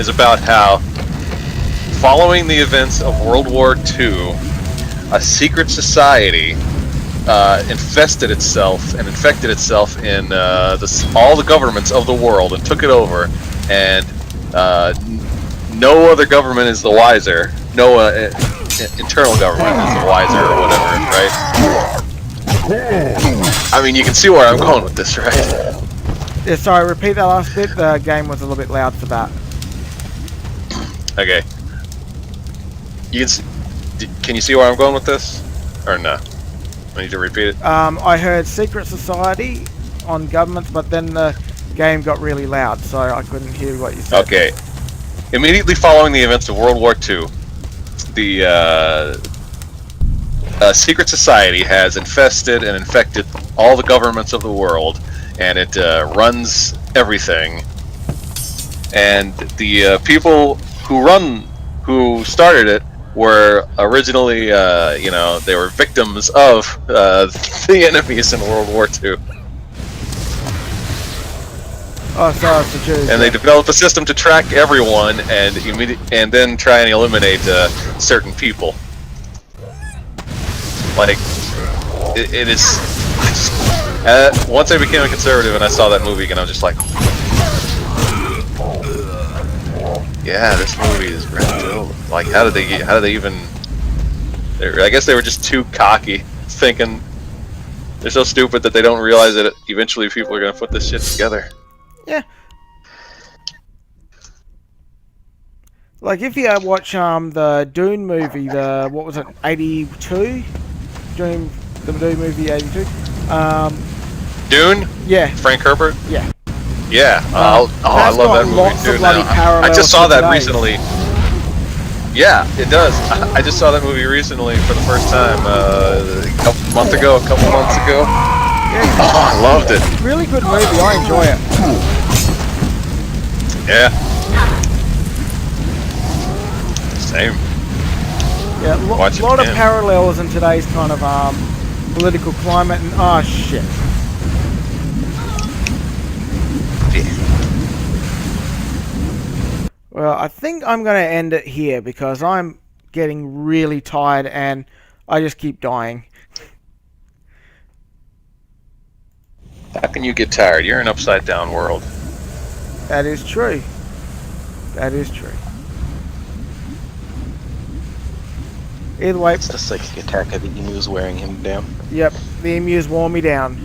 is about how, following the events of World War II, a secret society infested itself and infected itself in all the governments of the world and took it over, and no other government is the wiser. No internal government is the wiser or whatever, right? I mean, you can see where I'm going with this, right? Yeah, sorry, repeat that last bit. The game was a little bit loud for that. Okay. Can you see where I'm going with this? Or no? I need to repeat it? I heard secret society on governments, but then the game got really loud, so I couldn't hear what you said. Okay. Immediately following the events of World War II, the secret society has infested and infected all the governments of the world, and it runs everything. And the people who started it were originally, they were victims of the enemies in World War II. Oh, sorry, it's the Jews. And they develop a system to track everyone and then try and eliminate certain people. Like, it is. Once I became a conservative and I saw that movie again, I was just like, yeah, this movie is real. Like, how did they even? I guess they were just too cocky, thinking they're so stupid that they don't realize that eventually people are gonna put this shit together. Yeah. Like if you watch the Dune movie, the what was it, 82? Dune, the Dune movie 82. Dune? Yeah. Frank Herbert? Yeah. Yeah. I love that movie too. I just saw that recently. Yeah, it does. I just saw that movie recently for the first time a couple months ago. Yeah, oh, I loved it. Really good movie. I enjoy it. Yeah. Same. Yeah, a lot of parallels in today's kind of political climate, and oh shit. Well, I think I'm going to end it here because I'm getting really tired and I just keep dying. How can you get tired? You're in an upside down world. That is true. That is true. Either way. It's the psychic attack of the emus wearing him down. Yep, the emus wore me down.